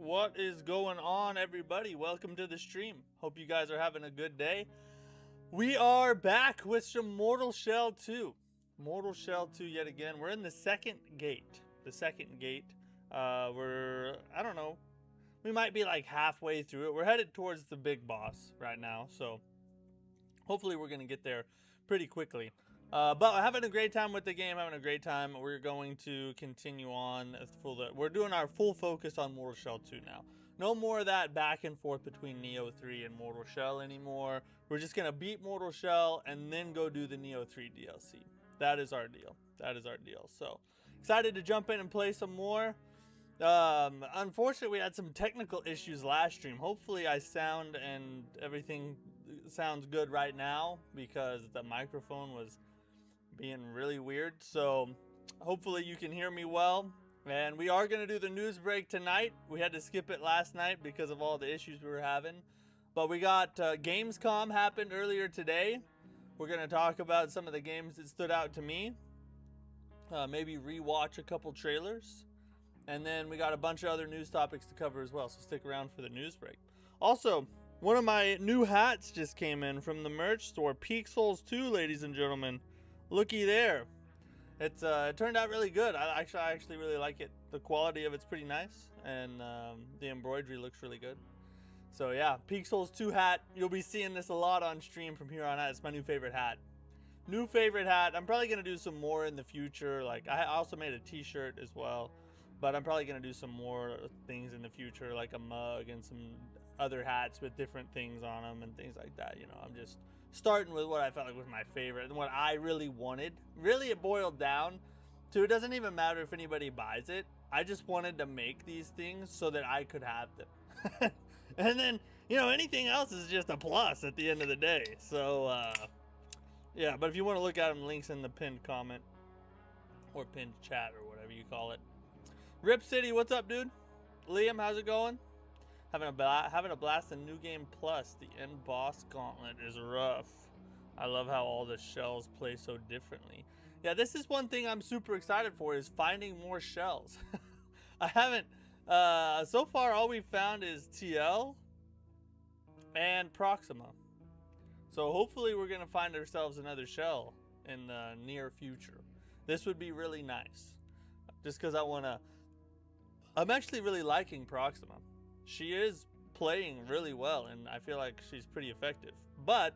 What is going on, everybody? Welcome to the stream. Hope you guys are having a good day. We are back with some Mortal Shell 2. Mortal Shell 2 yet again. We're in the second gate. I don't know, we might be like halfway through it. We're headed towards the big boss right now, so hopefully we're going to get there pretty quickly. But having a great time with the game, having a great time. We're going to continue on. We're doing our full focus on Mortal Shell 2 now. No more of that back and forth between Neo 3 and Mortal Shell anymore. We're just going to beat Mortal Shell and then go do the Neo 3 DLC. That is our deal. So, excited to jump in and play some more. Unfortunately, we had some technical issues last stream. Hopefully, I sound and everything sounds good right now because the microphone was being really weird. So hopefully you can hear me well. And we are going to do the news break tonight. We had to skip it last night because of all the issues we were having. But we got Gamescom happened earlier today. We're going to talk about some of the games that stood out to me. Maybe rewatch a couple trailers. And then we got a bunch of other news topics to cover as well. So stick around for the news break. Also, one of my new hats just came in from the merch store. Peak Souls 2, ladies and gentlemen. Looky there. It turned out really good. I actually really like it. The quality of it's pretty nice, and the embroidery looks really good. So yeah, Peak Souls 2 hat. You'll be seeing this a lot on stream from here on out. It's my new favorite hat. I'm probably gonna do some more in the future. Like I also made a t-shirt as well, but I'm probably gonna do some more things in the future, like a mug and some other hats with different things on them and things like that. You know, I'm just starting with what I felt like was my favorite and what I really wanted. Really, it boiled down to, it doesn't even matter if anybody buys it. I just wanted to make these things so that I could have them. And then, you know, anything else is just a plus at the end of the day. So, yeah, but if you want to look at them, links in the pinned comment or pinned chat or whatever you call it. Rip City, what's up, dude? Liam, how's it going? Having a blast in New Game Plus. The end boss gauntlet is rough. I love how all the shells play so differently. Yeah, this is one thing I'm super excited for, is finding more shells. I haven't, so far all we've found is TL and Proxima. So hopefully we're gonna find ourselves another shell in the near future. This would be really nice. Just because I'm actually really liking Proxima. She is playing really well, and I feel like she's pretty effective. But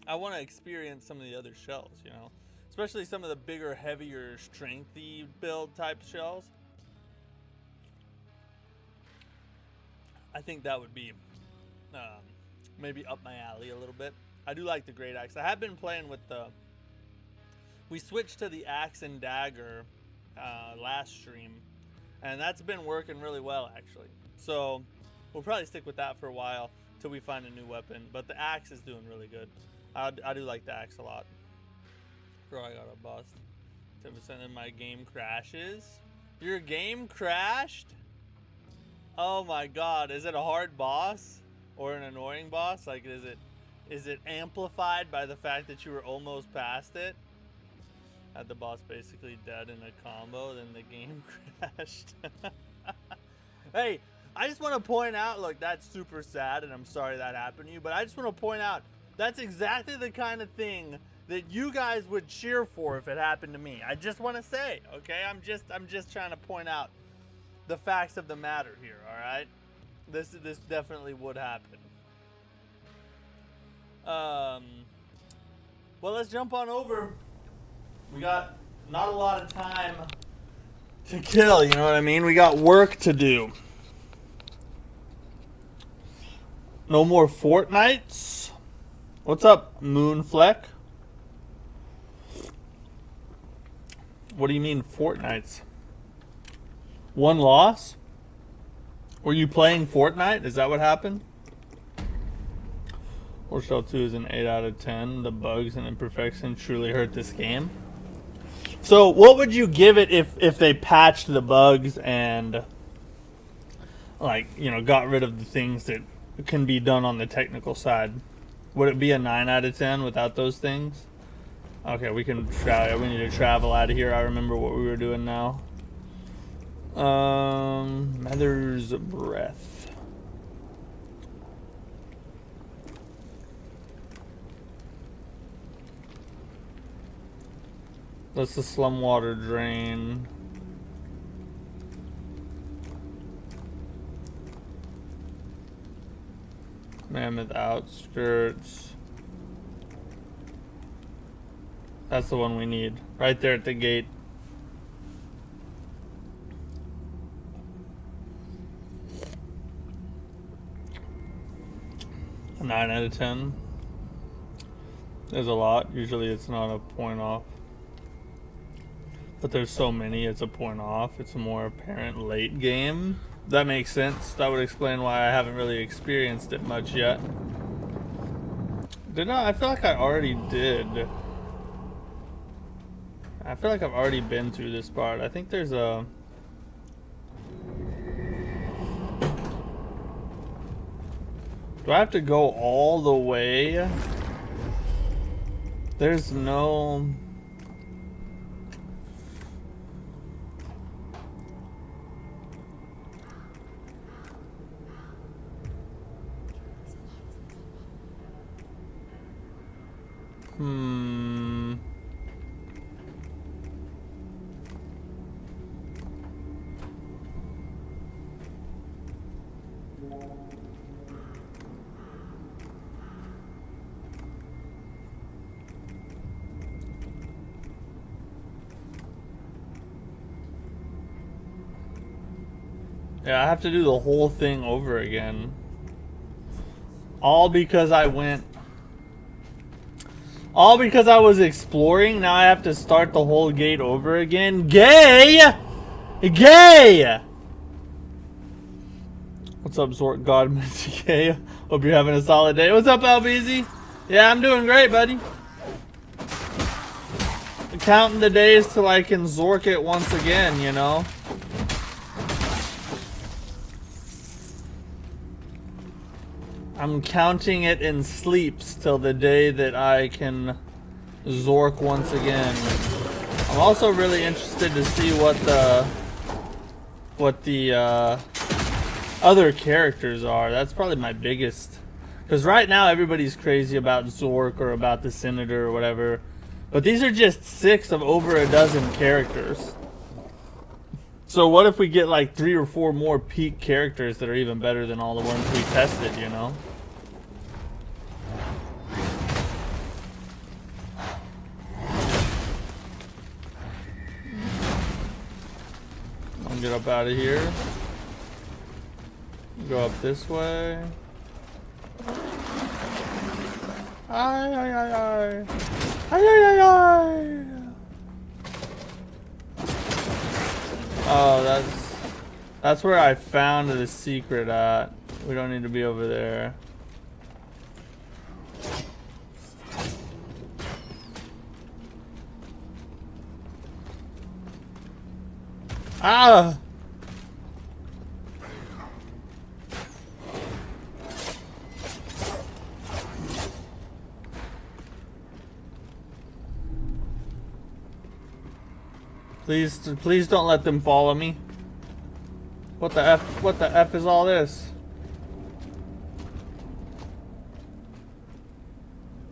I want to experience some of the other shells, you know, especially some of the bigger, heavier, strengthy build type shells. I think that would be maybe up my alley a little bit. I do like the Great Axe. I have been playing with we switched to the Axe and Dagger last stream, and that's been working really well, actually. So we'll probably stick with that for a while till we find a new weapon. But the axe is doing really good. I do like the axe a lot. Bro, I got a bust. 10% of my game crashes. Your game crashed? Oh my god. Is it a hard boss? Or an annoying boss? Like, is it amplified by the fact that you were almost past it? Had the boss basically dead in a combo, then the game crashed. Hey, I just want to point out, look, that's super sad, and I'm sorry that happened to you, but I just want to point out, that's exactly the kind of thing that you guys would cheer for if it happened to me. I just want to say, okay? I'm just trying to point out the facts of the matter here, all right? This definitely would happen. Well, let's jump on over. We got not a lot of time to kill, you know what I mean? We got work to do. No more Fortnites? What's up, Moonfleck? What do you mean Fortnites? One loss? Were you playing Fortnite? Is that what happened? Mortal Shell 2 is an 8 out of 10. The bugs and imperfections truly hurt this game. So what would you give it if they patched the bugs and, like, you know, got rid of the things that can be done on the technical side? Would it be a 9 out of 10 without those things? Okay, we can travel. We need to travel out of here. I remember what we were doing now. Mother's Breath. That's the Slumwater Drain. Mammoth Outskirts. That's the one we need. Right there at the gate. A 9 out of 10. There's a lot. Usually it's not a point off. But there's so many, it's a point off. It's a more apparent late game. That makes sense. That would explain why I haven't really experienced it much yet. Did I? I feel like I already did. I feel like I've already been through this part. I think there's a... Do I have to go all the way? There's no... Yeah, I have to do the whole thing over again. All because I went... All because I was exploring, now I have to start the whole gate over again. Gay! Gay! What's up, Zork God Gay? Hope you're having a solid day. What's up, LBZ? Yeah, I'm doing great, buddy. Counting the days till I can Zork it once again, you know? I'm counting it in sleeps till the day that I can Zork once again. I'm also really interested to see what the other characters are. That's probably my biggest, because right now everybody's crazy about Zork or about the Senator or whatever, but these are just 6 of over a dozen characters. So what if we get like 3 or 4 more peak characters that are even better than all the ones we tested, you know? I'll get up out of here. Go up this way. Ay, ay, ay, ay. Ay, ay, ay, ay. Oh, that's where I found the secret at. We don't need to be over there. Ah! Please don't let them follow me. What the F is all this?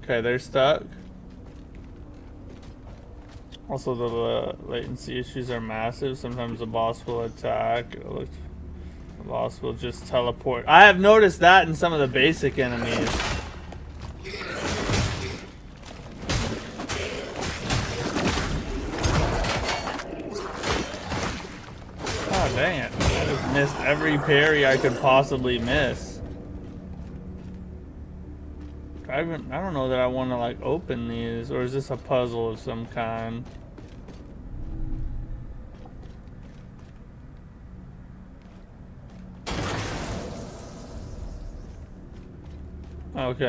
Okay, they're stuck. Also, the latency issues are massive. Sometimes the boss will attack. The boss will just teleport. I have noticed that in some of the basic enemies. Oh, dang it. I just missed every parry I could possibly miss. I don't know that I want to like open these, or is this a puzzle of some kind? Okay,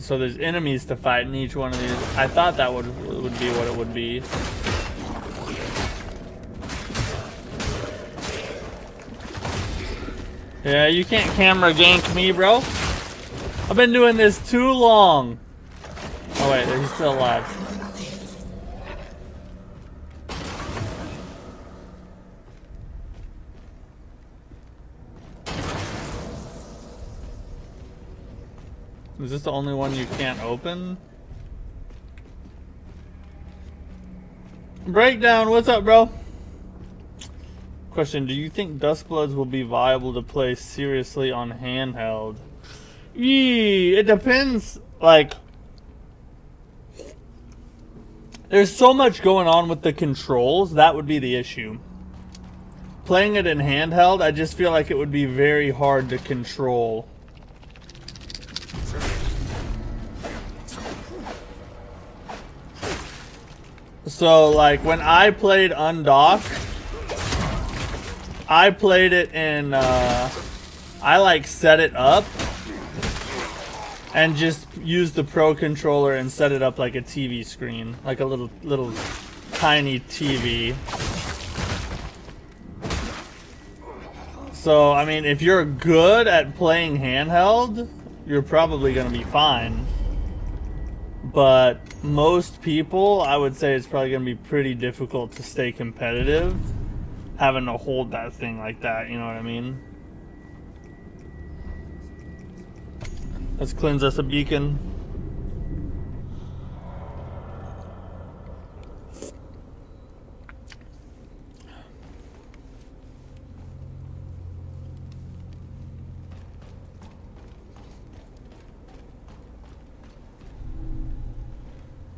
there's enemies to fight in each one of these. I thought that would be what it would be. Yeah, you can't camera gank me, bro. I've been doing this too long. Oh wait, he's still alive. Is this the only one you can't open? Breakdown, what's up, bro? Question, do you think Dustbloods will be viable to play seriously on handheld? It depends, like... There's so much going on with the controls, that would be the issue. Playing it in handheld, I just feel like it would be very hard to control. So, like, when I played Undock, I played it in, I, like, set it up and just used the Pro Controller and set it up like a TV screen. Like a little tiny TV. So, I mean, if you're good at playing handheld, you're probably going to be fine. But most people, I would say it's probably going to be pretty difficult to stay competitive having to hold that thing like that, you know what I mean? Let's cleanse us a beacon.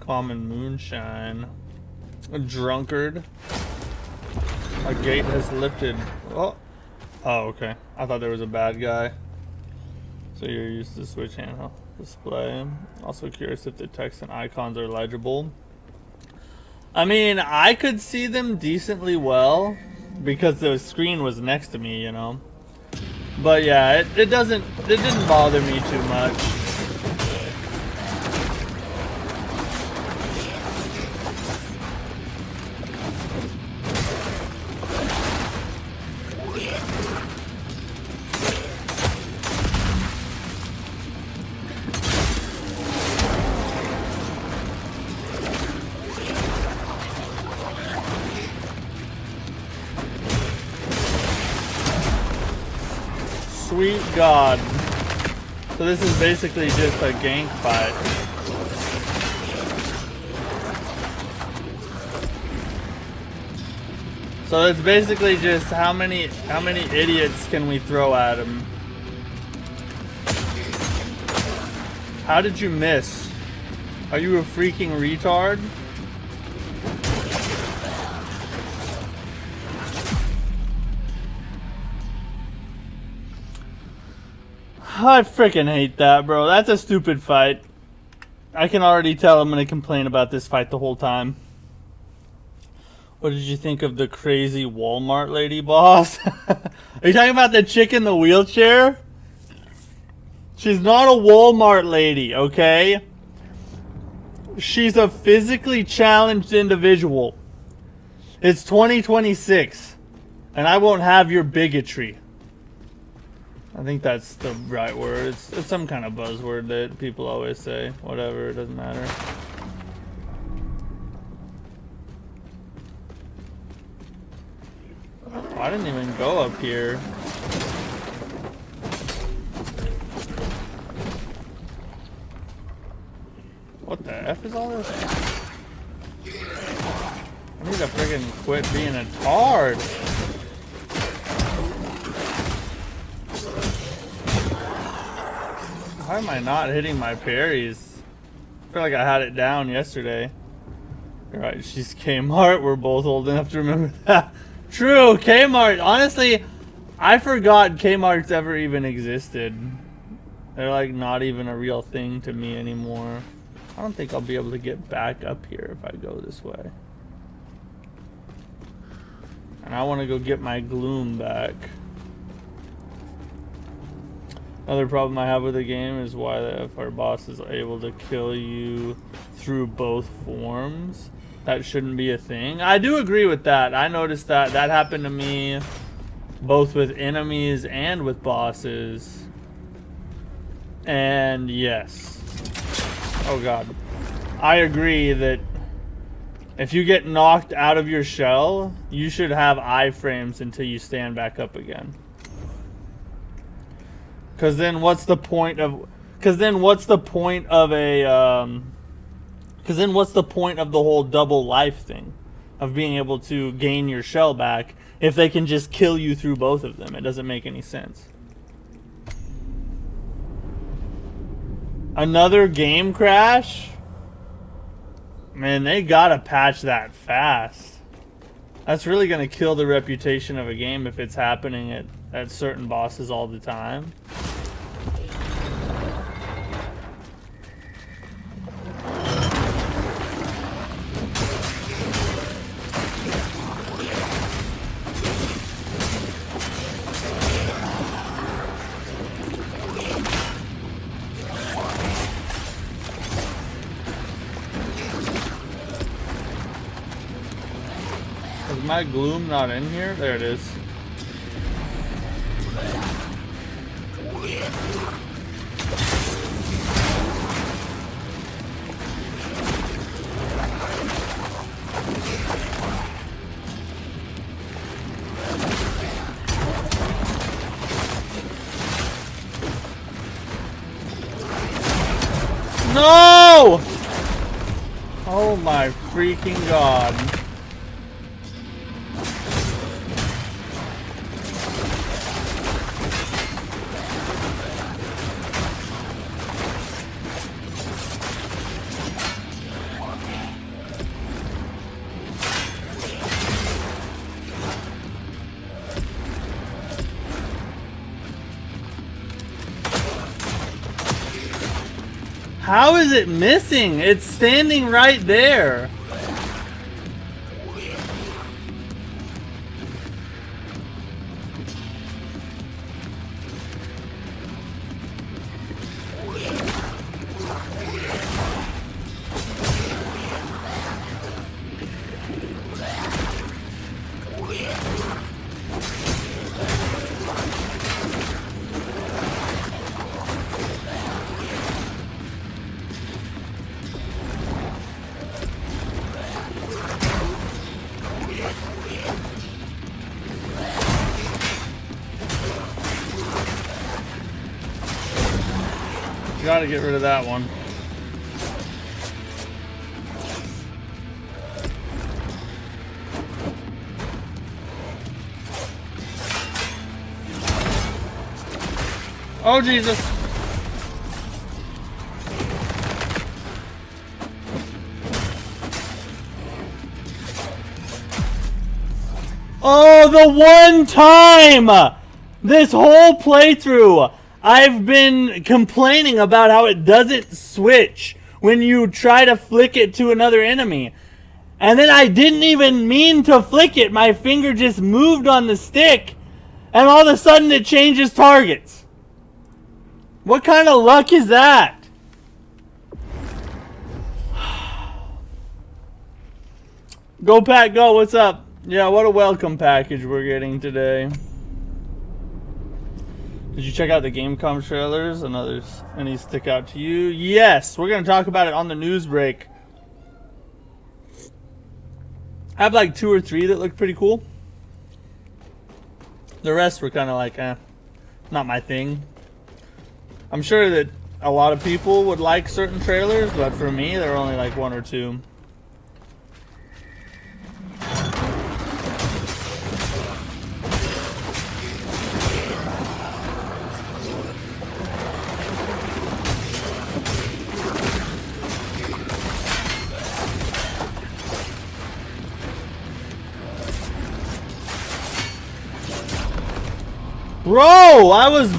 Common moonshine. A drunkard. A gate has lifted. Oh. Oh, okay. I thought there was a bad guy. So you're used to switch handheld display. Also curious if the text and icons are legible. I mean, I could see them decently well because the screen was next to me, you know. But yeah, it didn't bother me too much. Sweet God. So this is basically just a gank fight. So it's basically just how many idiots can we throw at him? How did you miss? Are you a freaking retard? I freaking hate that, bro. That's a stupid fight. I can already tell I'm going to complain about this fight the whole time. What did you think of the crazy Walmart lady boss? Are you talking about the chick in the wheelchair? She's not a Walmart lady, okay? She's a physically challenged individual. It's 2026, and I won't have your bigotry. I think that's the right word. It's some kind of buzzword that people always say. Whatever, it doesn't matter. Oh, I didn't even go up here. What the F is all this? I need to friggin' quit being a tard. Why am I not hitting my parries? I feel like I had it down yesterday. Alright, she's Kmart. We're both old enough to remember that. True, Kmart. Honestly, I forgot Kmart's ever even existed. They're like not even a real thing to me anymore. I don't think I'll be able to get back up here if I go this way. And I want to go get my gloom back. Another problem I have with the game is why if our boss is able to kill you through both forms, that shouldn't be a thing. I do agree with that. I noticed that happened to me both with enemies and with bosses. And yes. Oh God. I agree that if you get knocked out of your shell, you should have iframes until you stand back up again. Because then what's the point of... Because then what's the point of a... Because then what's the point of the whole double life thing? Of being able to gain your shell back if they can just kill you through both of them. It doesn't make any sense. Another game crash? Man, they gotta patch that fast. That's really gonna kill the reputation of a game if it's happening at certain bosses all the time. Is my gloom not in here? There it is. No! Oh my freaking god. How is it missing? It's standing right there. Gotta get rid of that one. Oh Jesus. Oh, the one time this whole playthrough I've been complaining about how it doesn't switch when you try to flick it to another enemy. And then I didn't even mean to flick it. My finger just moved on the stick. And all of a sudden it changes targets. What kind of luck is that? Go Pat, go. What's up? Yeah, what a welcome package we're getting today. Did you check out the Gamecom trailers and others? Any stick out to you? Yes, we're going to talk about it on the news break. I have like 2 or 3 that look pretty cool. The rest were kind of like, not my thing. I'm sure that a lot of people would like certain trailers, but for me, there were only like 1 or 2. Bro, I was...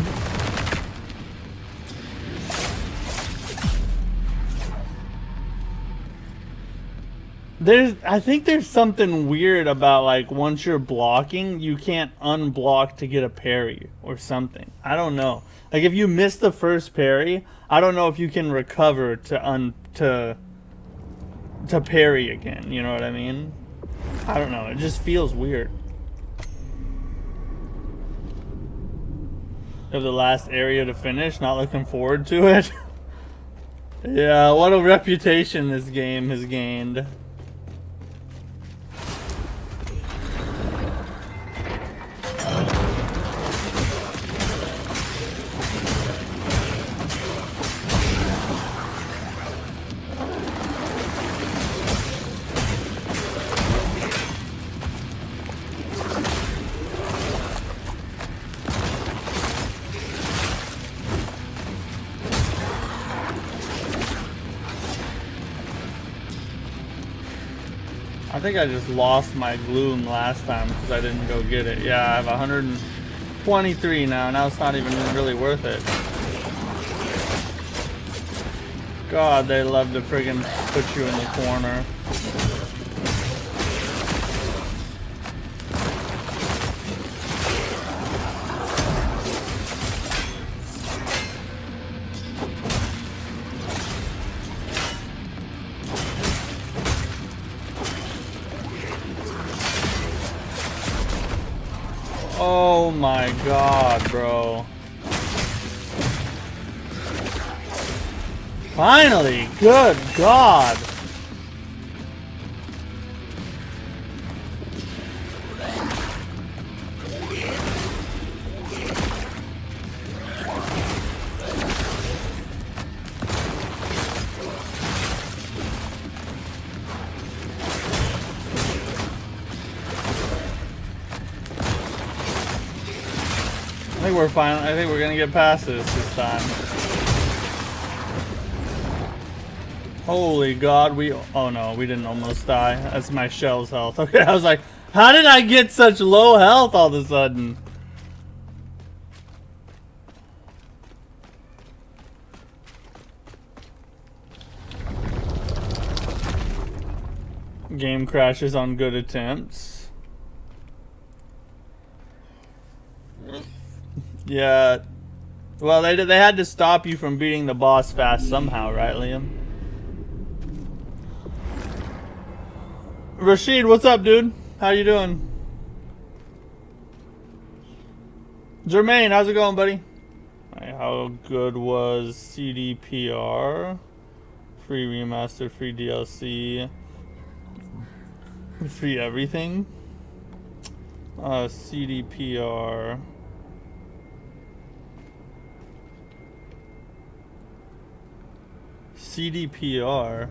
I think there's something weird about like once you're blocking, you can't unblock to get a parry or something. I don't know. Like if you miss the first parry, I don't know if you can recover to parry again. You know what I mean? I don't know. It just feels weird. Of the last area to finish, not looking forward to it. Yeah, what a reputation this game has gained. I think I just lost my gloom last time because I didn't go get it. Yeah, I have 123 now. Now it's not even really worth it. God, they love to friggin' put you in the corner. Oh my god, bro. Finally! Good god! I think we're gonna get past this time. Holy god, oh no, we didn't almost die. That's my shell's health. Okay, I was like, how did I get such low health all of a sudden? Game crashes on good attempts. Yeah. Well, they had to stop you from beating the boss fast somehow, right, Liam? Rashid, what's up, dude? How you doing? Jermaine, how's it going, buddy? Right, how good was CDPR? Free remaster, free DLC, free everything. CDPR. CDPR.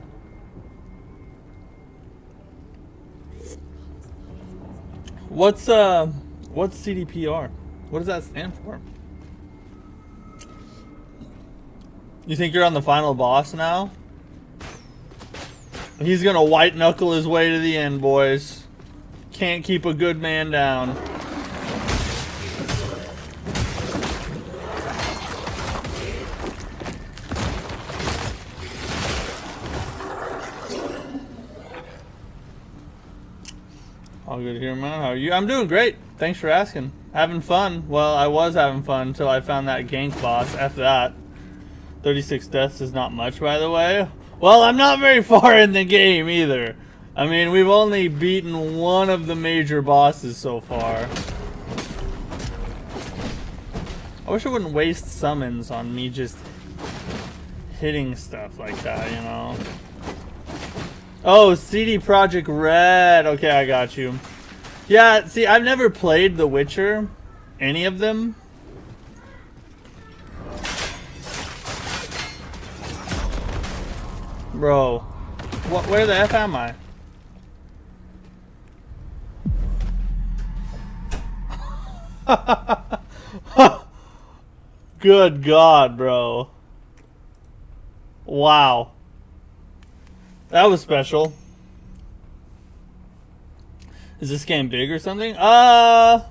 What's CDPR? What does that stand for? You think you're on the final boss now? He's gonna white knuckle his way to the end, boys. Can't keep a good man down. All good here, man. How are you? I'm doing great. Thanks for asking. Having fun. Well, I was having fun until I found that gank boss. F that. 36 deaths is not much, by the way. Well, I'm not very far in the game either. I mean, we've only beaten one of the major bosses so far. I wish I wouldn't waste summons on me just hitting stuff like that, you know? Oh, CD Projekt Red. Okay, I got you. Yeah, see, I've never played The Witcher. Any of them. Bro. Where the F am I? Good God, bro. Wow. That was special. Is this game big or something? From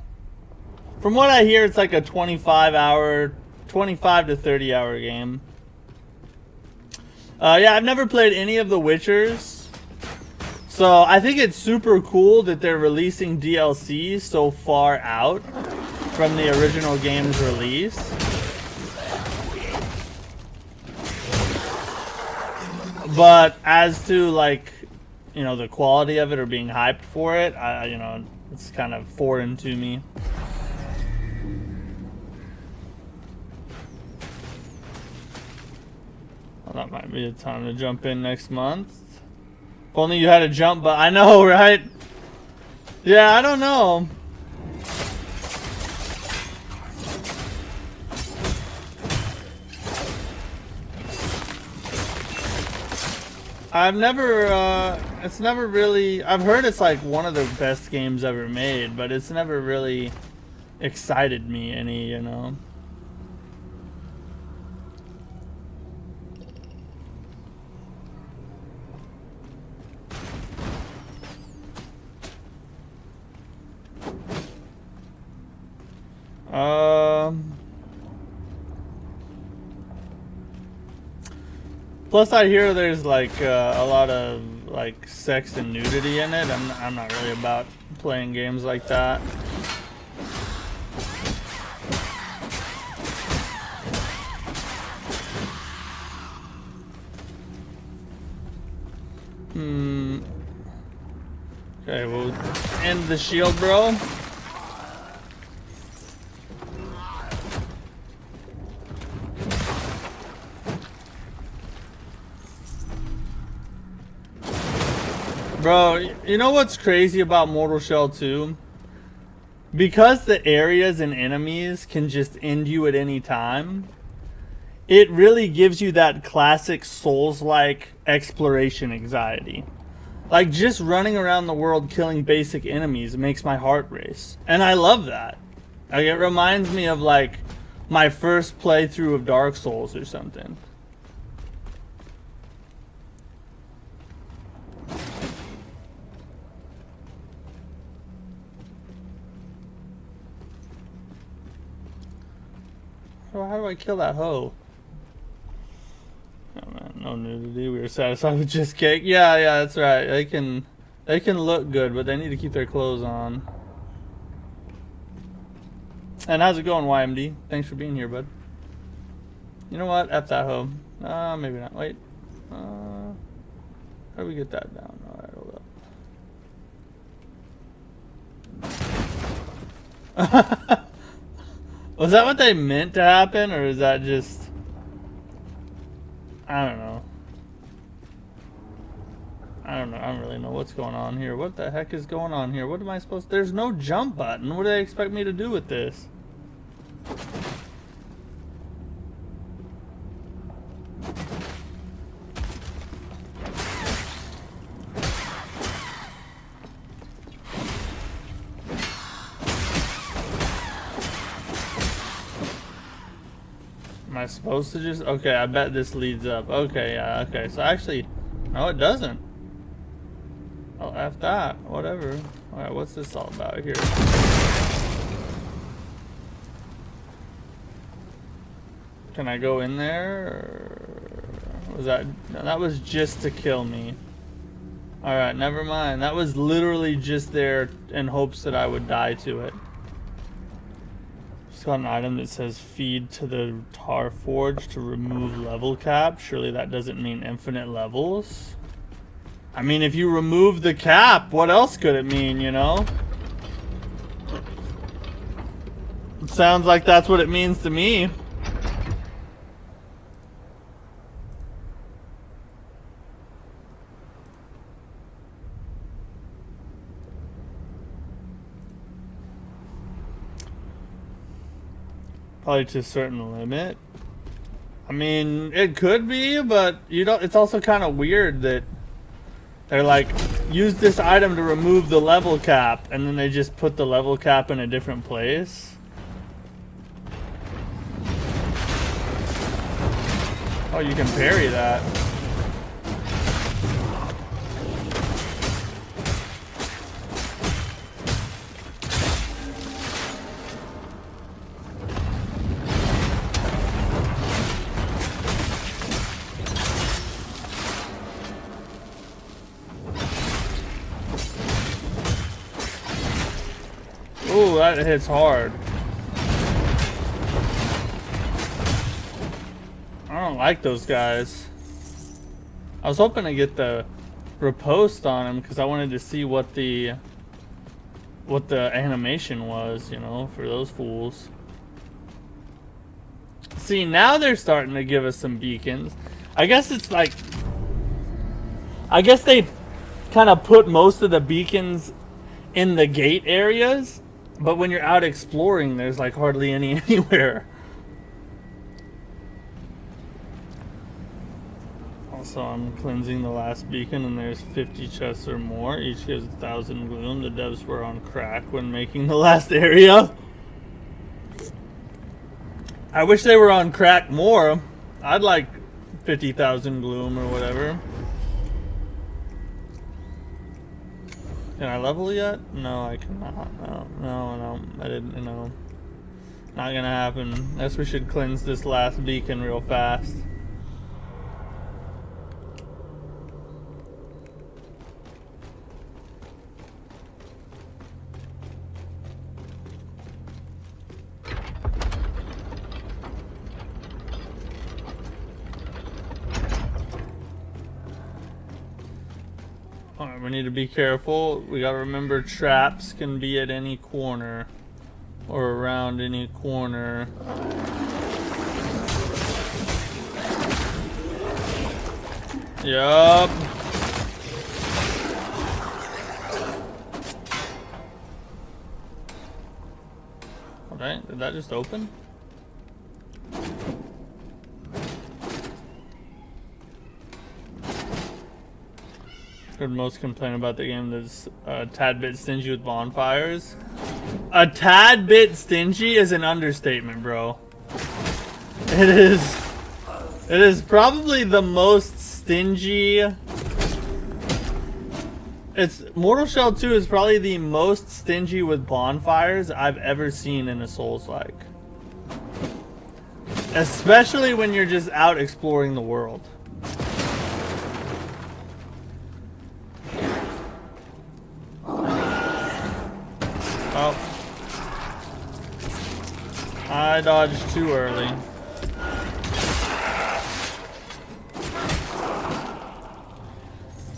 what I hear, it's like a 25 to 30 hour game. Yeah, I've never played any of the Witchers. So I think it's super cool that they're releasing DLC so far out from the original game's release. But as to, like, you know, the quality of it or being hyped for it, you know, it's kind of foreign to me. Well, that might be a time to jump in next month. If only you had a jump, but I know, right? Yeah, I don't know. It's never really, I've heard it's like one of the best games ever made, but it's never really excited me any, you know. Plus, I hear there's like a lot of like sex and nudity in it. I'm not really about playing games like that. Okay, we'll end the shield, bro. Bro, you know what's crazy about Mortal Shell 2? Because the areas and enemies can just end you at any time, it really gives you that classic Souls-like exploration anxiety. Like, just running around the world killing basic enemies makes my heart race. And I love that. Like, it reminds me of, like, my first playthrough of Dark Souls or something. How do I kill that hoe? Oh man, no nudity. We were satisfied with just cake. Yeah, that's right. They can look good, but they need to keep their clothes on. And how's it going, YMD? Thanks for being here, bud. You know what? F that hoe. Maybe not. Wait. How do we get that down? Alright, hold up. Was that what they meant to happen, or is that just... I don't know. I don't really know what's going on here. What the heck is going on here? What am I supposed to... There's no jump button. What do they expect me to do with this? Am I supposed to just... Okay, I bet this leads up. Okay, yeah, okay. So actually... No, it doesn't. Oh, F that. Whatever. Alright, what's this all about here? Can I go in there? Or was that... No, that was just to kill me. Alright, never mind. That was literally just there in hopes that I would die to it. Just got an item that says feed to the tar forge to remove level cap. Surely that doesn't mean infinite levels. I mean, if you remove the cap, what else could it mean, you know? It sounds like that's what it means to me. Probably to a certain limit. I mean, it could be, but you don't. It's also kind of weird that they're like, use this item to remove the level cap, and then they just put the level cap in a different place. Oh, you can parry that. Ooh, that hits hard. I don't like those guys. I was hoping to get the riposte on him because I wanted to see what the animation was, you know, for those fools. See, now they're starting to give us some beacons. I guess it's like... I guess they kind of put most of the beacons in the gate areas. But when you're out exploring, there's like hardly any anywhere. Also, I'm cleansing the last beacon and there's 50 chests or more. Each gives 1,000 gloom. The devs were on crack when making the last area. I wish they were on crack more. I'd like 50,000 gloom or whatever. Can I level yet? No, I cannot. No, I didn't, you know. Not gonna happen. Guess we should cleanse this last beacon real fast. Alright, we need to be careful. We gotta remember traps can be at any corner or around any corner. Yup. Alright, did that just open? Heard most complain about the game that's a tad bit stingy with bonfires. A tad bit stingy is an understatement, bro. It is probably the most stingy. Mortal Shell 2 is probably the most stingy with bonfires I've ever seen in a Souls-like. Especially when you're just out exploring the world. Oh. I dodged too early.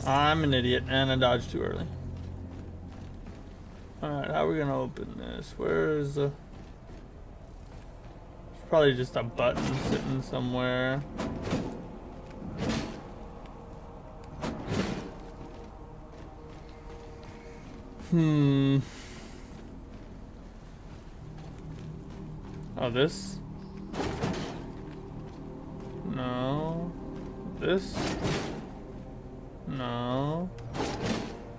I'm an idiot and I dodged too early. Alright, how are we gonna open this? Where's the... It's probably just a button sitting somewhere. Oh, this? No. This? No.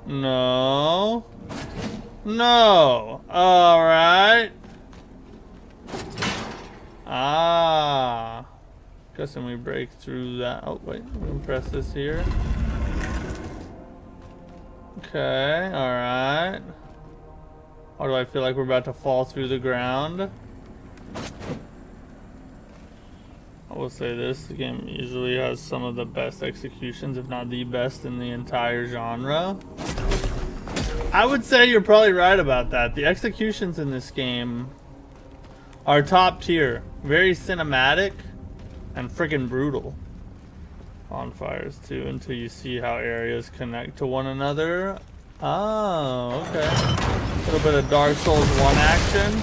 No. No. Alright. Ah. Guessing we break through that. Oh, wait. We can press this here. Okay. Alright. Why do I feel like we're about to fall through the ground? I will say this, the game easily has some of the best executions, if not the best in the entire genre. I would say you're probably right about that. The executions in this game are top tier. Very cinematic and freaking brutal. Bonfires too, until you see how areas connect to one another. Oh, okay. A little bit of Dark Souls 1 action.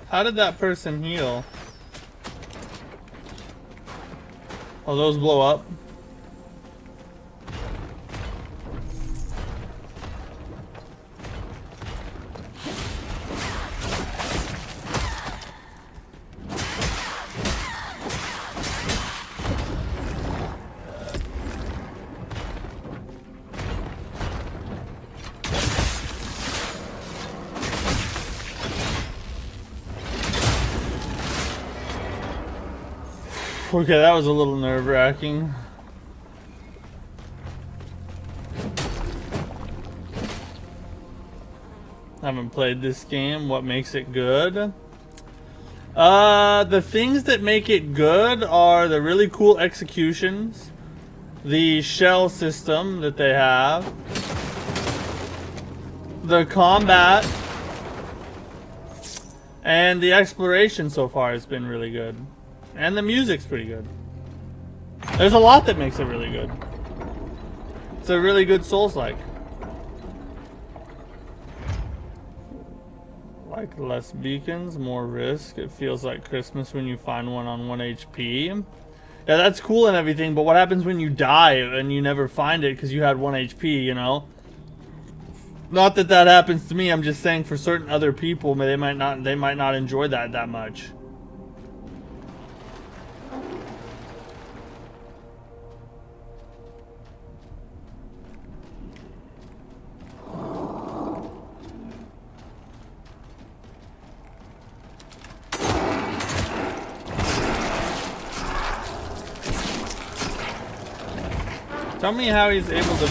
How did that person heal? Oh, those blow up? Okay, that was a little nerve-wracking. I haven't played this game. What makes it good? The things that make it good are the really cool executions, the shell system that they have, the combat, and the exploration so far has been really good. And the music's pretty good. There's a lot that makes it really good. It's a really good Souls-like. Like less beacons, more risk. It feels like Christmas when you find one on 1 HP. Yeah, that's cool and everything, but what happens when you die and you never find it because you had 1 HP, you know? Not that that happens to me. I'm just saying for certain other people, they might not enjoy that much. Tell me how he's able to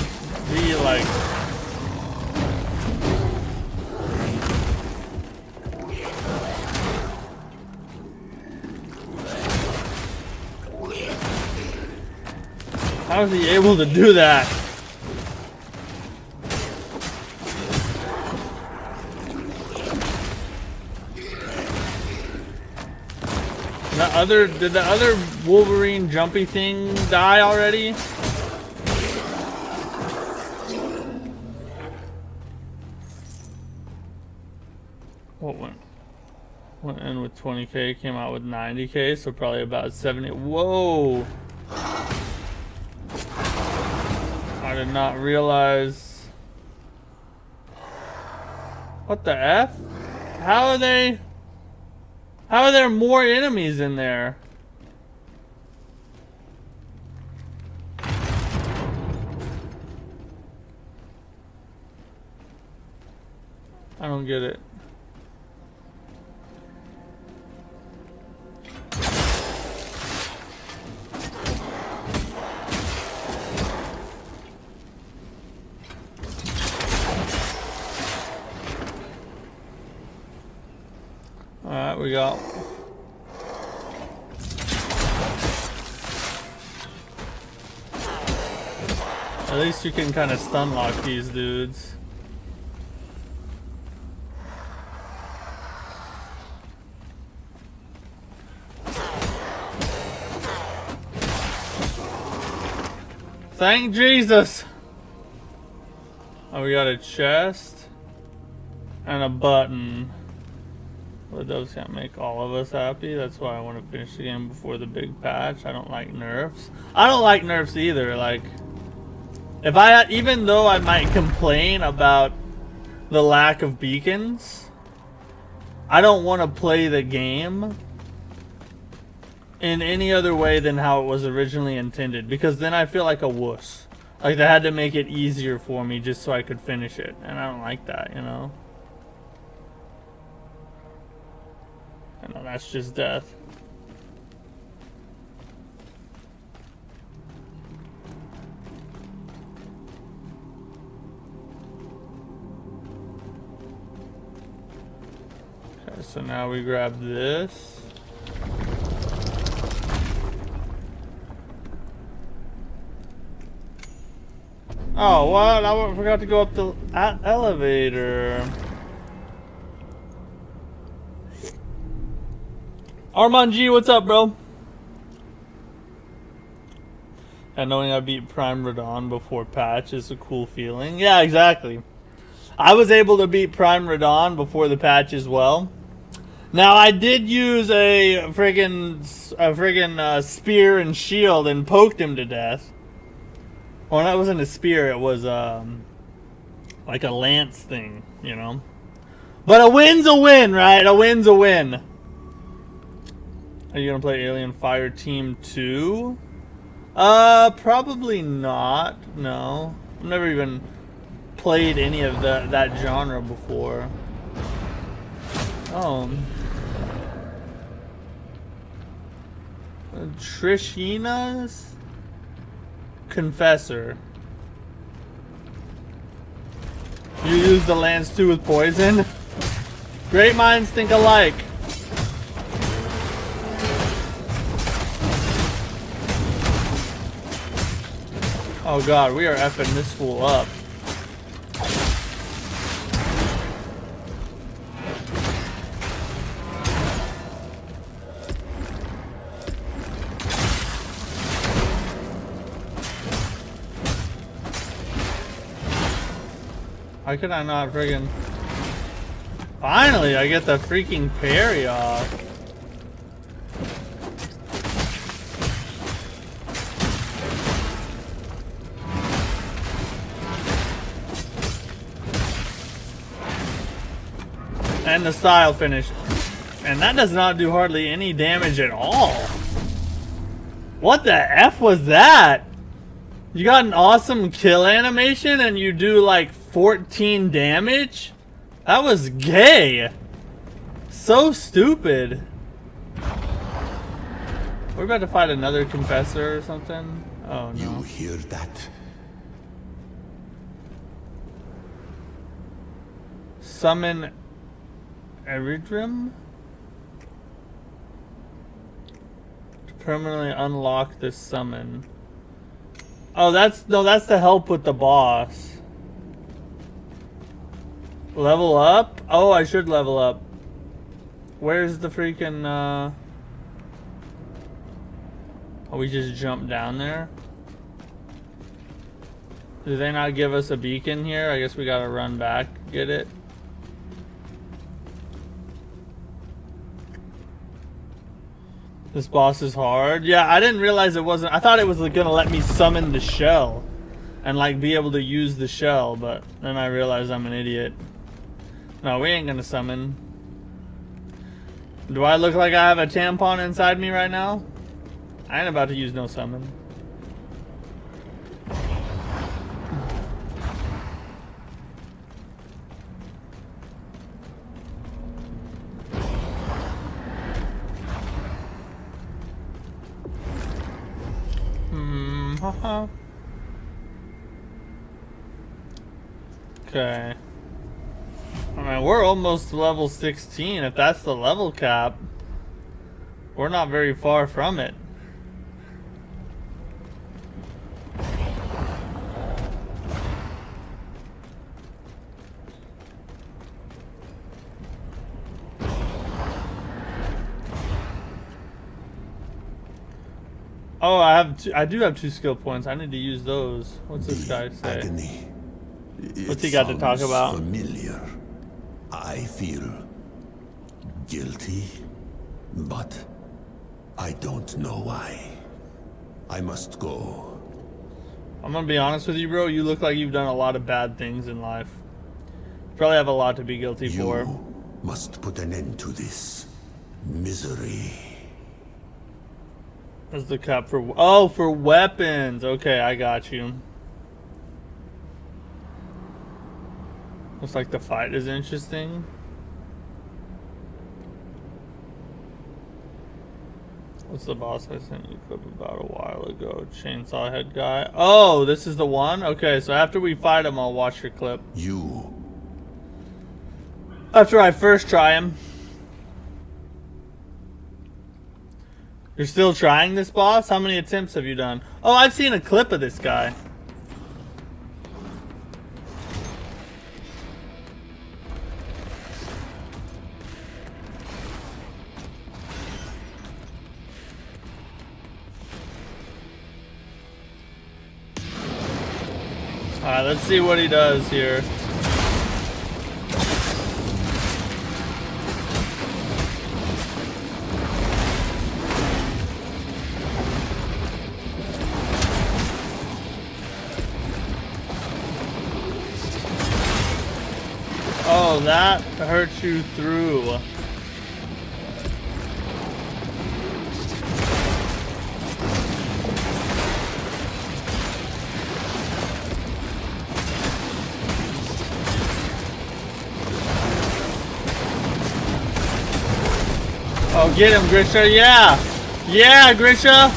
be like... How is he able to do that? Did the other Wolverine jumpy thing die already? What went in with 20k, came out with 90k, so probably about 70. Whoa! I did not realize. What the F? How are there more enemies in there? I don't get it. Alright, we got... At least you can kind of stun lock these dudes. Thank Jesus! Oh, we got a chest and a button. But those can't make all of us happy. That's why I want to finish the game before the big patch. I don't like nerfs. I don't like nerfs either. Like, if even though I might complain about the lack of beacons, I don't want to play the game in any other way than how it was originally intended, because then I feel like a wuss. Like they had to make it easier for me just so I could finish it, and I don't like that, you know? I know that's just death. Okay, so now we grab this. Oh, what? I forgot to go up the elevator. Armand G, what's up, bro? And knowing I beat Prime Radon before patch is a cool feeling. Yeah, exactly. I was able to beat Prime Radon before the patch as well. Now, I did use a friggin' spear and shield and poked him to death. Well, that wasn't a spear, it was like a lance thing, you know? But a win's a win, right? A win's a win. Are you gonna play Alien Fire Team 2? Probably not, no. I've never even played any of that genre before. Oh. Trishina's Confessor. You use the lance too with poison? Great minds think alike. Oh god, we are effing this fool up. Why could I not friggin... Finally, I get the freaking parry off. And the style finish. And that does not do hardly any damage at all. What the F was that? You got an awesome kill animation and you do like 14 damage? That was gay. So stupid. We're about to fight another confessor or something. Oh no. You hear that? Summon Eridrim? To permanently unlock this summon. Oh, that's to help with the boss. Level up? Oh, I should level up. Where's the freaking Oh, we just jumped down there? Do they not give us a beacon here? I guess we gotta run back, get it. This boss is hard. Yeah, I didn't realize it wasn't. I thought it was gonna let me summon the shell and like be able to use the shell, but then I realized I'm an idiot. No, we ain't gonna summon. Do I look like I have a tampon inside me right now? I ain't about to use no summon. Okay. I mean, we're almost level 16. If that's the level cap, we're not very far from it. Oh, I do have 2 skill points. I need to use those. What's this guy say? Agony. What's he got to talk about? Familiar. I feel guilty, but I don't know why. I must go. I'm gonna be honest with you, bro. You look like you've done a lot of bad things in life. You probably have a lot to be guilty for. You must put an end to this misery. That's the cup for... Oh, for weapons. Okay, I got you. Looks like the fight is interesting. What's the boss I sent you a clip about a while ago? Chainsaw head guy. Oh, this is the one? Okay, so after we fight him, I'll watch your clip. You. After I first try him. You're still trying this boss? How many attempts have you done? Oh, I've seen a clip of this guy. Alright, let's see what he does here. Oh, that hurts you through. Oh, get him, Grisha. Yeah. Yeah, Grisha.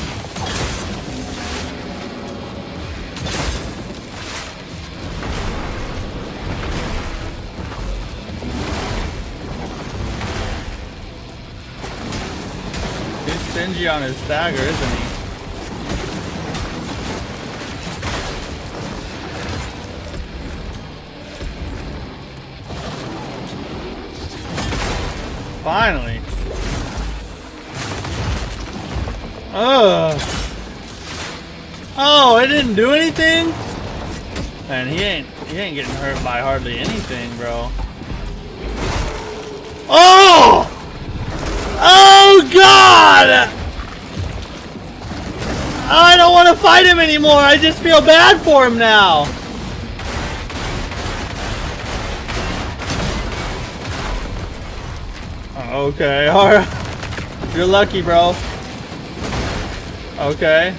He's stingy on his stagger, isn't he? Finally. Ugh. Oh, it didn't do anything? Man, he ain't getting hurt by hardly anything, bro. Oh! Oh God! I don't want to fight him anymore. I just feel bad for him now. Okay, alright. You're lucky, bro. Okay.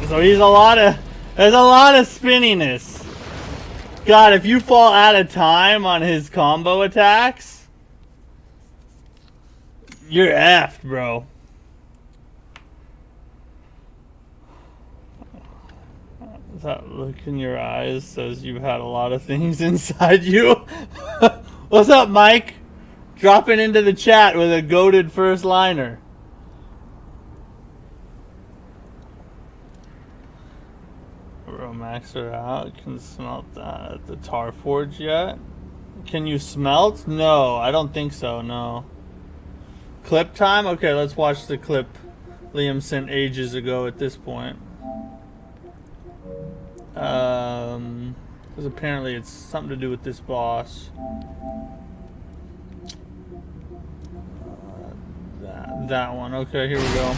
So there's a lot of spinniness. God, if you fall out of time on his combo attacks, you're effed, bro. That look in your eyes says you've had a lot of things inside you. What's up, Mike? Dropping into the chat with a goated first liner. Bro, max her out. Can smelt that at the Tar Forge yet? Can you smelt? No, I don't think so, no. Clip time? Okay, let's watch the clip Liam sent ages ago at this point. Because apparently it's something to do with this boss. That one. Okay, here we go.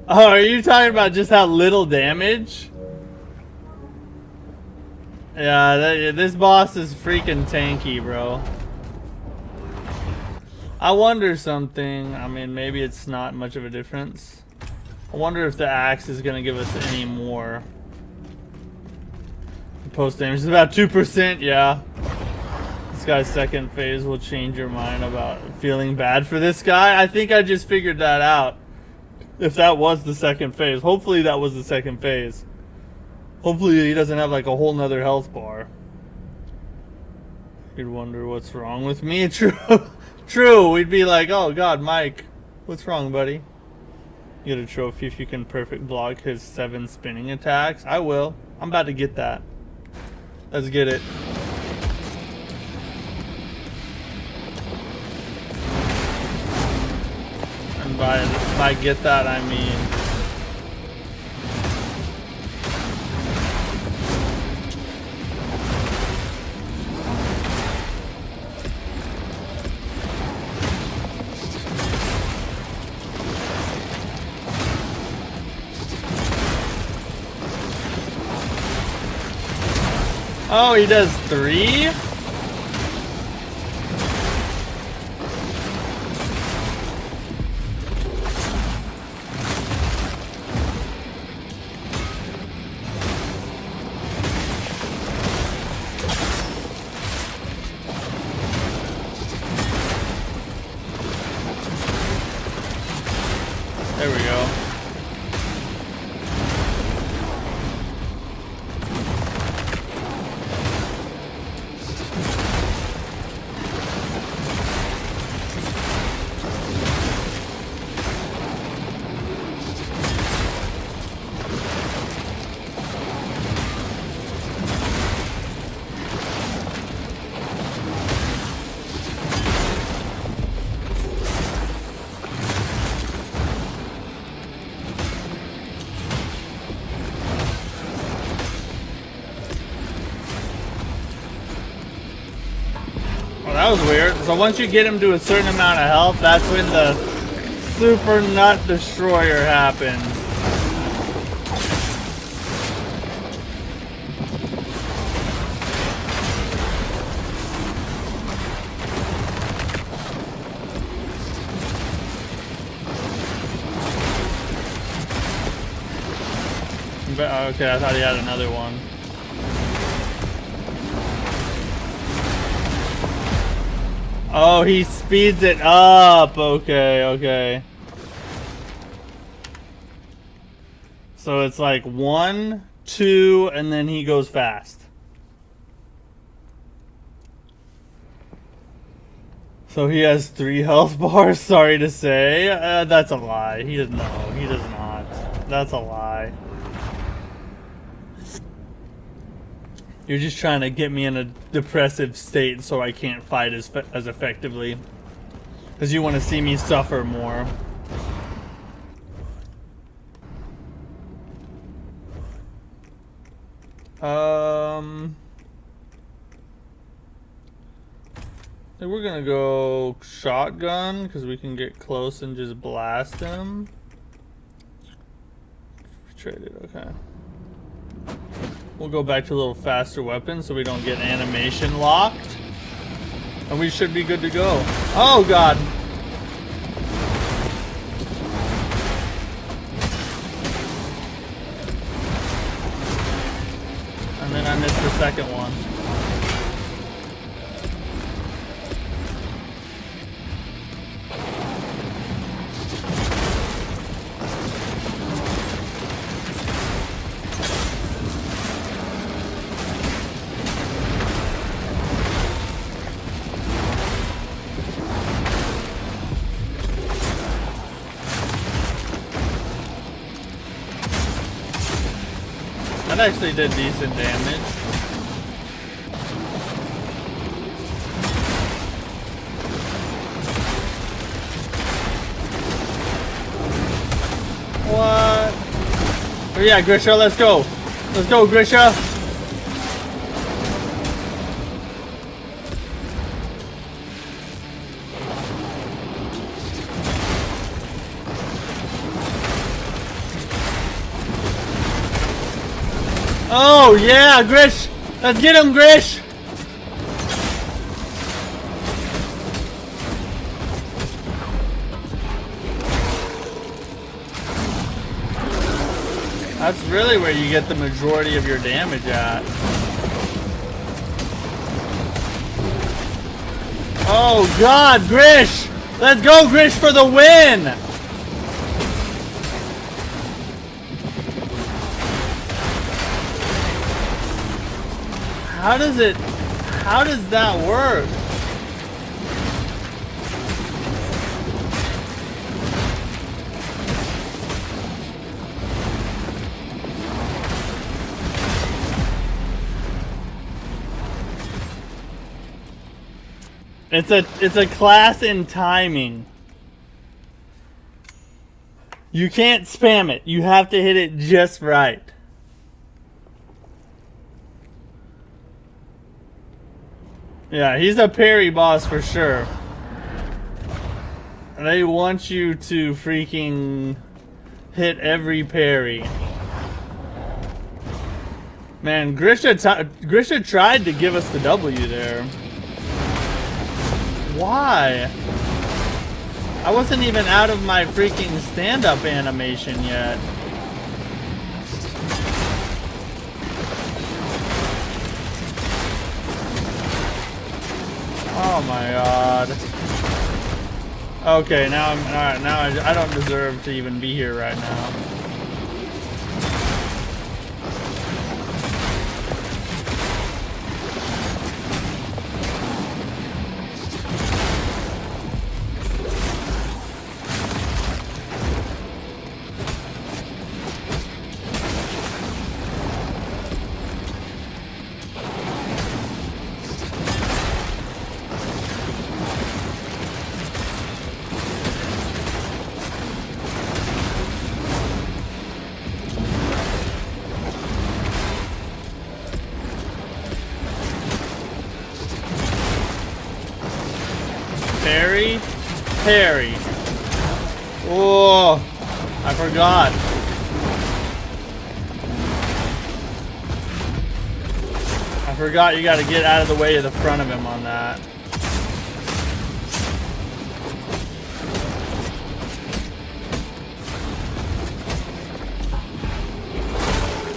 Oh, are you talking about just how little damage? Yeah, this boss is freaking tanky, bro. I wonder something. I mean, maybe it's not much of a difference. I wonder if the axe is gonna give us any more. Post damage is about 2%, yeah. This guy's second phase will change your mind about feeling bad for this guy. I think I just figured that out. If that was the second phase. Hopefully that was the second phase. Hopefully he doesn't have like a whole nother health bar. You'd wonder what's wrong with me. True. True. We'd be like, oh god, Mike. What's wrong, buddy? You get a trophy if you can perfect block his 7 spinning attacks. I will. I'm about to get that. Let's get it. And by get that, I mean... Oh, he does 3? There we go. That was weird. So once you get him to a certain amount of health, that's when the super nut destroyer happens. Okay, I thought he had another one. Oh, he speeds it up. Okay, okay. So it's like 1, 2, and then he goes fast. So he has 3 health bars, sorry to say. That's a lie. He does no, he does not. That's a lie. You're just trying to get me in a depressive state so I can't fight as effectively. Because you want to see me suffer more. think we're gonna go shotgun because we can get close and just blast him. Traded, okay. We'll go back to a little faster weapon so we don't get animation locked. And we should be good to go. Oh god! And then I missed the second one. That actually did decent damage. What? Oh yeah, Grisha, let's go. Let's go, Grisha. Oh yeah, Grish! Let's get him, Grish! That's really where you get the majority of your damage at. Oh god, Grish! Let's go, Grish, for the win! How does that work? It's a class in timing. You can't spam it. You have to hit it just right. Yeah, he's a parry boss for sure. They want you to freaking hit every parry. Man, Grisha tried to give us the W there. Why? I wasn't even out of my freaking stand-up animation yet. Oh my god. Okay, now I'm alright. Now I don't deserve to even be here right now. Parry. Oh, I forgot. I forgot you gotta get out of the way of the front of him on that.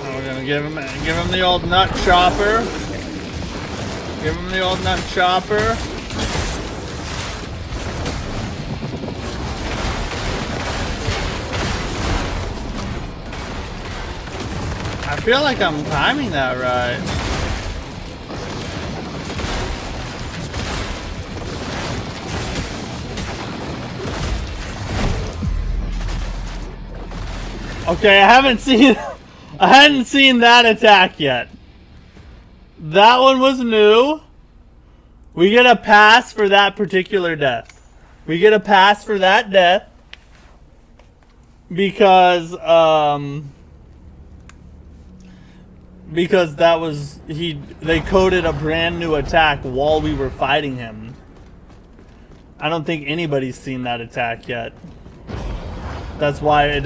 Oh, we're gonna give him the old nut chopper. Give him the old nut chopper. I feel like I'm timing that right. Okay, I hadn't seen that attack yet. That one was new. We get a pass for that particular death. We get a pass for that death because that was they coded a brand new attack while we were fighting him. I don't think anybody's seen that attack yet. That's why it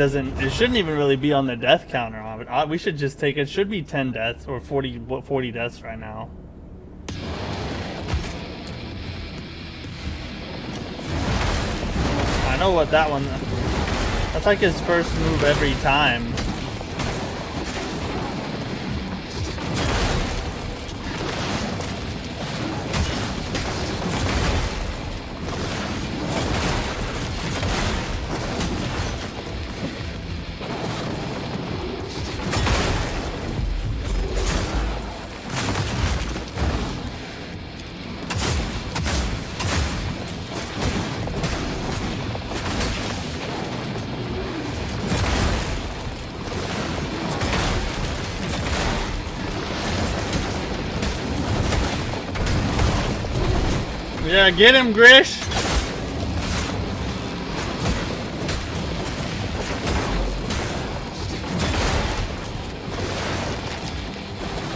shouldn't even really be on the death counter on it. We should just take it. Should be 10 deaths or 40 deaths right now. I know what that one, that's like his first move every time. Yeah, get him, Grish!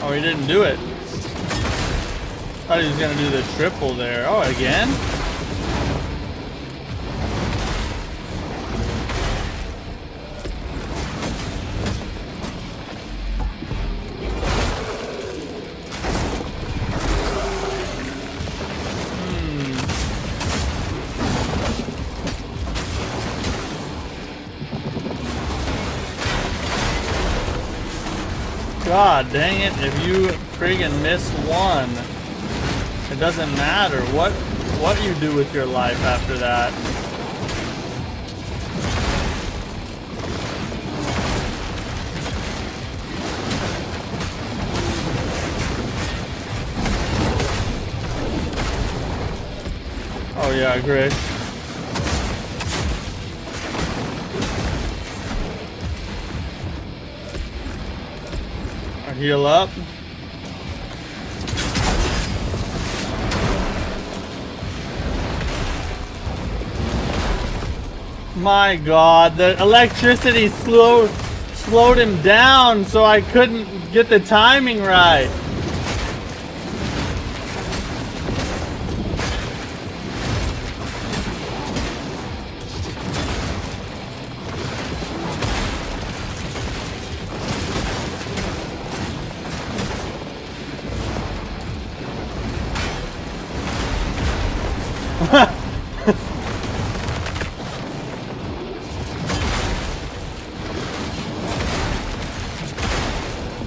Oh, he didn't do it. Thought he was gonna do the triple there. Oh, again? God dang it, if you friggin' miss one, it doesn't matter what you do with your life after that. Oh yeah, Grish. Heal up. My God, the electricity slowed him down, so I couldn't get the timing right.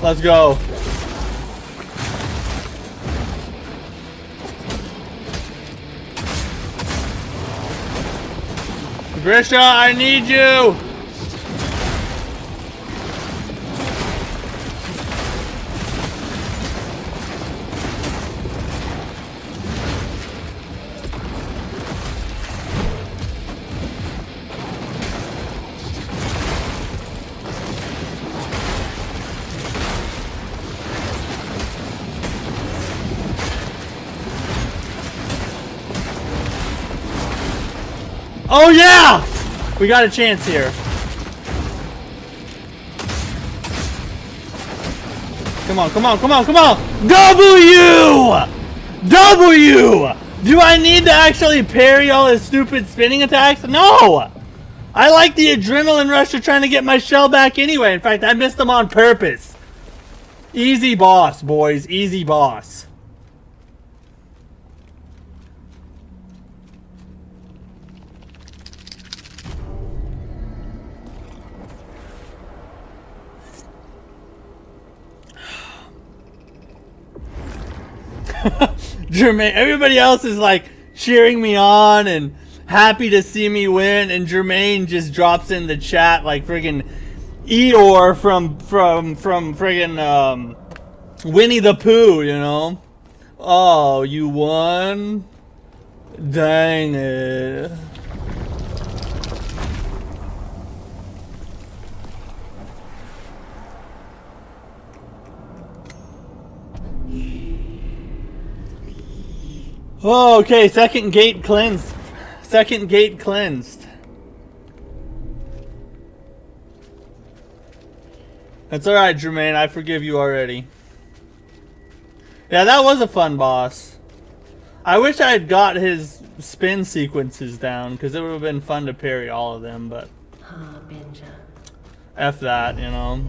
Let's go. Grisha, I need you. Oh yeah! We got a chance here. Come on, come on, come on, come on! W! W! Do I need to actually parry all his stupid spinning attacks? No! I like the adrenaline rush of trying to get my shell back anyway. In fact, I missed him on purpose. Easy boss, boys. Easy boss. Jermaine, everybody else is like cheering me on and happy to see me win, and Jermaine just drops in the chat like friggin' Eeyore from friggin' Winnie the Pooh, you know? Oh, you won? Dang it. Oh, okay, second gate cleansed. Second gate cleansed. That's alright, Jermaine. I forgive you already. Yeah, that was a fun boss. I wish I had got his spin sequences down, because it would have been fun to parry all of them, but F that, you know.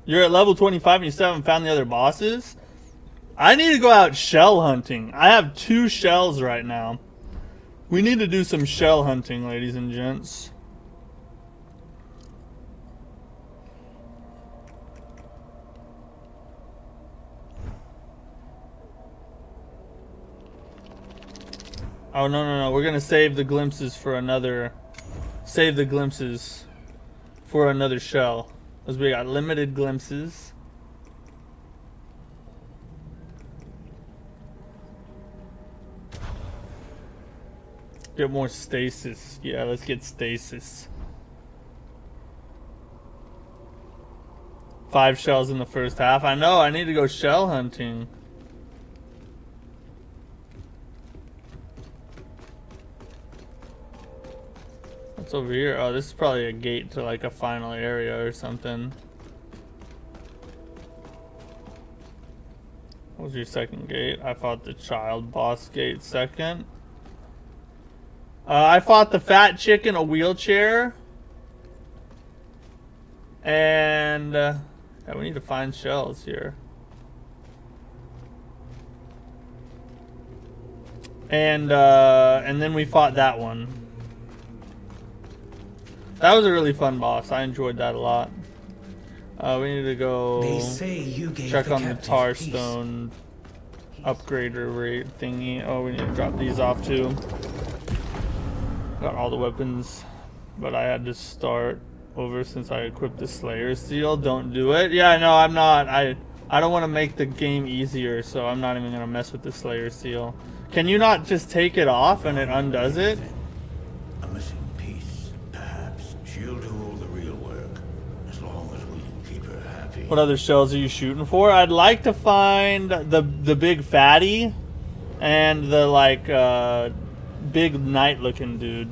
You're at level 25 and you still haven't found the other bosses? I need to go out shell hunting. I have 2 shells right now. We need to do some shell hunting, ladies and gents. Oh, no. We're going to save the glimpses for another... Save the glimpses for another shell. Because we got limited glimpses. Get more stasis. Yeah, let's get stasis. 5 shells in the first half. I know, I need to go shell hunting. What's over here? Oh, this is probably a gate to like a final area or something. What was your second gate? I fought the child boss gate second. I fought the fat chick in a wheelchair. And yeah, we need to find shells here. And then we fought that one. That was a really fun boss. I enjoyed that a lot. We need to go check on the tar stone upgrader rate thingy. Oh, we need to drop these off too. Got all the weapons, but I had to start over since I equipped the Slayer seal. Don't do it. Yeah, no, I'm not. I don't want to make the game easier, so I'm not even gonna mess with the Slayer seal. Can you not just take it off and it undoes it? A missing piece, perhaps. She'll do all the real work, as long as we can keep her happy. What other shells are you shooting for? I'd like to find the big fatty and the like big knight looking dude.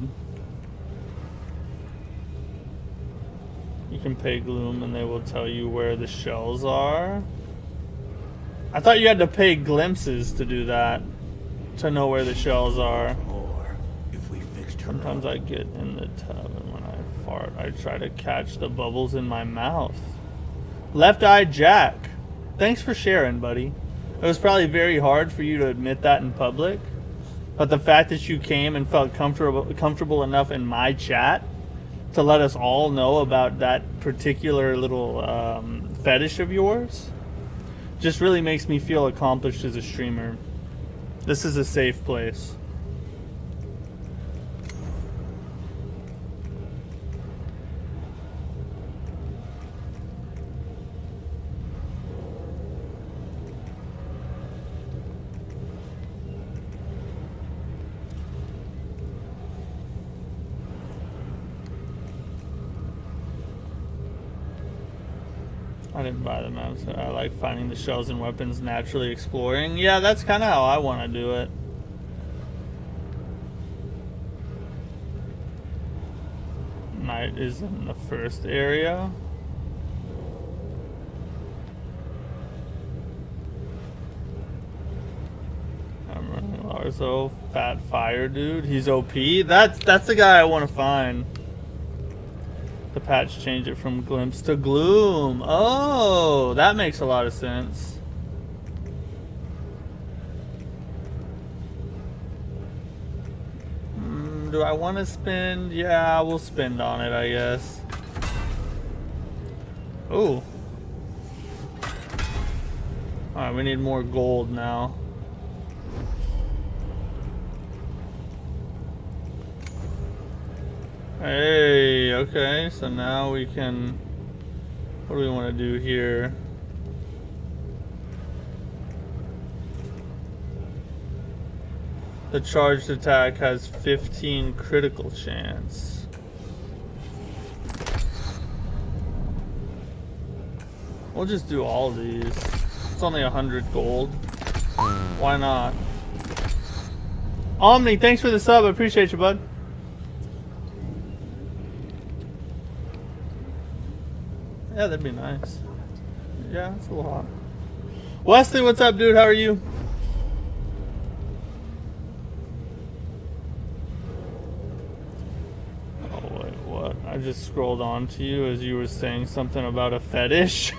You can pay Gloom and they will tell you where the shells are. I thought you had to pay glimpses to do that, to know where the shells are. Sometimes I get in the tub and when I fart, I try to catch the bubbles in my mouth. Left Eye Jack, thanks for sharing, buddy. It was probably very hard for you to admit that in public, but the fact that you came and felt comfortable enough in my chat to let us all know about that particular little fetish of yours just really makes me feel accomplished as a streamer. This is a safe place. I didn't buy the maps. I like finding the shells and weapons naturally exploring. Yeah, that's kind of how I want to do it. Night is in the first area. I'm running Larzo, fat fire dude. He's OP. That's the guy I want to find. The patch changed it from glimpse to gloom. Oh, that makes a lot of sense. Do I want to spend? Yeah, we'll spend on it, I guess. Oh. Alright, we need more gold now. Hey, okay, so now we can, what do we want to do here? The charged attack has 15 critical chance. We'll just do all of these. It's only 100 gold. Why not? Omni, thanks for the sub. I appreciate you, bud. Yeah, that'd be nice. Yeah, it's a little hot. Wesley, what's up, dude? How are you? Oh, wait, what? I just scrolled on to you as you were saying something about a fetish.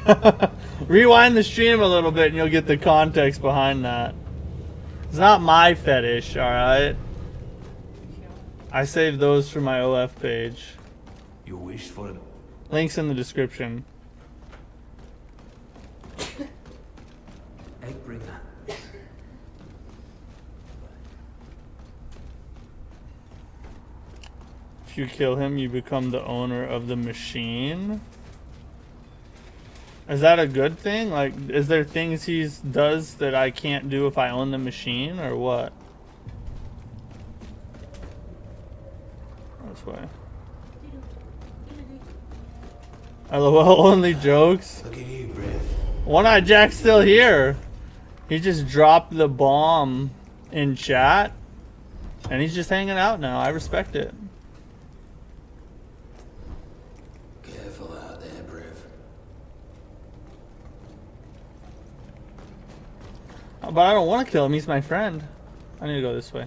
Rewind the stream a little bit and you'll get the context behind that. It's not my fetish, alright? I saved those for my OF page. You wish for it? Links in the description. Eggbringer. If you kill him, you become the owner of the machine. Is that a good thing? Like, is there things he does that I can't do if I own the machine, or what? This way. LOL, only jokes. Look at you, Briv. One-Eyed Jack's still here. He just dropped the bomb in chat, and he's just hanging out now. I respect it. Careful out there, Briv. But I don't want to kill him. He's my friend. I need to go this way.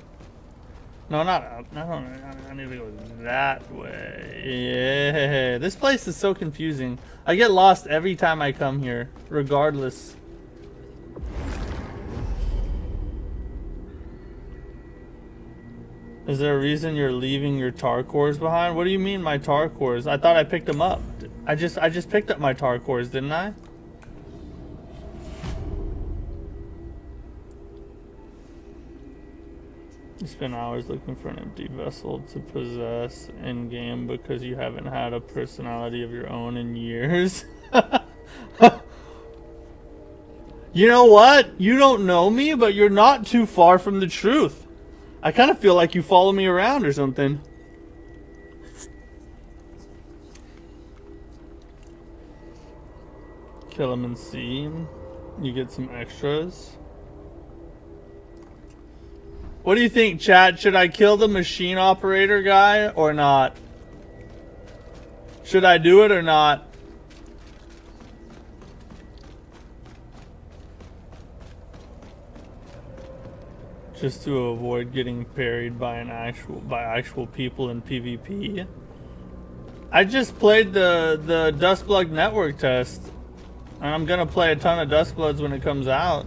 No, not up. I need to go that way. Yeah. This place is so confusing. I get lost every time I come here, regardless. Is there a reason you're leaving your tar cores behind? What do you mean my tar cores? I thought I picked them up. I just picked up my tar cores, didn't I? You spend hours looking for an empty vessel to possess in game because you haven't had a personality of your own in years. You know what? You don't know me, but you're not too far from the truth. I kind of feel like you follow me around or something. Kill him and see. You get some extras. What do you think, chat? Should I kill the machine operator guy or not? Should I do it or not? Just to avoid getting parried by actual people in PvP. I just played the Dustblood network test, and I'm gonna play a ton of Dustbloods when it comes out.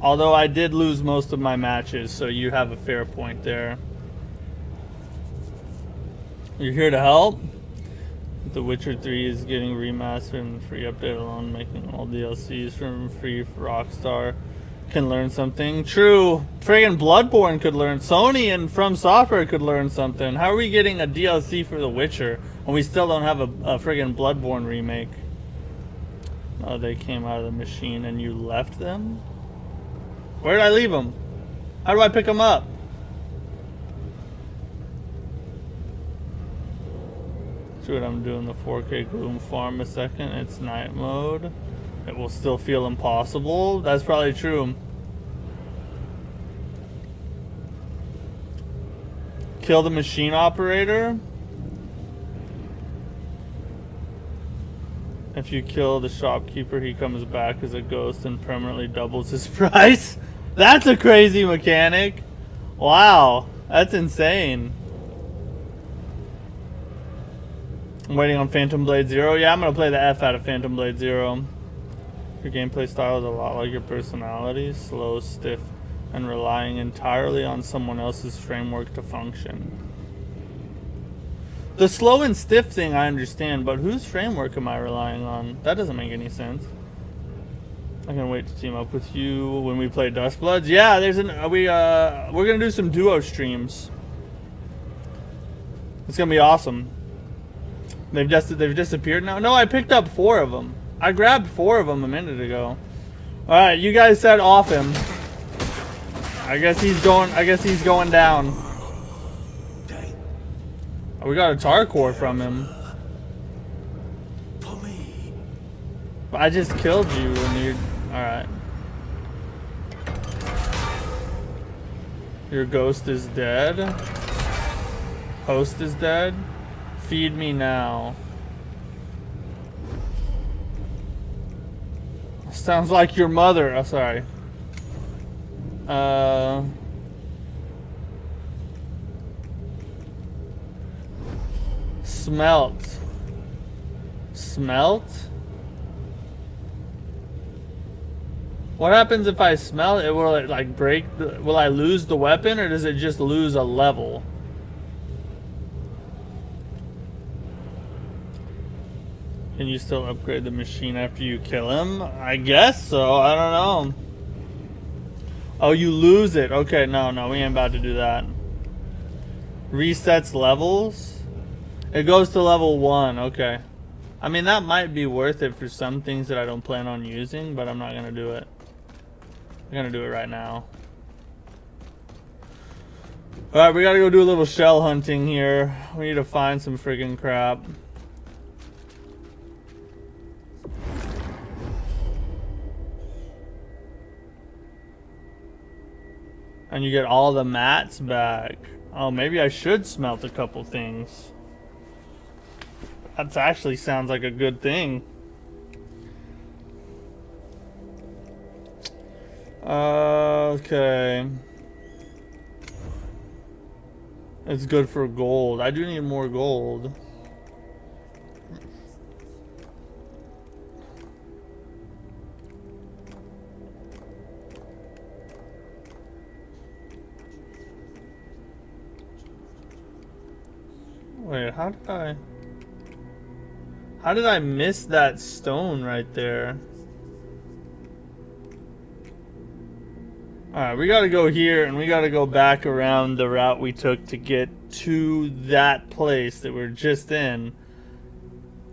Although I did lose most of my matches, so you have a fair point there. You're here to help? The Witcher 3 is getting remastered and free update alone, making all DLCs from free for Rockstar can learn something. True. Friggin' Bloodborne could learn. Sony and From Software could learn something. How are we getting a DLC for The Witcher when we still don't have a friggin' Bloodborne remake? Oh, they came out of the machine and you left them? Where did I leave them? How do I pick them up? See what I'm doing, the 4K Gloom Farm a second. It's night mode. It will still feel impossible. That's probably true. Kill the machine operator. If you kill the shopkeeper, he comes back as a ghost and permanently doubles his price. That's a crazy mechanic. Wow, that's insane. I'm waiting on Phantom Blade Zero. Yeah, I'm gonna play the F out of Phantom Blade Zero. Your gameplay style is a lot like your personality, slow, stiff, and relying entirely on someone else's framework to function. The slow and stiff thing I understand, but whose framework am I relying on? That doesn't make any sense. I can wait to team up with you when we play Dustbloods. Yeah, we're gonna do some duo streams. It's gonna be awesome. They've disappeared now. No, I picked up 4 of them. I grabbed 4 of them a minute ago. All right, you guys said off him. I guess he's going down. Oh, we got a tar core from him. But I just killed you when you. Alright. Your ghost is dead. Host is dead. Feed me now. Sounds like your mother. Oh, sorry. Smelt. Smelt? What happens if I smell it? Will it like break the, will I lose the weapon, or does it just lose a level? Can you still upgrade the machine after you kill him? I guess so. I don't know. Oh, you lose it. Okay, no, we ain't about to do that. Resets levels? It goes to level 1. Okay. I mean, that might be worth it for some things that I don't plan on using, but I'm not going to do it. I'm going to do it right now. Alright, we got to go do a little shell hunting here. We need to find some friggin' crap. And you get all the mats back. Oh, maybe I should smelt a couple things. That actually sounds like a good thing. Okay. It's good for gold. I do need more gold. Wait, how did I miss that stone right there? Alright, we gotta go here, and we gotta go back around the route we took to get to that place that we're just in.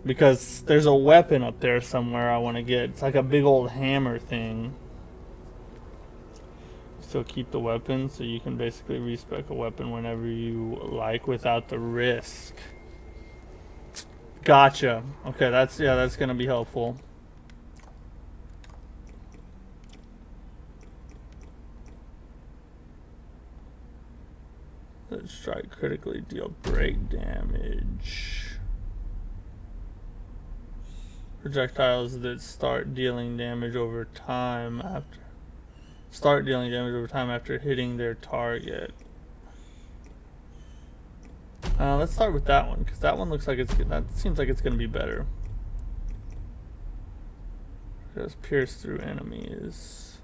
Because there's a weapon up there somewhere I want to get. It's like a big old hammer thing. Still keep the weapon, so you can basically respec a weapon whenever you like without the risk. Gotcha. Okay, that's gonna be helpful. Let's strike critically deal break damage. Projectiles that start dealing damage over time after hitting their target. Let's start with that one, because that one looks like that seems like it's gonna be better. Just pierce through enemies.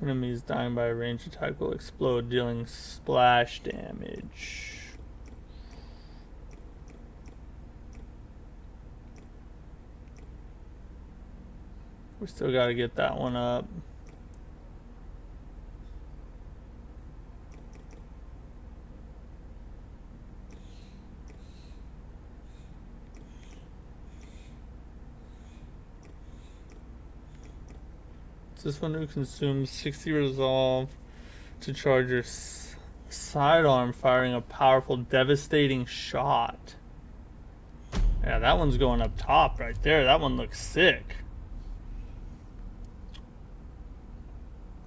Enemies dying by a ranged attack will explode, dealing splash damage. We still gotta get that one up. This one who consumes 60 resolve to charge your sidearm, firing a powerful, devastating shot. Yeah, that one's going up top right there. That one looks sick.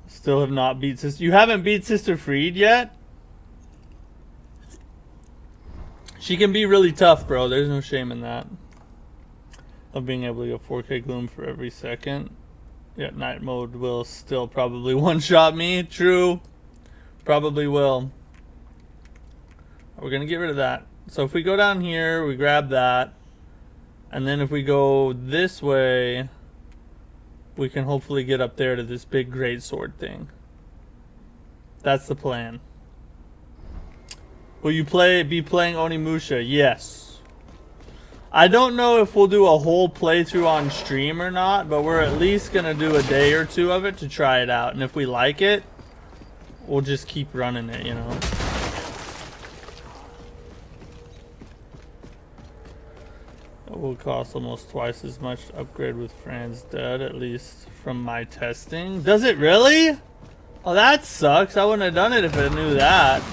Still have not beat Sister. You haven't beat Sister Freed yet? She can be really tough, bro. There's no shame in that. Of being able to go 4K gloom for every second. Yeah, night mode will still probably one-shot me. True. Probably will. We're going to get rid of that. So if we go down here, we grab that. And then if we go this way, we can hopefully get up there to this big great sword thing. That's the plan. Will you be playing Onimusha? Yes. I don't know if we'll do a whole playthrough on stream or not, but we're at least going to do a day or two of it to try it out. And if we like it, we'll just keep running it, you know. It will cost almost twice as much to upgrade with Fran's dead, at least from my testing. Does it really? Oh, that sucks. I wouldn't have done it if I knew that.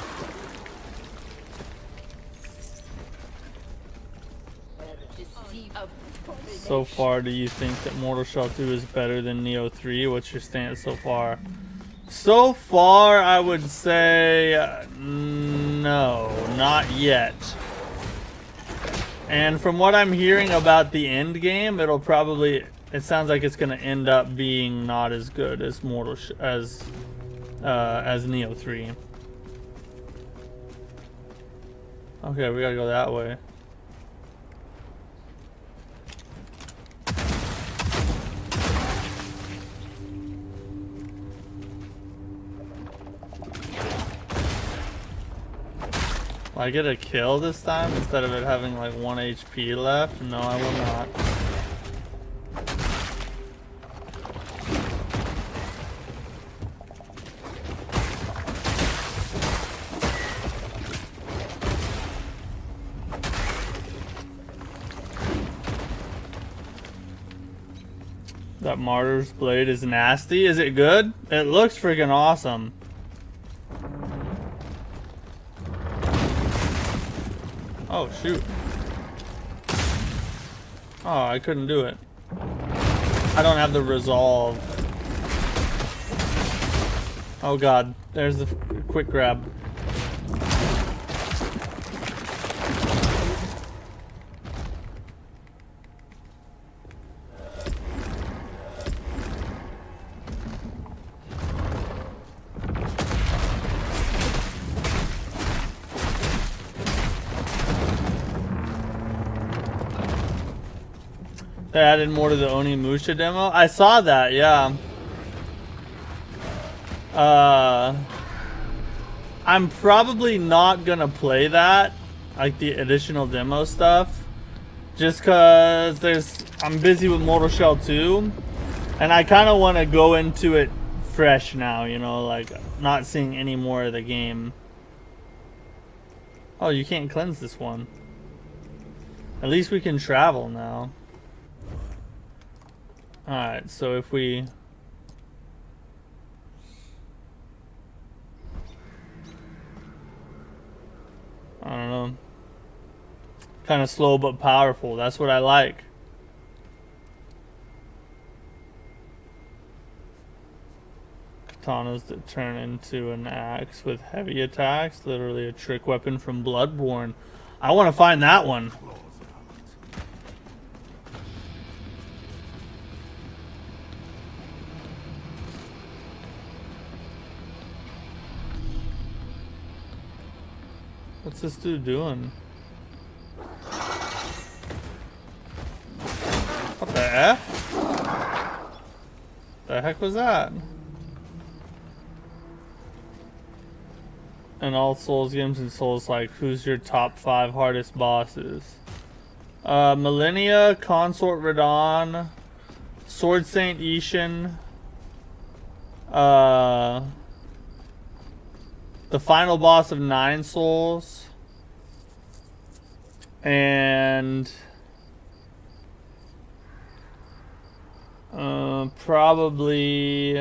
So far, do you think that Mortal Shell 2 is better than Neo 3? What's your stance so far? So far, I would say no, not yet. And from what I'm hearing about the end game, it'll probably it sounds like it's gonna end up being not as good as as Neo 3. Okay, we gotta go that way. Will I get a kill this time instead of it having like 1 HP left? No, I will not. That Martyr's Blade is nasty. Is it good? It looks freaking awesome. Oh, shoot. Oh, I couldn't do it. I don't have the resolve. Oh god, there's the quick grab. They added more to the Onimusha demo. I saw that, yeah. I'm probably not gonna play that, like the additional demo stuff, just cause I'm busy with Mortal Shell 2, and I kind of want to go into it fresh now, you know, like not seeing any more of the game. Oh, you can't cleanse this one. At least we can travel now. Alright, so if we... I don't know. Kind of slow but powerful. That's what I like. Katanas that turn into an axe with heavy attacks. Literally a trick weapon from Bloodborne. I want to find that one. What's this dude doing? What the F? The heck was that? In all Souls games and Souls, like, who's your top 5 hardest bosses? Millennia, Consort Radon, Sword Saint Ishin, the final boss of 9 Souls, and probably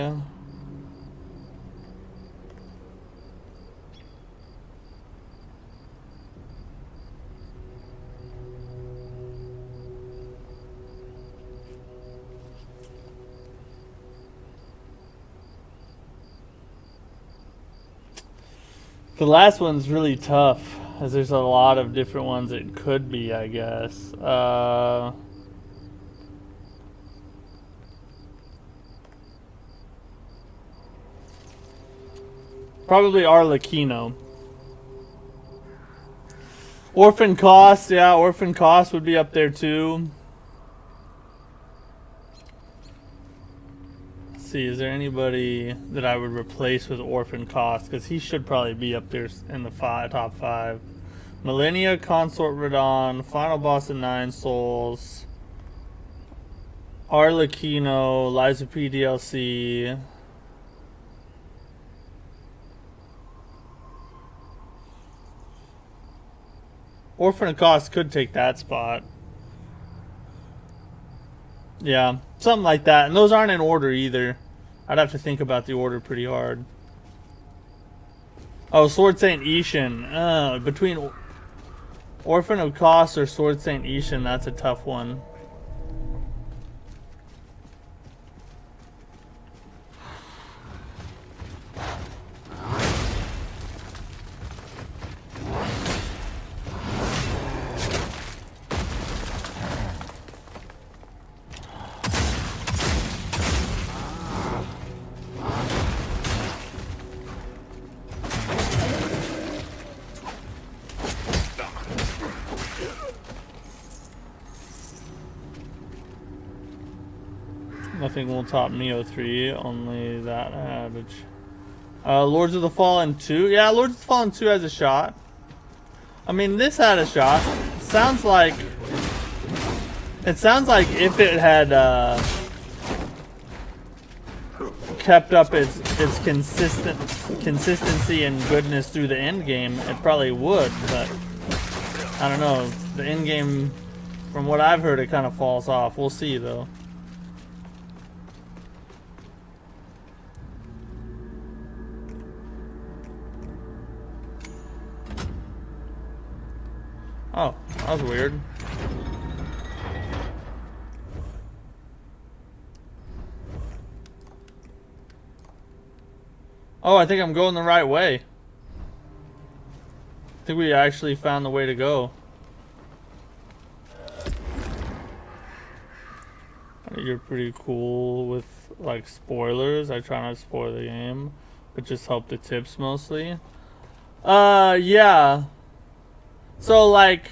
the last one's really tough, as there's a lot of different ones it could be, I guess. Probably Arlecchino. Orphan Cost, yeah, Orphan Cost would be up there too. Let's see, is there anybody that I would replace with Orphan Cost? Because he should probably be up there in the top 5. Millennia, Consort Radon, Final Boss of 9 Souls, Arlecchino, Liza P DLC. Orphan of Cost could take that spot. Yeah, something like that. And those aren't in order either. I'd have to think about the order pretty hard. Oh, Sword Saint Ishin. Between Orphan of Cost or Sword Saint Ishin, that's a tough one. Nothing will top Neo 3, only that adage. Lords of the Fallen 2. Yeah, Lords of the Fallen 2 has a shot. I mean, this had a shot. Sounds like... It sounds like if it had kept up its consistency and goodness through the end game, it probably would, but I don't know. The end game, from what I've heard, it kind of falls off. We'll see, though. Oh, that was weird. Oh, I think I'm going the right way. I think we actually found the way to go. You're pretty cool with, like, spoilers. I try not to spoil the game, but just help the tips mostly. Yeah. So, like,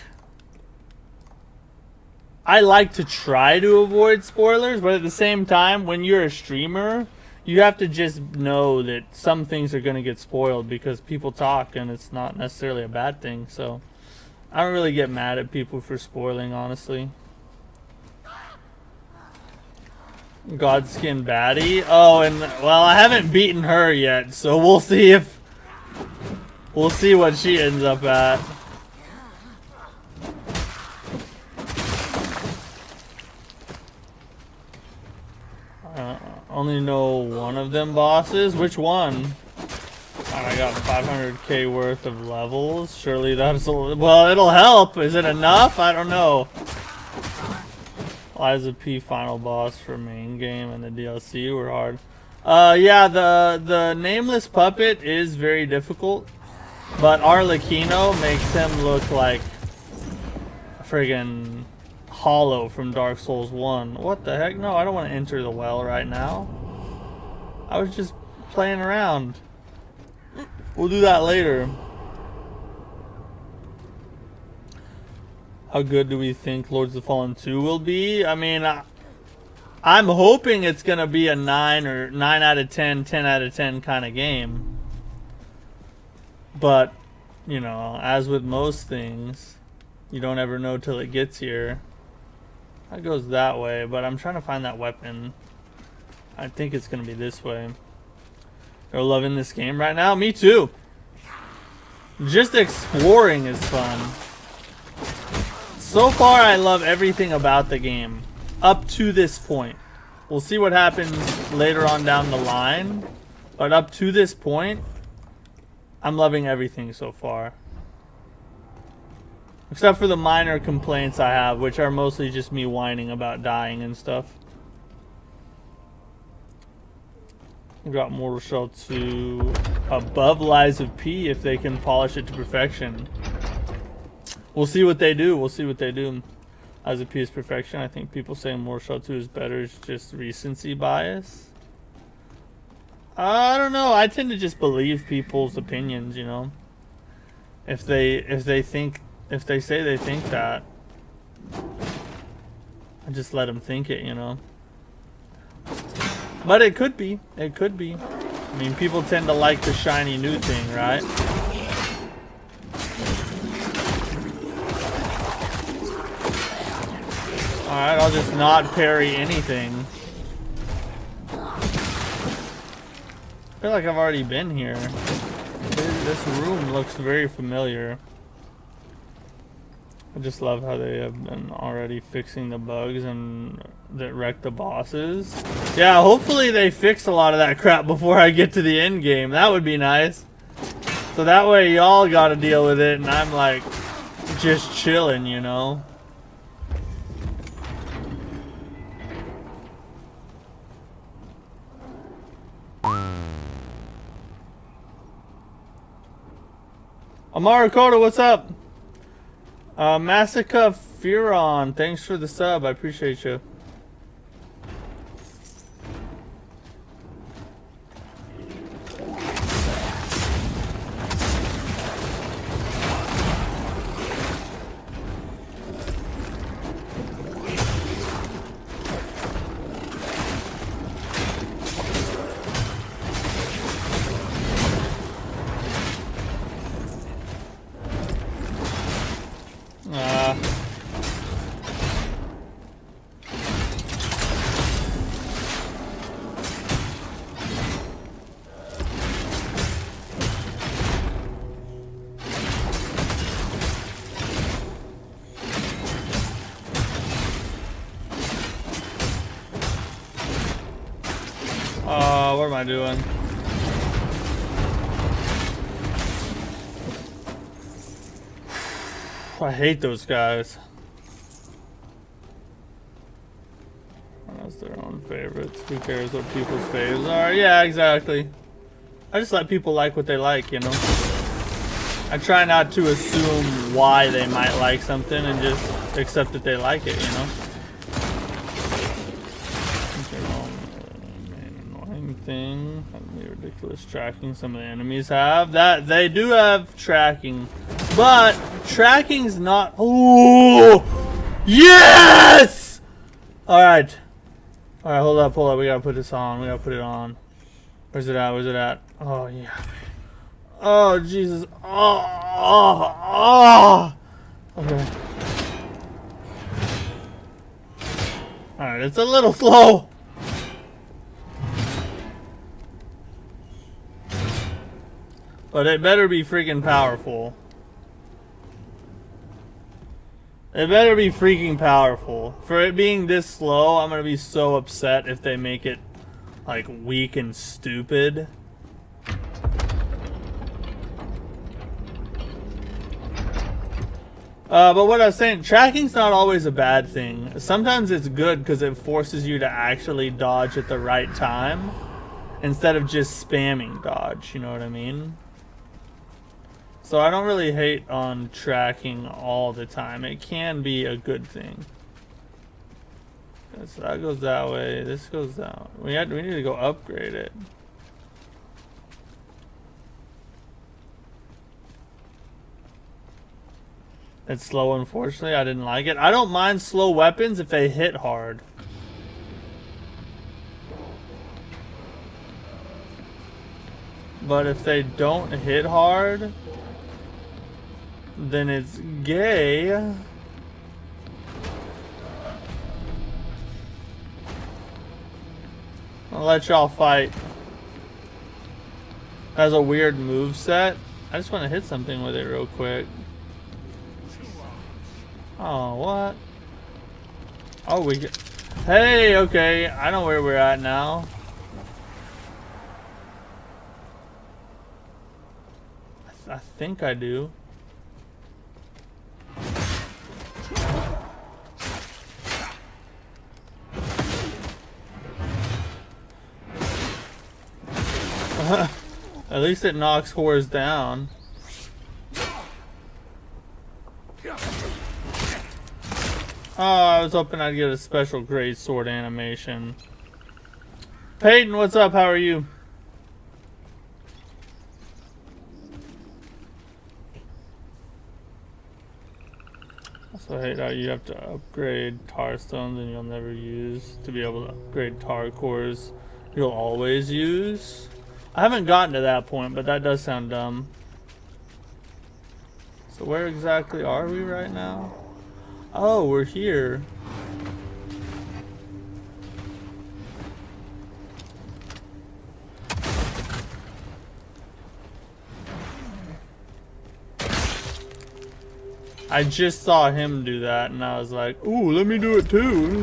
I like to try to avoid spoilers, but at the same time, when you're a streamer, you have to just know that some things are going to get spoiled because people talk and it's not necessarily a bad thing. So, I don't really get mad at people for spoiling, honestly. Godskin baddie. Oh, and, well, I haven't beaten her yet, so we'll see what she ends up at. Only know one of them bosses. Which one? I got 500k worth of levels. Surely that's well, it'll help. Is it enough? I don't know. Liza P final boss for main game and the DLC were hard. Yeah, the nameless puppet is very difficult, but Arlecchino makes him look like friggin' Hollow from Dark Souls 1. What the heck? No, I don't want to enter the well right now. I was just playing around. We'll do that later. How good do we think Lords of the Fallen 2 will be? I mean, I'm hoping it's going to be a 9 or 9 out of 10, 10 out of 10 kind of game. But, you know, as with most things, you don't ever know till it gets here. That goes that way, but I'm trying to find that weapon. I think it's going to be this way. You're loving this game right now? Me too. Just exploring is fun. So far, I love everything about the game. Up to this point. We'll see what happens later on down the line. But up to this point, I'm loving everything so far. Except for the minor complaints I have, which are mostly just me whining about dying and stuff. We got Mortal Shell 2 above Lies of P if they can polish it to perfection. We'll see what they do. We'll see what they do. Lies of P is perfection. I think people saying Mortal Shell 2 is better is just recency bias. I don't know. I tend to just believe people's opinions, you know. If they say they think that, I just let them think it, you know. But it could be. It could be. I mean, people tend to like the shiny new thing, right? Alright, I'll just not parry anything. I feel like I've already been here. This room looks very familiar. I just love how they have been already fixing the bugs and that wreck the bosses. Yeah, hopefully they fix a lot of that crap before I get to the end game. That would be nice. So that way y'all gotta deal with it and I'm like just chilling, you know. Amara Koda, what's up? Massacre Furon, thanks for the sub. I appreciate you. What am I doing? I hate those guys. That's their own favorites. Who cares what people's faves are? Yeah, exactly. I just let people like what they like, you know? I try not to assume why they might like something and just accept that they like it, you know? Main annoying thing. The ridiculous tracking some of the enemies have. That they do have tracking. But tracking's not. Oh, yes! Alright. Alright, hold up. We gotta put this on. We gotta put it on. Where's it at? Where's it at? Oh, yeah. Oh, Jesus. Oh. Okay. Alright, it's a little slow. But it better be freaking powerful. It better be freaking powerful. For it being this slow, I'm gonna be so upset if they make it, like, weak and stupid. But what I was saying, tracking's not always a bad thing. Sometimes it's good because it forces you to actually dodge at the right time instead of just spamming dodge, you know what I mean? So I don't really hate on tracking all the time. It can be a good thing. So that goes that way. This goes down. We need to go upgrade it. It's slow, unfortunately. I didn't like it. I don't mind slow weapons if they hit hard. But if they don't hit hard, then it's gay. I'll let y'all fight. Has a weird move set. I just want to hit something with it real quick. Oh, what? Oh, we get. Hey, okay. I know where we're at now. I think I do. At least it knocks whores down. Oh, I was hoping I'd get a special great sword animation. Peyton, what's up? How are you? Also, I hate how you have to upgrade tar stones and you'll never use to be able to upgrade tar cores you'll always use. I haven't gotten to that point, but that does sound dumb. So where exactly are we right now? Oh, we're here. I just saw him do that and I was like, ooh, let me do it too.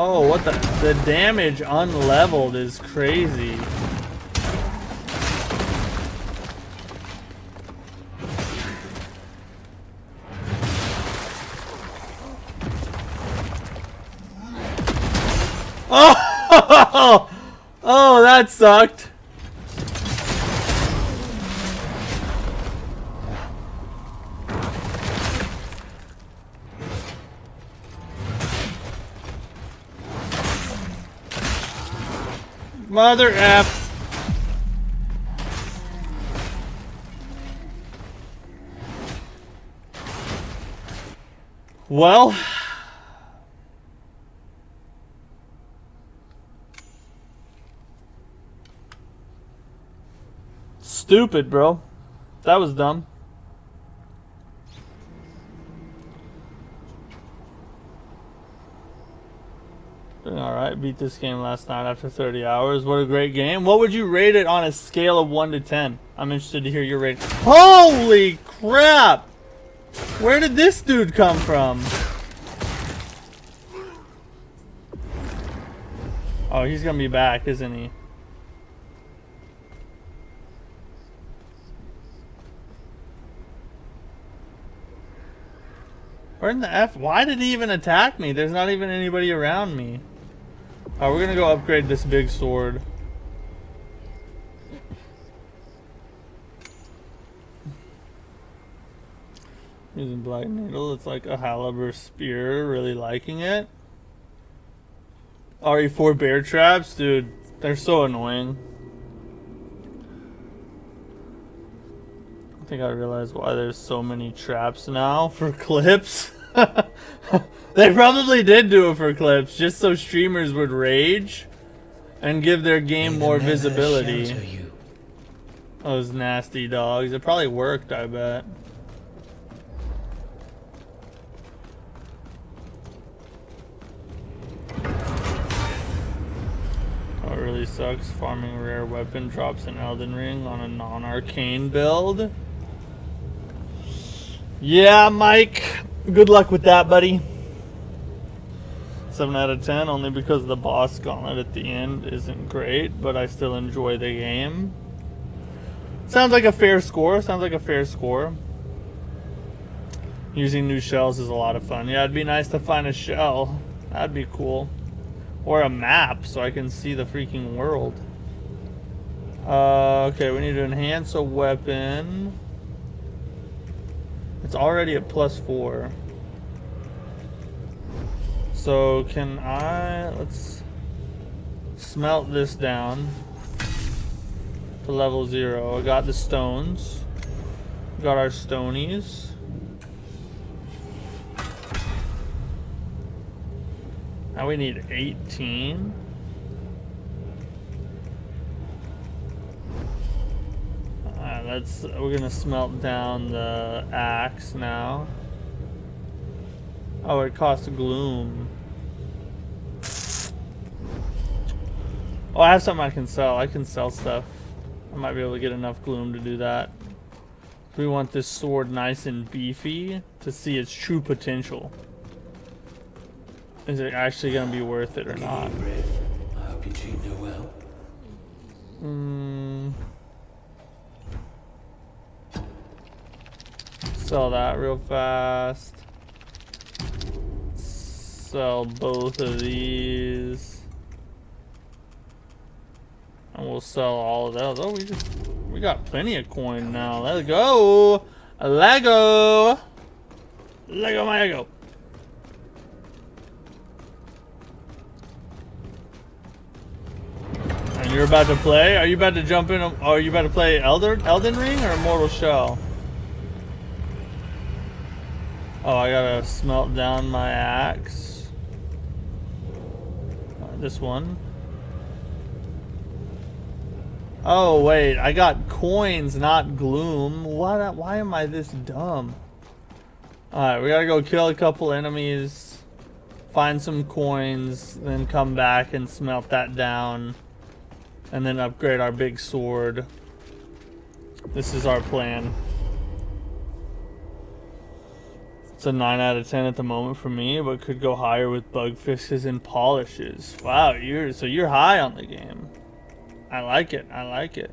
Oh, what the damage unleveled is crazy. Oh, oh, that sucked. Mother F. Well, stupid, bro. That was dumb. Doing alright. Beat this game last night after 30 hours. What a great game. What would you rate it on a scale of 1 to 10? I'm interested to hear your rating. Holy crap! Where did this dude come from? Oh, he's gonna be back, isn't he? Where in the F? Why did he even attack me? There's not even anybody around me. Alright, we're gonna go upgrade this big sword. Using Black Needle, it's like a Halibur Spear, really liking it. RE4 bear traps, dude, they're so annoying. I think I realized why there's so many traps now for clips. They probably did do it for clips, just so streamers would rage and give their game more visibility. Those nasty dogs. It probably worked, I bet. Oh, it really sucks. Farming rare weapon drops in Elden Ring on a non-arcane build. Yeah, Mike. Good luck with that, buddy. 7 out of 10, only because the boss gauntlet at the end isn't great, but I still enjoy the game. Sounds like a fair score. Sounds like a fair score. Using new shells is a lot of fun. Yeah, it'd be nice to find a shell. That'd be cool. Or a map so I can see the freaking world. Okay, we need to enhance a weapon. It's already at +4. So can let's smelt this down to level 0. I got the stones. Got our stonies. Now we need 18. We're gonna smelt down the axe now. Oh, it costs gloom. Oh, I have something I can sell. I can sell stuff. I might be able to get enough gloom to do that. We want this sword nice and beefy to see its true potential. Is it actually going to be worth it or not? I hope you treat her well. Sell that real fast. Sell both of these. And we'll sell all of those. Oh, we got plenty of coin now. Let's go. Lego. Lego my Lego. And you're about to play? Are you about to jump in? Are you about to play Elden Ring or Immortal Shell? Oh, I gotta smelt down my axe. This one. Oh wait, I got coins, not gloom. What? Why am I this dumb? Alright, we gotta go kill a couple enemies, find some coins, then come back and smelt that down, and then upgrade our big sword. This is our plan. It's a 9 out of 10 at the moment for me, but could go higher with bug fixes and polishes. Wow, you're high on the game. I like it. I like it.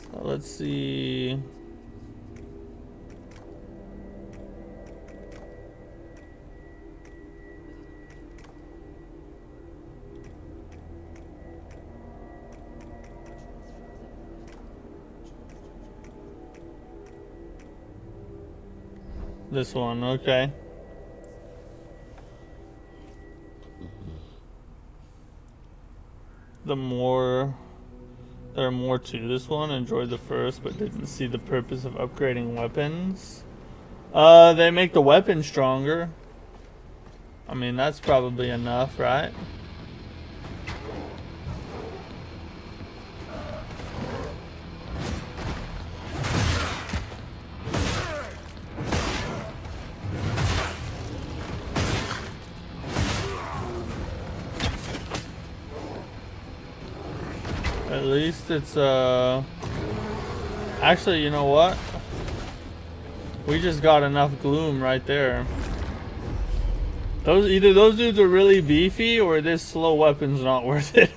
So let's see. This one, okay. There are more to this one. Enjoyed the first, but didn't see the purpose of upgrading weapons. They make the weapon stronger. I mean, that's probably enough, right? At least it's actually, you know what? We just got enough gloom right there. Either those dudes are really beefy or this slow weapon's not worth it.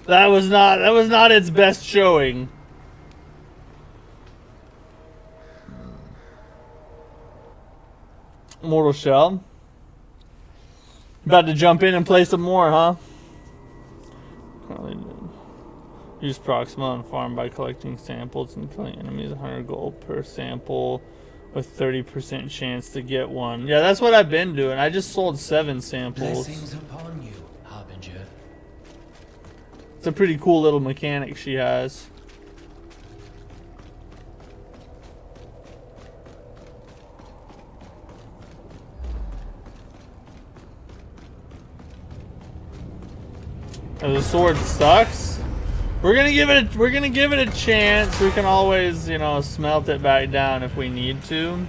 That was not its best showing. Mortal Shell. About to jump in and play some more, huh? Use Proxima and farm by collecting samples and killing enemies. 100 gold per sample with 30% chance to get one. Yeah, that's what I've been doing. I just sold 7 samples. Blessings upon you, Harbinger. It's a pretty cool little mechanic she has. The sword sucks. We're gonna give it a chance. We can always, you know, smelt it back down if we need to.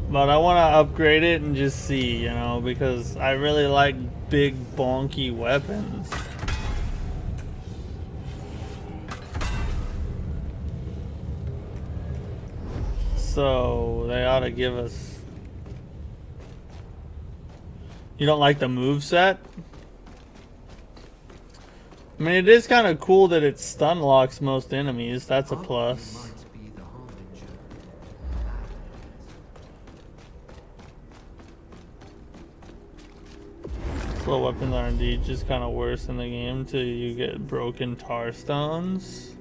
But I want to upgrade it and just see, you know, because I really like big bonky weapons. So they ought to give us. You don't like the moveset? I mean, it is kind of cool that it stun locks most enemies. That's a plus. Slow weapons are indeed just kind of worse in the game until you get broken tar stones.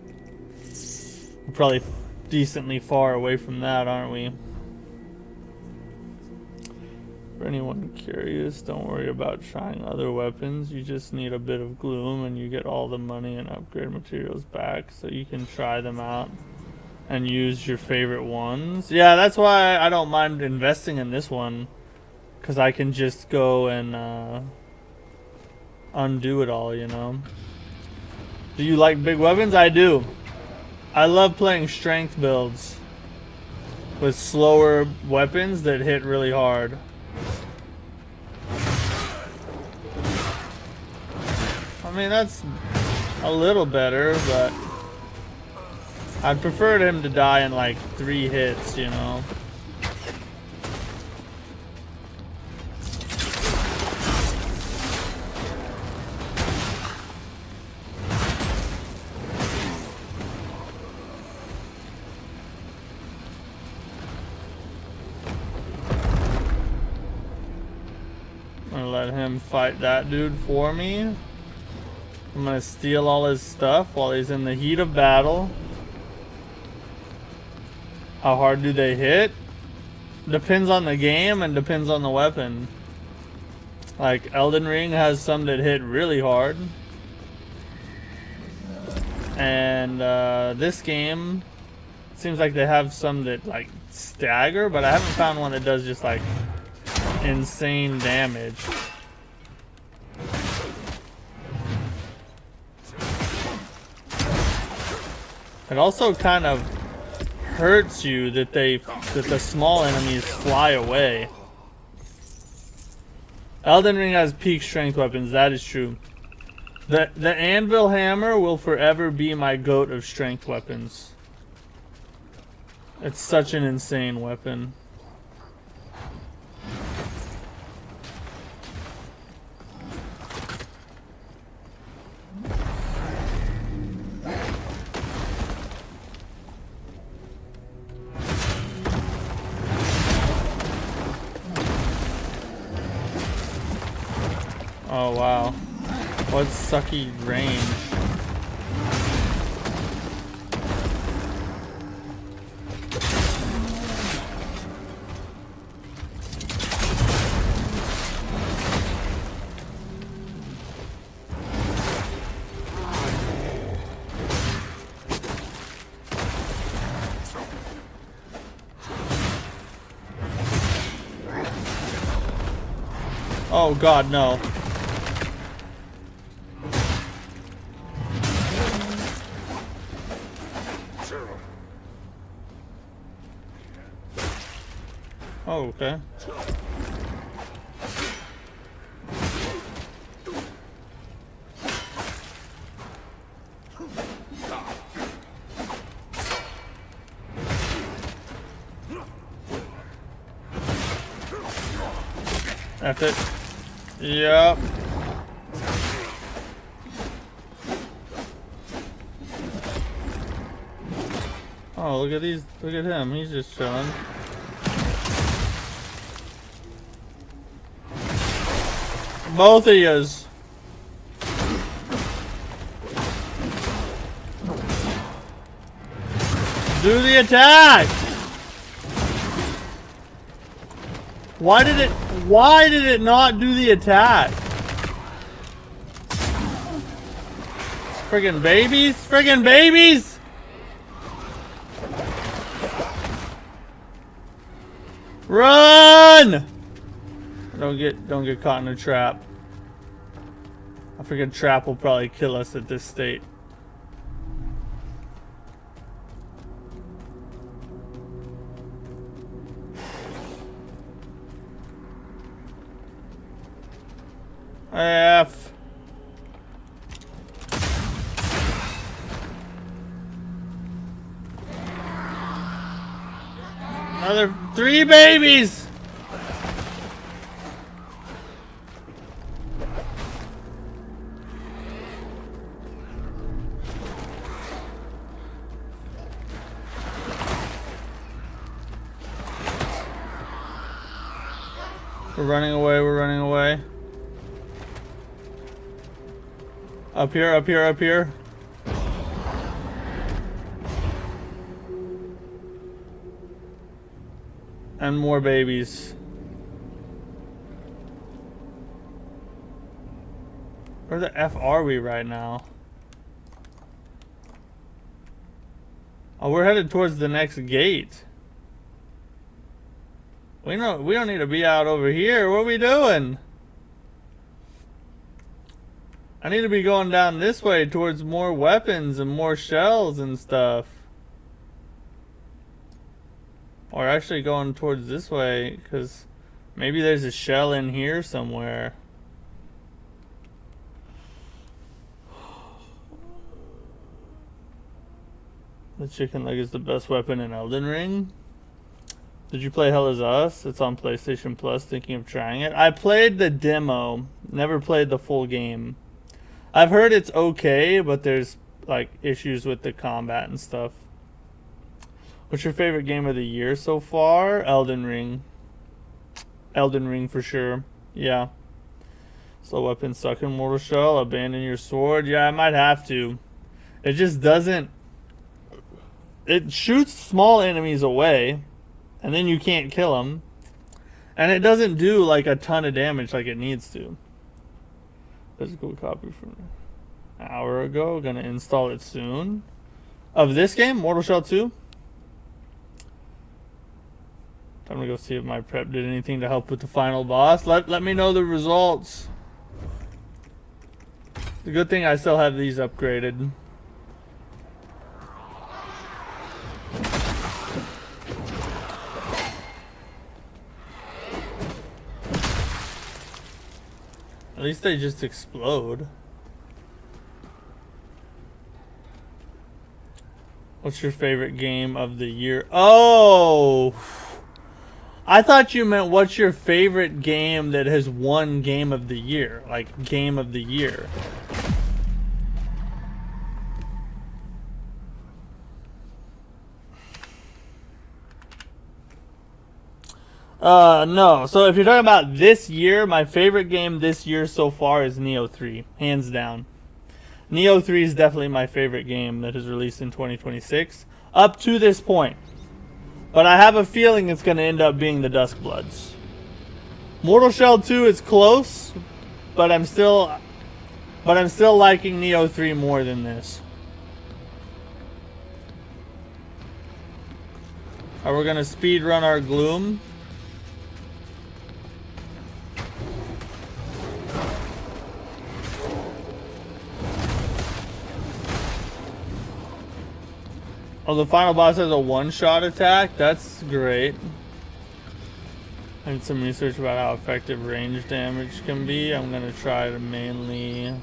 We're probably decently far away from that, aren't we? For anyone curious, don't worry about trying other weapons. You just need a bit of gloom and you get all the money and upgrade materials back, so you can try them out and use your favorite ones. Yeah, that's why I don't mind investing in this one, because I can just go and undo it all, you know. Do you like big weapons? I do. I love playing strength builds with slower weapons that hit really hard. I mean, that's a little better, but I'd prefer him to die in like 3 hits, you know. I'm gonna let him fight that dude for me. I'm gonna steal all his stuff while he's in the heat of battle. How hard do they hit? Depends on the game and depends on the weapon. Like Elden Ring has some that hit really hard. And this game seems like they have some that like stagger, but I haven't found one that does just like insane damage. It also kind of hurts you that the small enemies fly away. Elden Ring has peak strength weapons, that is true. The anvil hammer will forever be my goat of strength weapons. It's such an insane weapon. Oh wow. What sucky range. Oh god, no. Oh, okay. That's it. Yep. Oh, look at these. Look at him. He's just chilling. Both of yous. Do the attack! Why did it not do the attack? Friggin' babies! Friggin' babies! Run! Don't get caught in a trap. A friggin' trap will probably kill us at this state. F. Another 3 babies. We're running away, we're running away. Up here, up here, up here. And more babies. Where the F are we right now? Oh, we're headed towards the next gate. We don't need to be out over here. What are we doing? I need to be going down this way towards more weapons and more shells and stuff. Or actually going towards this way, because maybe there's a shell in here somewhere. The chicken leg is the best weapon in Elden Ring. Did you play Hell Is Us? It's on PlayStation Plus, thinking of trying it. I played the demo, never played the full game. I've heard it's okay, but there's like issues with the combat and stuff. What's your favorite game of the year so far? Elden Ring. Elden Ring for sure. Yeah. Slow weapon stuck in Mortal Shell. Abandon your sword. Yeah, I might have to. It just doesn't... It shoots small enemies away, and then you can't kill them. And it doesn't do like a ton of damage like it needs to. Physical copy from an hour ago. Gonna install it soon. Of this game, Mortal Shell 2. I'm gonna go see if my prep did anything to help with the final boss. Let me know the results. The good thing I still have these upgraded. At least they just explode. What's your favorite game of the year? Oh! I thought you meant what's your favorite game that has won game of the year. Like game of the year. No. So if you're talking about this year, my favorite game this year so far is Neo 3. Hands down. Neo 3 is definitely my favorite game that is released in 2026. Up to this point. But I have a feeling it's going to end up being the Duskbloods. Mortal Shell 2 is close, but I'm still liking Neo 3 more than this. Alright, we're going to speed run our Gloom. Oh, the final boss has a one-shot attack? That's great. I did some research about how effective range damage can be. I'm going to try to mainly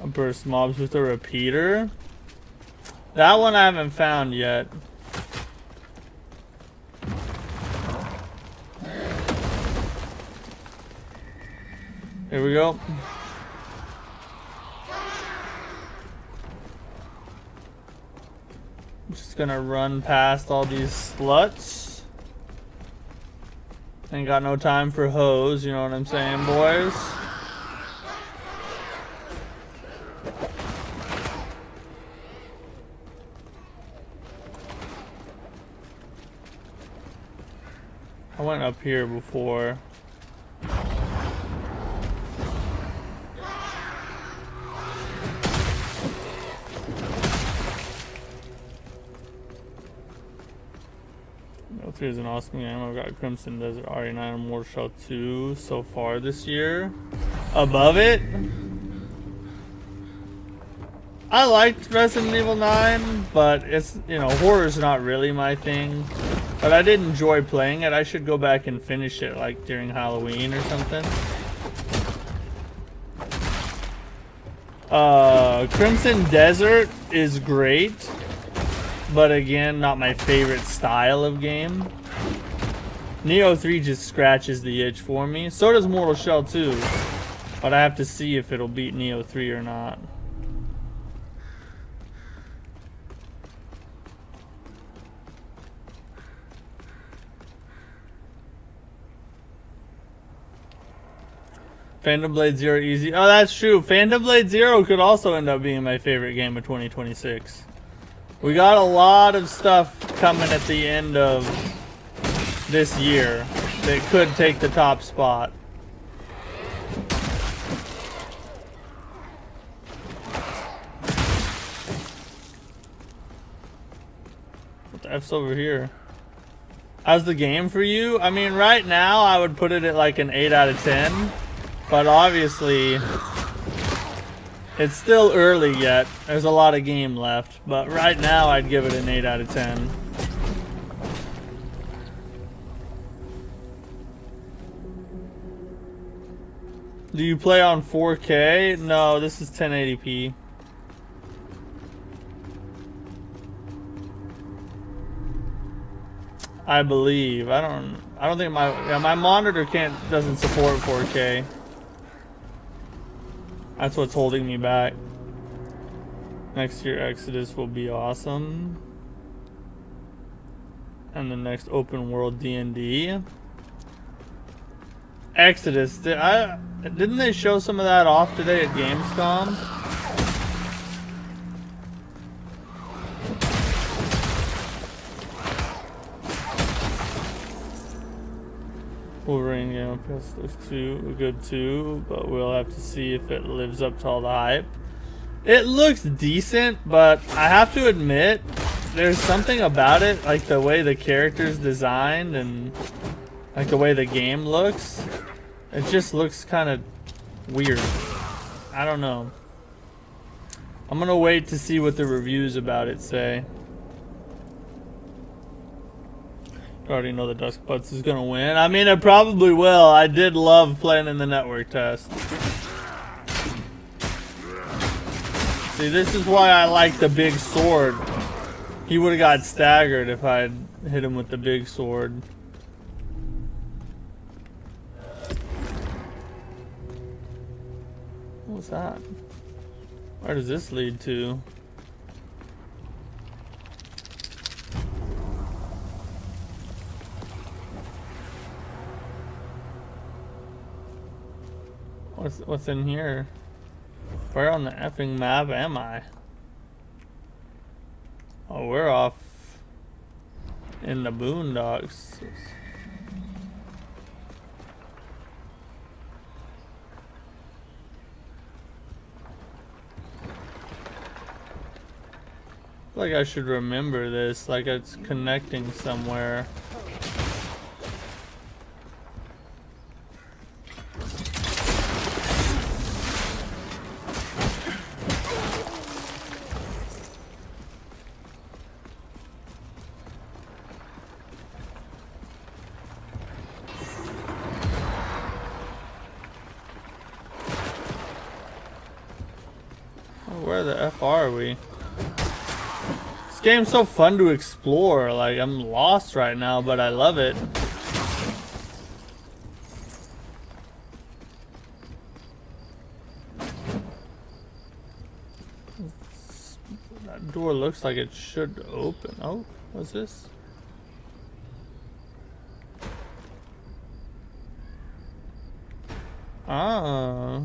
burst mobs with a repeater. That one I haven't found yet. Here we go. Just gonna run past all these sluts. Ain't got no time for hoes, you know what I'm saying, boys? I went up here before. Is an awesome game. I've got Crimson Desert, RE9, and Mortal Shell 2 so far this year. Above it, I liked Resident Evil 9, but it's, you know, horror's not really my thing. But I did enjoy playing it. I should go back and finish it like during Halloween or something. Crimson Desert is great, but again, not my favorite style of game. Neo 3 just scratches the itch for me. So does Mortal Shell 2, but I have to see if it'll beat Neo 3 or not. Phantom Blade Zero easy. Oh, that's true. Phantom Blade Zero could also end up being my favorite game of 2026. We got a lot of stuff coming at the end of this year that could take the top spot. What the F's over here? How's the game for you? I mean, right now I would put it at like an 8 out of 10. But obviously, it's still early yet. There's a lot of game left. But right now, I'd give it an 8 out of 10. Do you play on 4K? No, this is 1080p. I believe. I don't think my monitor doesn't support 4K. That's what's holding me back. Next year Exodus will be awesome. And the next open world D&D. Exodus, didn't they show some of that off today at Gamescom? Wolverine, you know, looks good too, but we'll have to see if it lives up to all the hype. It looks decent, but I have to admit, there's something about it, like the way the character's designed and like the way the game looks. It just looks kind of weird. I don't know. I'm gonna wait to see what the reviews about it say. I already know the Dusk Butts is gonna win. I mean, it probably will. I did love playing in the network test. See, this is why I like the big sword. He would have got staggered if I'd hit him with the big sword. What's that? Where does this lead to? What's in here? Where on the effing map am I? Oh, we're off in the boondocks. Like I should remember this, like it's connecting somewhere. Where the F are we? This game's so fun to explore. Like, I'm lost right now, but I love it. That door looks like it should open. Oh, what's this? Ah.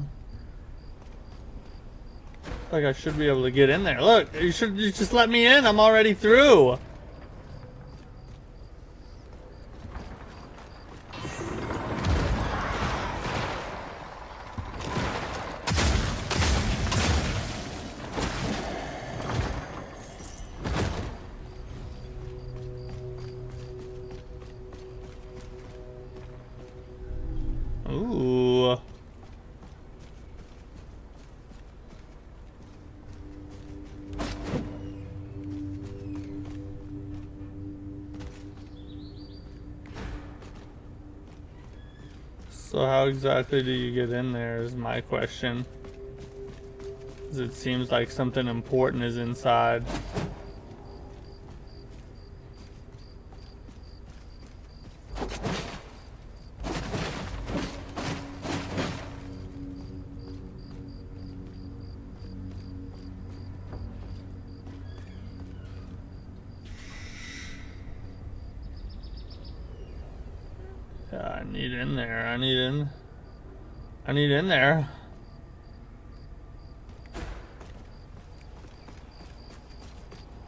Like I should be able to get in there. Look, you just let me in. I'm already through. Ooh. So how exactly do you get in there is my question. 'Cause it seems like something important is inside. Yeah, I need in there. I need in there.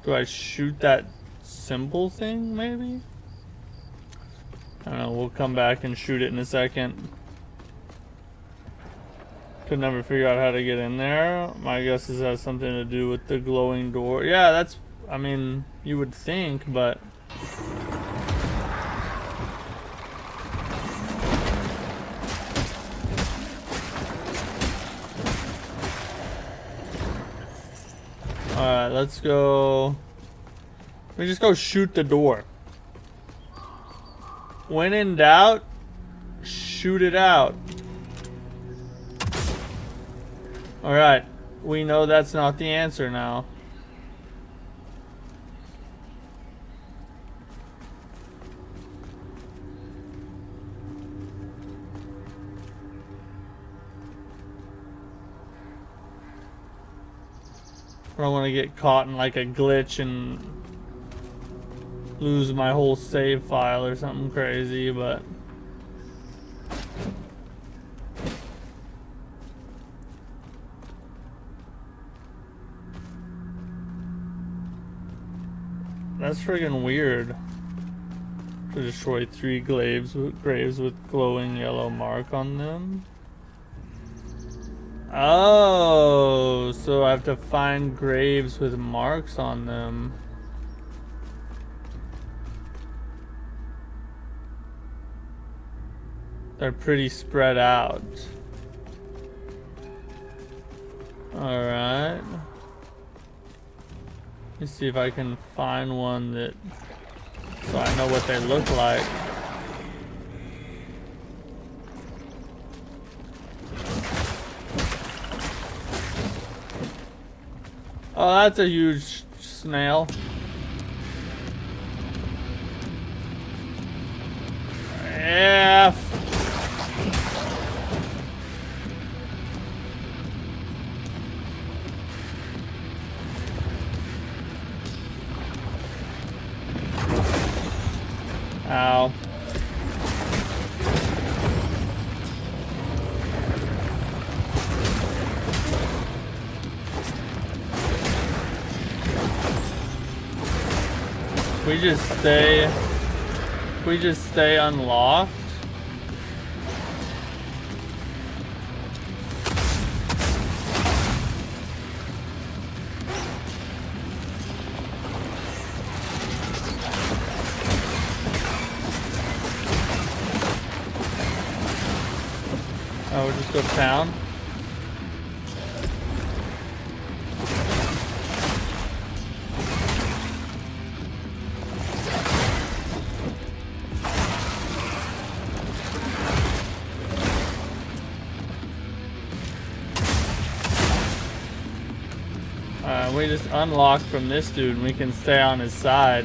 Do I shoot that symbol thing, maybe? I don't know, we'll come back and shoot it in a second. Could never figure out how to get in there. My guess is it has something to do with the glowing door. Yeah, that's, I mean, you would think, but... Alright, let's go... Let me just go shoot the door. When in doubt, shoot it out. Alright, we know that's not the answer now. I don't want to get caught in like a glitch and lose my whole save file or something crazy, but... That's friggin' weird. To destroy 3 graves with glowing yellow mark on them. Oh, so I have to find graves with marks on them. They're pretty spread out. Alright. Let me see if I can find one that... so I know what they look like. Oh, that's a huge snail. Yeah. Ow. We just stay unlocked. Oh, we'll just go to town. We just unlocked from this dude and we can stay on his side.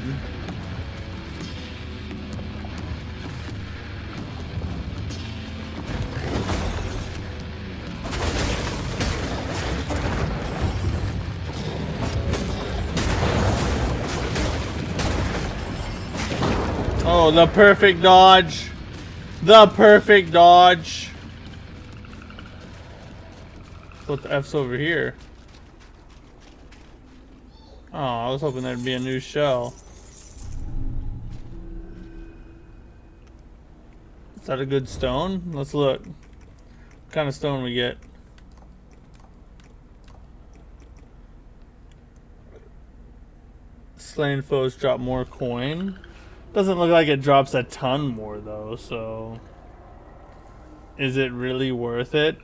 Oh, the perfect dodge. The perfect dodge. What the F's over here? Oh, I was hoping there'd be a new shell. Is that a good stone? Let's look. What kind of stone we get? Slain foes drop more coin. Doesn't look like it drops a ton more though, so is it really worth it?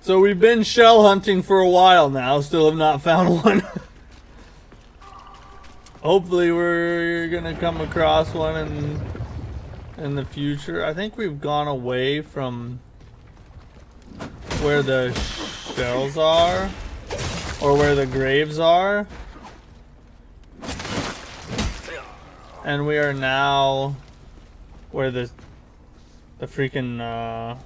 So we've been shell hunting for a while now, still have not found one. Hopefully we're gonna come across one in the future. I think we've gone away from where the shells are, or where the graves are. And we are now where the freaking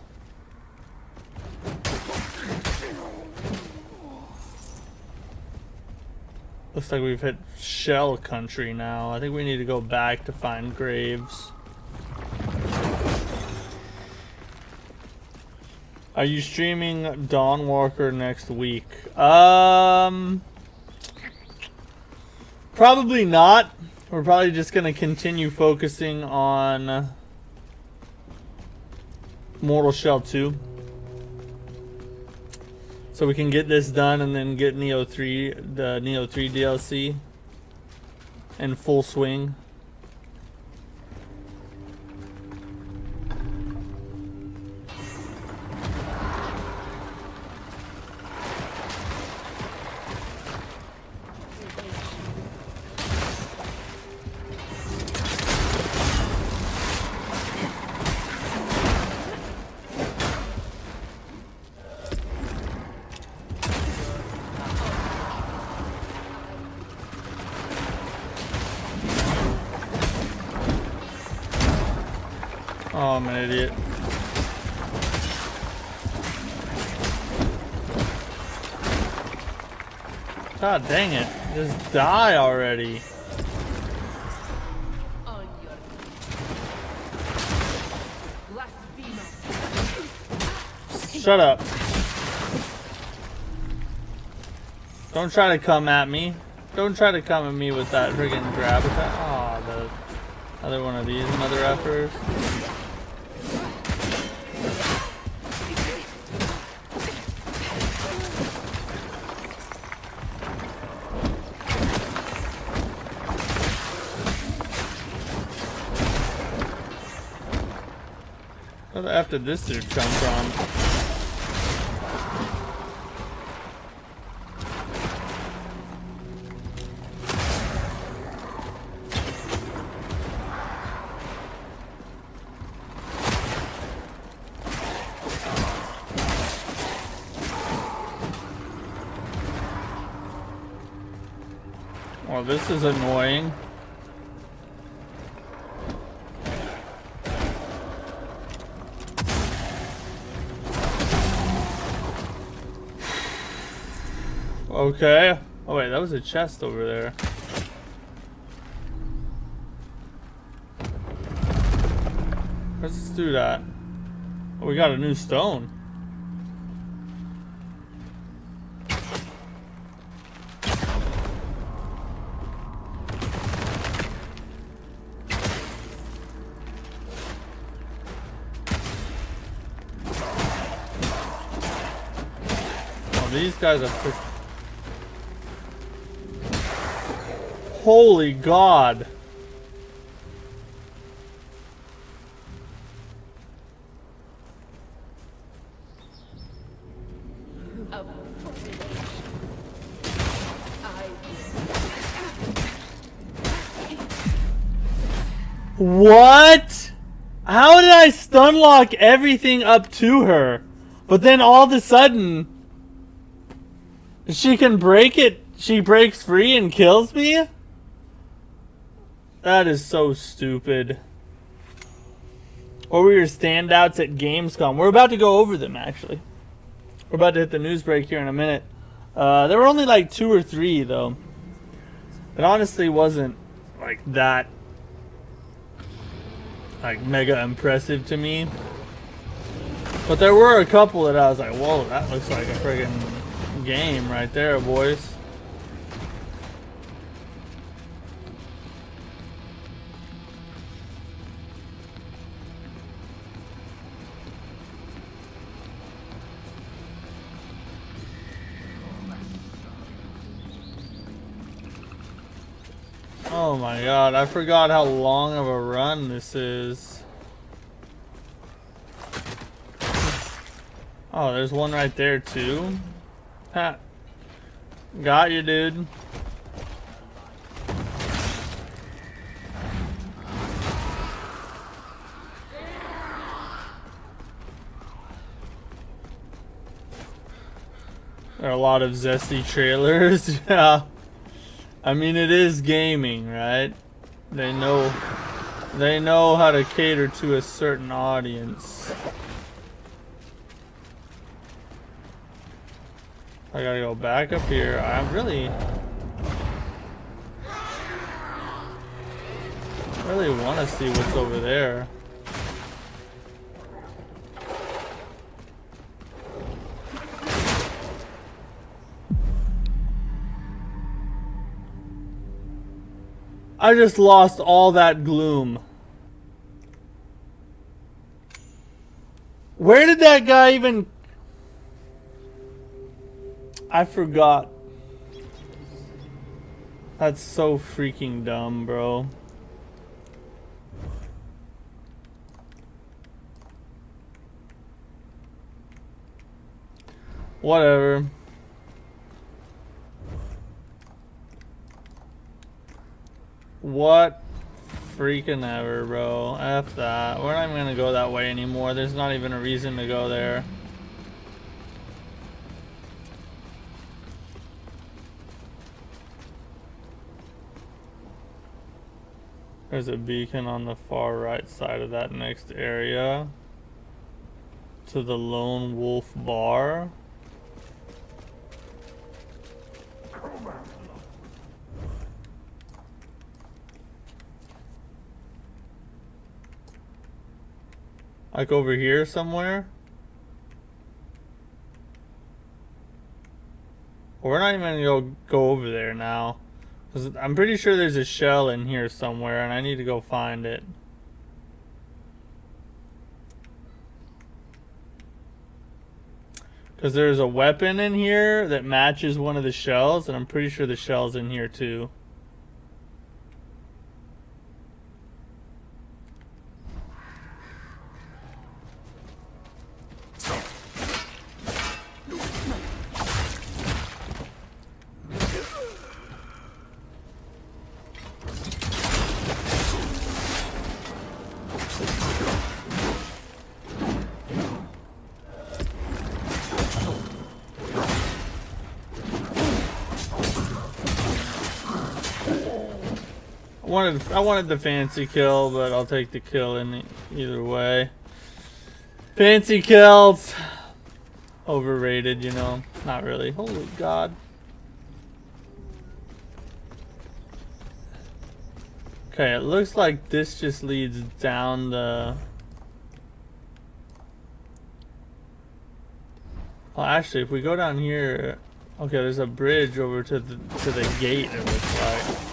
looks like we've hit shell country now. I think we need to go back to find graves. Are you streaming Dawnwalker next week? Probably not. We're probably just gonna continue focusing on Mortal Shell 2. So we can get this done and then get Neo 3, the Neo 3 DLC in full swing. Oh, I'm an idiot. God dang it. Just die already. Shut up. Don't try to come at me. Don't try to come at me with that friggin' grab attack. Aw, the other one of these mother effers. Where the F did this dude come from? Well, this is annoying. Okay. Oh wait, that was a chest over there. Where's this dude at? Oh, we got a new stone. Oh, these guys are... Holy God. What? How did I stun lock everything up to her? But then all of a sudden, She can break it. She breaks free and kills me? That is so stupid. Or were your standouts at Gamescom? We're about to go over them, actually. We're about to hit the news break here in a minute. There were only like 2 or 3, though. It honestly wasn't like that, like, mega impressive to me. But there were a couple that I was like, whoa, that looks like a friggin' game right there, boys. Oh my god, I forgot how long of a run this is. Oh, there's one right there too. Ha. Got you, dude. There are a lot of zesty trailers. Yeah. I mean, it is gaming, right? They know how to cater to a certain audience. I gotta go back up here. I really want to see what's over there. I just lost all that gloom. Where did that guy even... I forgot. That's so freaking dumb, bro. Whatever. What freaking ever, bro. F that. We're not even gonna go that way anymore. There's not even a reason to go there. There's a beacon on the far right side of that next area. To the Lone Wolf Bar. Like over here somewhere? We're not even gonna go over there now. 'Cause I'm pretty sure there's a shell in here somewhere and I need to go find it. Because there's a weapon in here that matches one of the shells, and I'm pretty sure the shell's in here too. I wanted the fancy kill, but I'll take the kill in either way. Fancy kills. Overrated, you know. Not really. Holy God. Okay, it looks like this just leads down the... Well, actually, if we go down here... Okay, there's a bridge over to the gate, it looks like.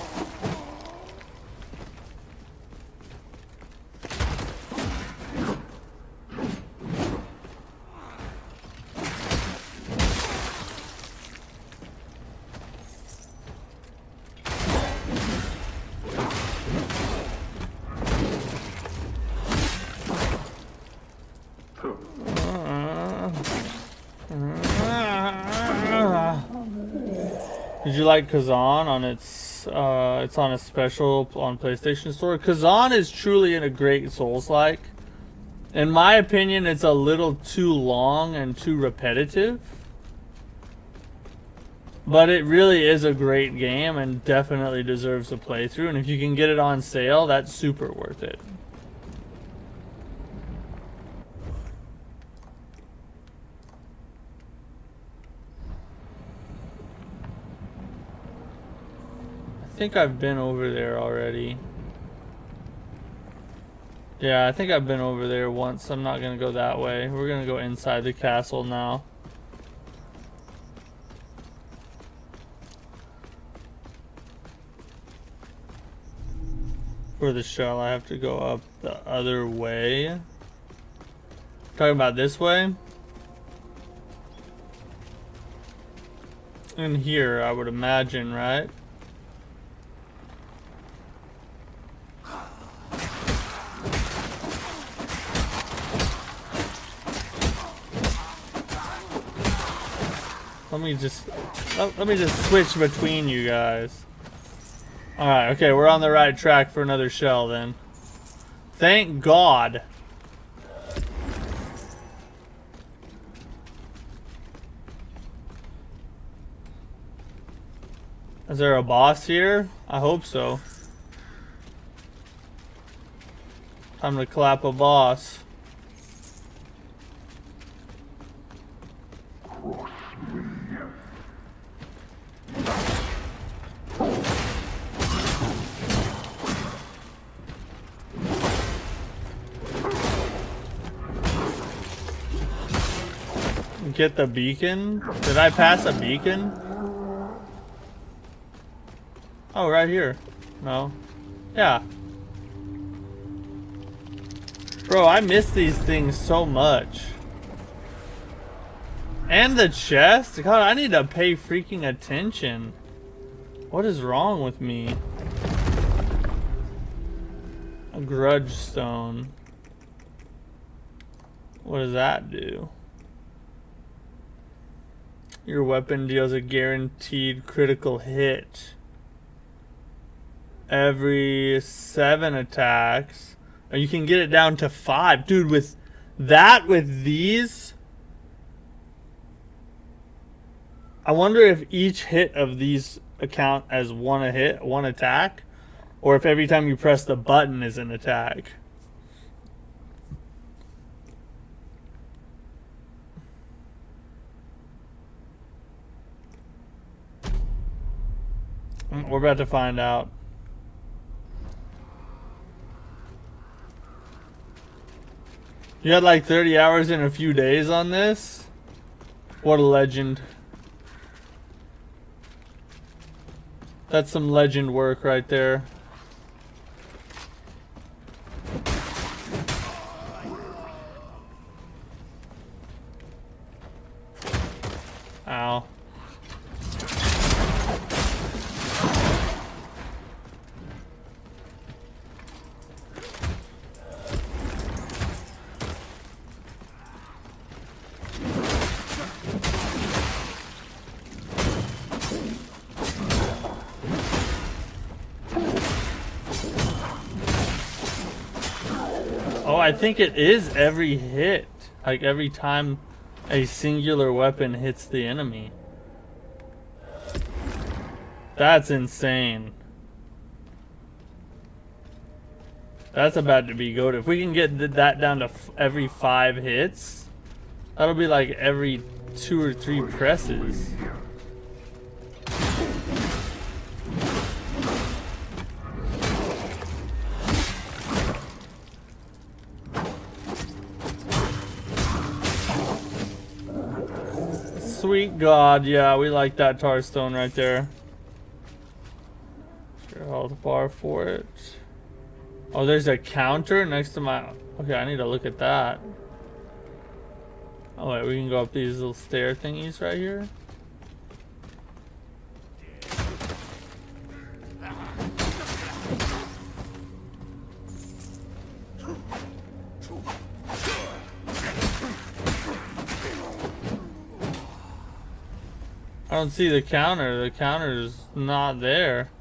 Did you like Kazan on it's on a special on PlayStation Store? Kazan is truly in a great Souls-like. In my opinion, it's a little too long and too repetitive. But it really is a great game and definitely deserves a playthrough. And if you can get it on sale, that's super worth it. I think I've been over there already. Yeah, I think I've been over there once. I'm not gonna go that way. We're gonna go inside the castle now. For the shell, I have to go up the other way. Talking about this way? In here, I would imagine, right? Let me just switch between you guys. Alright, okay, we're on the right track for another shell then. Thank God. Is there a boss here? I hope so. Time to clap a boss. Get the beacon? Did I pass a beacon? Oh, right here. No. Yeah. Bro, I miss these things so much. And the chest? God, I need to pay freaking attention. What is wrong with me? A grudge stone. What does that do? Your weapon deals a guaranteed critical hit. Every 7 attacks. Or you can get it down to 5. Dude, with these... I wonder if each hit of these count as one attack, or if every time you press the button is an attack. We're about to find out. You had like 30 hours in a few days on this? What a legend. That's some legend work right there. Ow. Oh, I think it is every hit. Like every time a singular weapon hits the enemy. That's insane. That's about to be good. If we can get that down to every 5 hits, that'll be like every 2 or 3 presses. Sweet God, yeah, we like that tar stone right there. Sure, health bar for it. Oh, there's a counter next to my... Okay, I need to look at that. Oh wait, we can go up these little stair thingies right here. I don't see the counter. The counter's not there.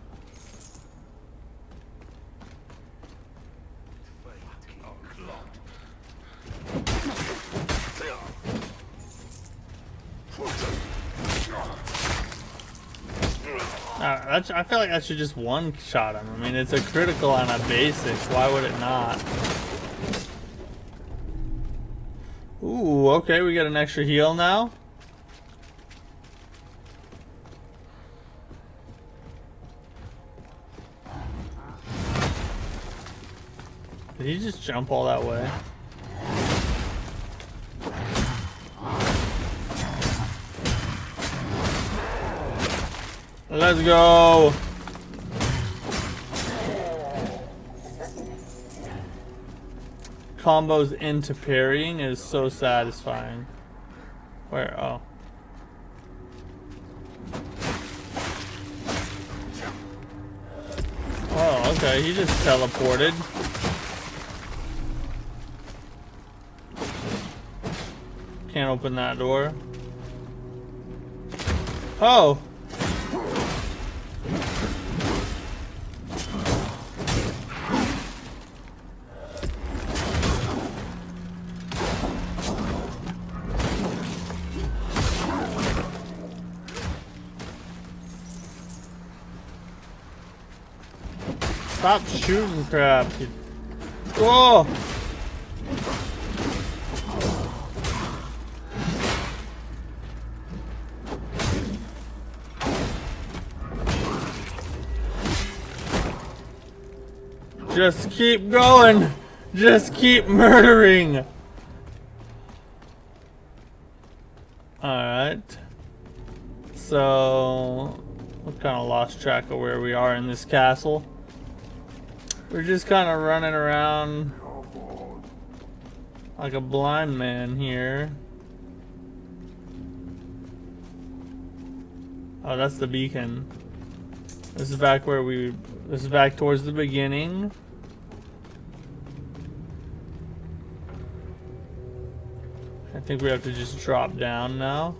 I feel like that should just one-shot him. I mean, it's a critical on a basic. Why would it not? Ooh, okay, we got an extra heal now. Did he just jump all that way? Let's go! Combos into parrying is so satisfying. Where? Oh. Oh, okay, he just teleported. Can't open that door. Oh! Stop shooting crap. Whoa! Just keep going. Just keep murdering. Alright. So, we've kind of lost track of where we are in this castle. We're just kind of running around like a blind man here. Oh, that's the beacon. This is back where this is back towards the beginning. I think we have to just drop down now.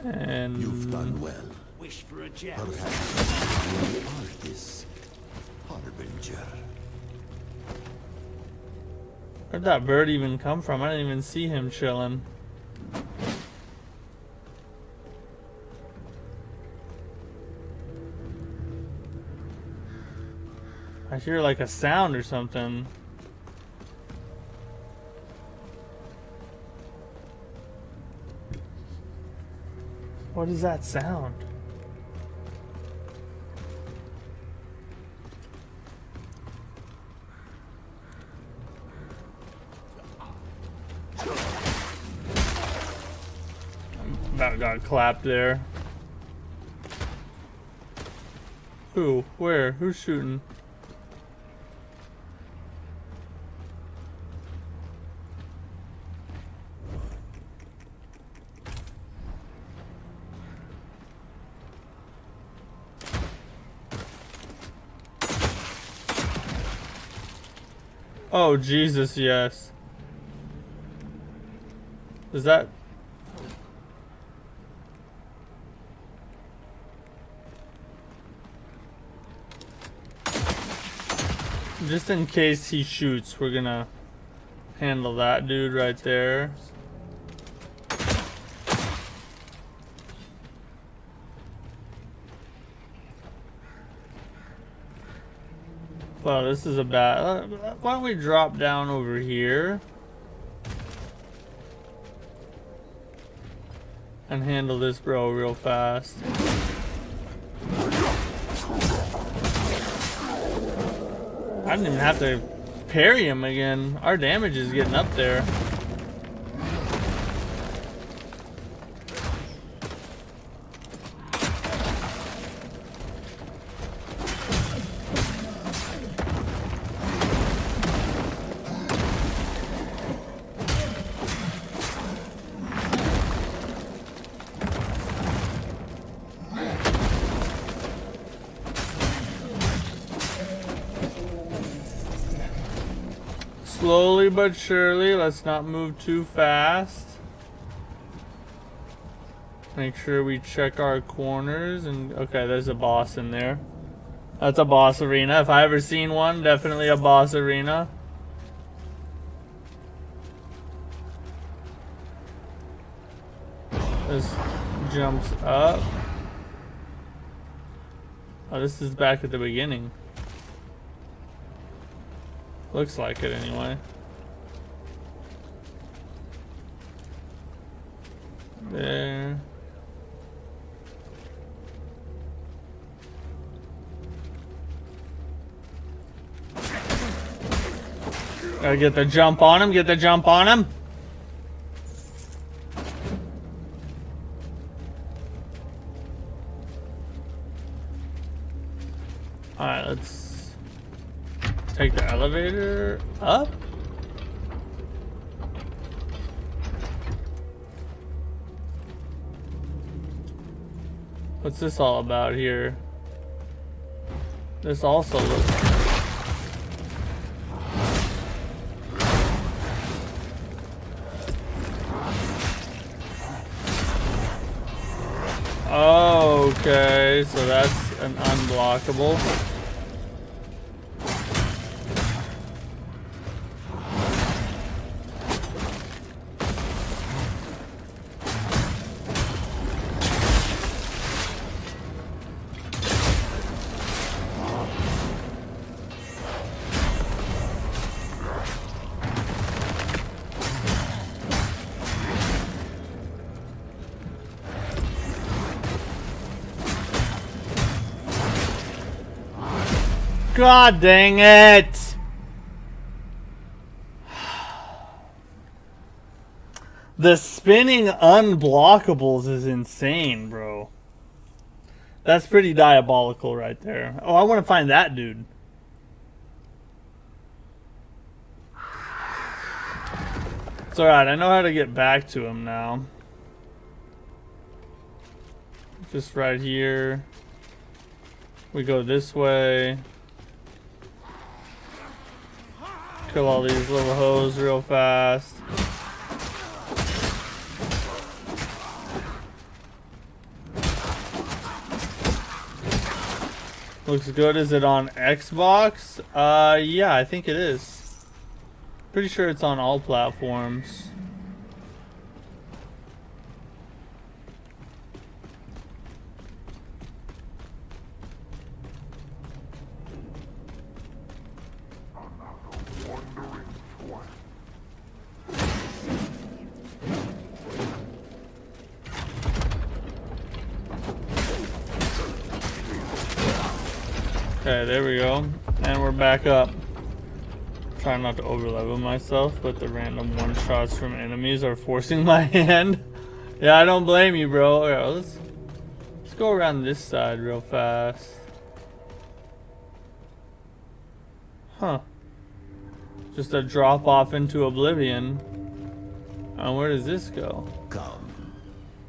And You've done well. Wish for a jet. Perhaps you are this harbinger. where'd that bird even come from? I didn't even see him chilling. I hear like a sound or something. What is that sound? That got clapped there. Who? Where? Who's shooting? Oh, Jesus, yes. Is that... Just in case he shoots, we're gonna handle that dude right there. Well, this is a bad... why don't we drop down over here and handle this bro real fast. I didn't even have to parry him again. Our damage is getting up there. Slowly but surely, let's not move too fast. Make sure we check our corners and okay, there's a boss in there. That's a boss arena. If I ever seen one, definitely a boss arena. This jumps up. Oh, this is back at the beginning. Looks like it anyway. There. Gotta get the jump on him, get the jump on him. Alright, let's take the elevator up. What's this all about here? This also looks... Okay, so that's an unblockable. God dang it! The spinning unblockables is insane, bro. That's pretty diabolical right there. Oh, I want to find that dude. It's alright, I know how to get back to him now. Just right here. We go this way. Kill all these little hoes real fast. Looks good. Is it on Xbox? Yeah, I think it is. Pretty sure it's on all platforms. Okay, there we go. And we're back up. Trying not to overlevel myself, but the random one-shots from enemies are forcing my hand. Yeah, I don't blame you, bro. Right, let's go around this side real fast. Huh. Just a drop off into oblivion. Where does this go? Come.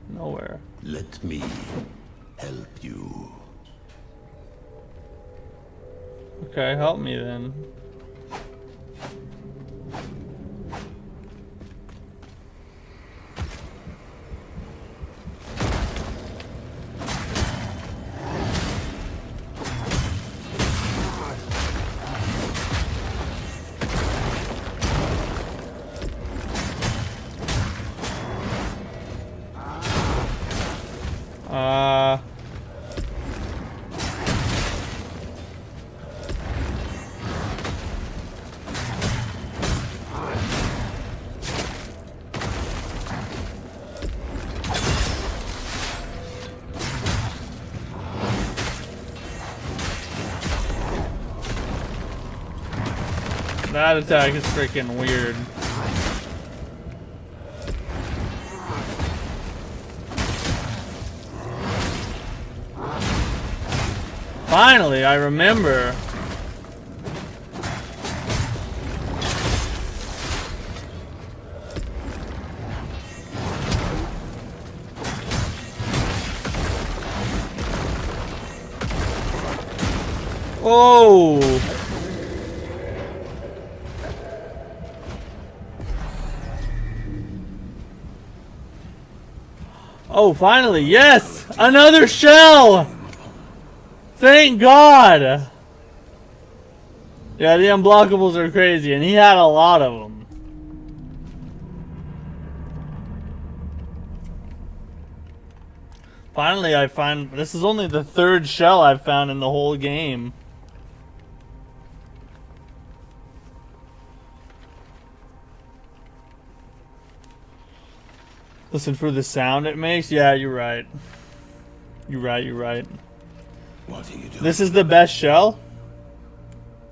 Nowhere. Let me help you. Okay, help me then. That attack is freaking weird. Finally, I remember. Oh! Oh, finally, yes! Another shell! Thank God! Yeah, the unblockables are crazy, and he had a lot of them. Finally, I find this is only the third shell I've found in the whole game. Listen for the sound it makes. Yeah, you're right. You're right. What are you doing? This is the best shell?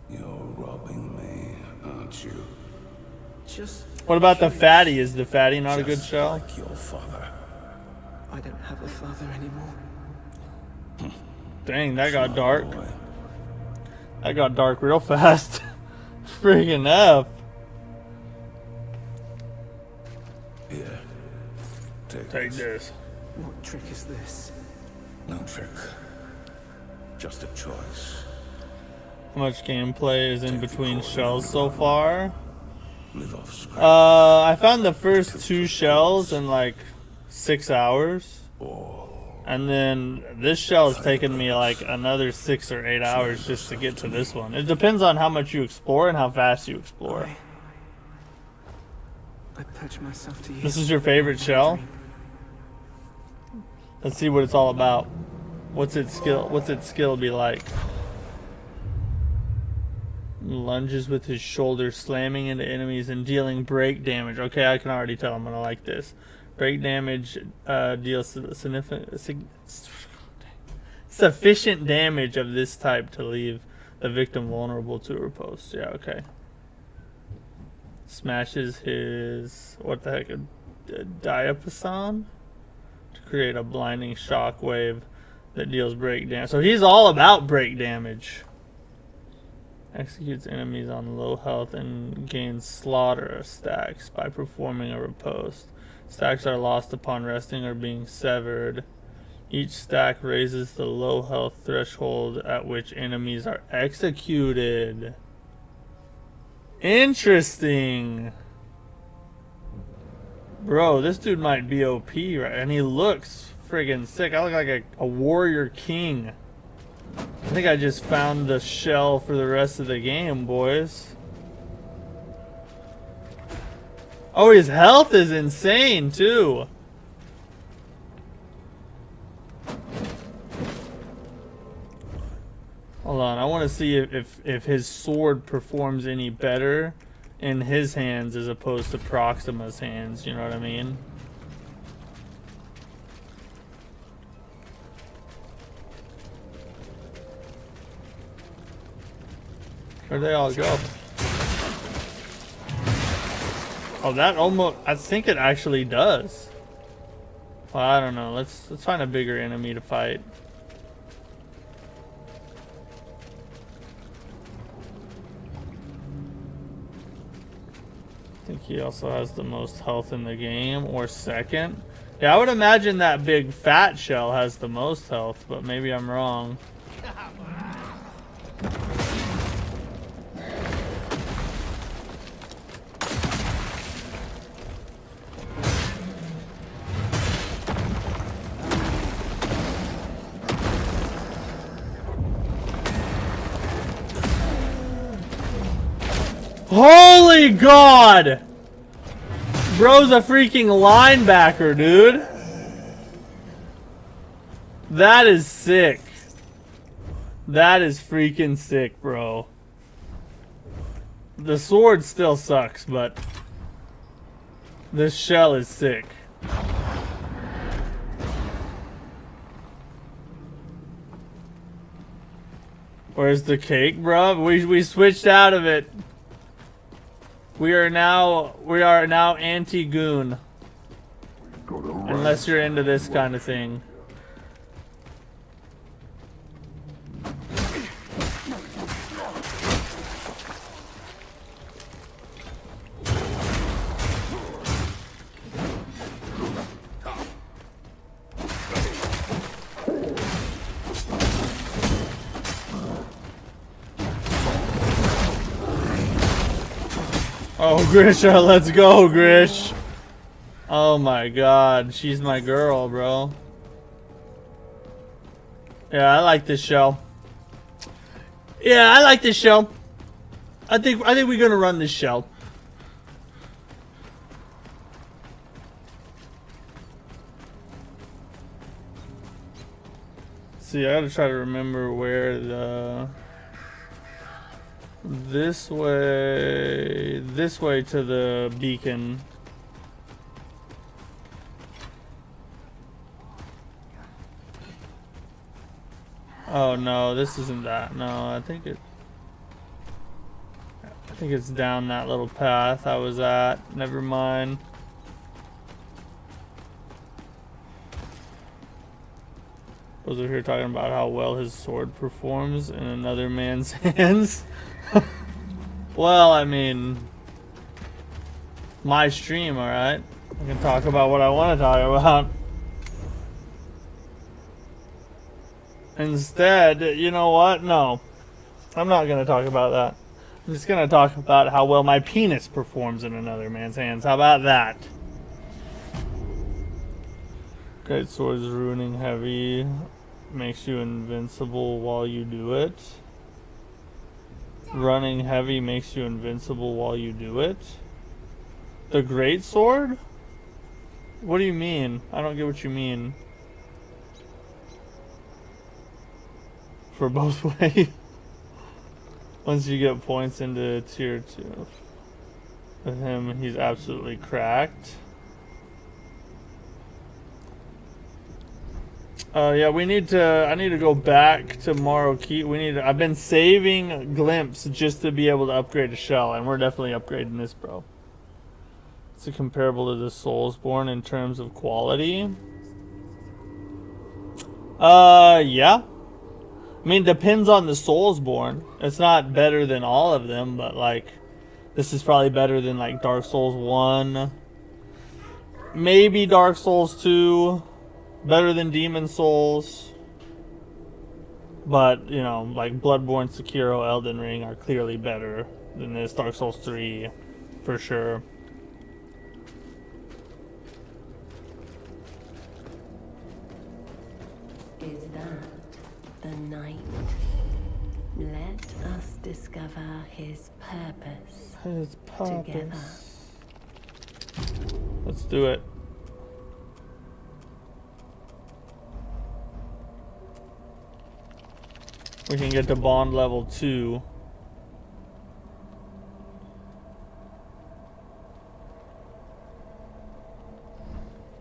You're robbing me, aren't you? Just What about the fatty? Is the fatty not a good Just shell? like your father. I don't have a father anymore. Dang, that got dark. Boy. That got dark real fast. Friggin' F. Here. Take this. What trick is this? No trick. Just a choice. How much gameplay is in between shells so far? Live off scrap. I found the first 2 shells in like 6 hours. And then this shell has taken me like another 6 or 8 hours just to get to this one. It depends on how much you explore and how fast you explore. I pledge myself to you. This is your favorite shell? Let's see what it's all about. What's its skill be like? Lunges with his shoulder, slamming into enemies and dealing break damage. Okay, I can already tell I'm gonna like this. Break damage deals sufficient damage of this type to leave the victim vulnerable to riposte. Yeah, okay. Smashes his, what the heck, a diapason to create a blinding shockwave that deals break damage. So he's all about break damage. Executes enemies on low health and gains slaughter stacks by performing a riposte. Stacks are lost upon resting or being severed. Each stack raises the low health threshold at which enemies are executed. Interesting. Bro, this dude might be OP, right? And he looks friggin' sick. I look like a warrior king. I think I just found the shell for the rest of the game, boys. Oh, his health is insane, too. Hold on, I want to see if his sword performs any better in his hands as opposed to Proxima's hands, you know what I mean? Where'd they all go? Oh, that almost, I think it actually does. Well, I don't know. Let's find a bigger enemy to fight. I think he also has the most health in the game, or second. Yeah, I would imagine that big fat shell has the most health, but maybe I'm wrong. Holy God! Bro's a freaking linebacker, dude. That is sick. That is freaking sick, bro. The sword still sucks, but this shell is sick. Where's the cake, bro? We switched out of it. We are now anti-goon. Unless you're into this kind of thing. Oh, Grisha, let's go, Grish. Oh my God, she's my girl, bro. Yeah, I like this show. Yeah, I like this show. I think we're gonna run this show. see, I gotta try to remember where the... This way to the beacon. Oh no, this isn't that. No, I think it's down that little path I was at. Never mind. Those are here talking about how well his sword performs in another man's hands. Well, I mean, my stream, alright? I can talk about what I want to talk about. Instead, you know what? No. I'm not going to talk about that. I'm just going to talk about how well my penis performs in another man's hands. How about that? Great swords ruining heavy. Makes you invincible while you do it. Running heavy makes you invincible while you do it. The great sword? What do you mean? I don't get what you mean. For both ways. Once you get points into tier 2. With him, he's absolutely cracked. Yeah, I need to go back to Marokit. I've been saving Glimpse just to be able to upgrade a shell, and we're definitely upgrading this, bro. Is it comparable to the Soulsborne in terms of quality? Yeah. I mean, depends on the Soulsborne. It's not better than all of them, but like, this is probably better than like Dark Souls 1. Maybe Dark Souls 2. Better than Demon Souls. But, you know, like Bloodborne, Sekiro, Elden Ring are clearly better than this. Dark Souls 3, for sure. Is that the night? Let us discover his purpose. His purpose. Together. Let's do it. We can get to bond level 2.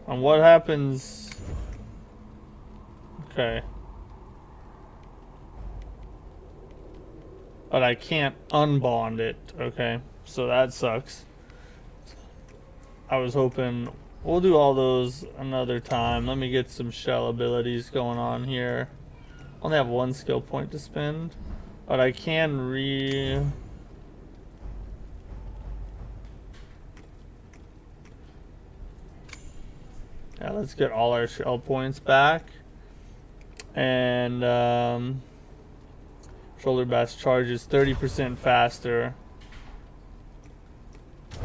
And what happens? Okay. But I can't unbond it. Okay. So that sucks. I was hoping we'll do all those another time. Let me get some shell abilities going on here. Only have one skill point to spend, but I can yeah, let's get all our shell points back. And shoulder bash charges 30% faster.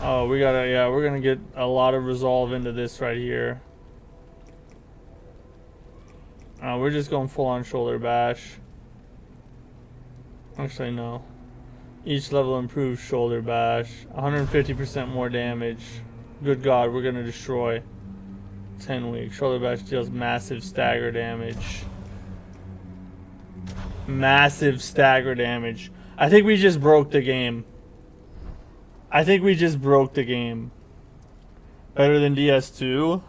Oh, yeah, we're gonna get a lot of resolve into this right here. We're just going full on shoulder bash. Actually, no. Each level improves shoulder bash. 150% more damage. Good God, we're gonna destroy. 10 weak. Shoulder bash deals massive stagger damage. Massive stagger damage. I think we just broke the game. Better than DS2?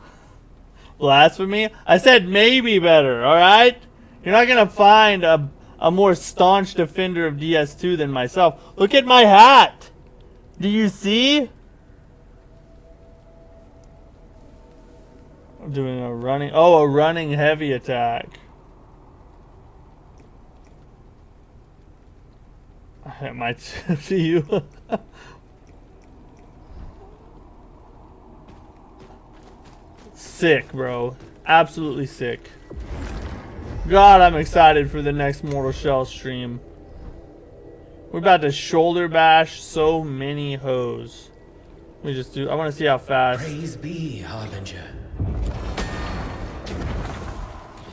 Blasphemy? I said maybe better, alright? You're not gonna find a more staunch defender of DS2 than myself. Look at my hat! Do you see? I'm doing a running heavy attack. That might to you. Sick, bro. Absolutely sick. God, I'm excited for the next Mortal Shell stream. We're about to shoulder bash so many hoes. Let me just do... I want to see how fast... Praise be, Harbinger.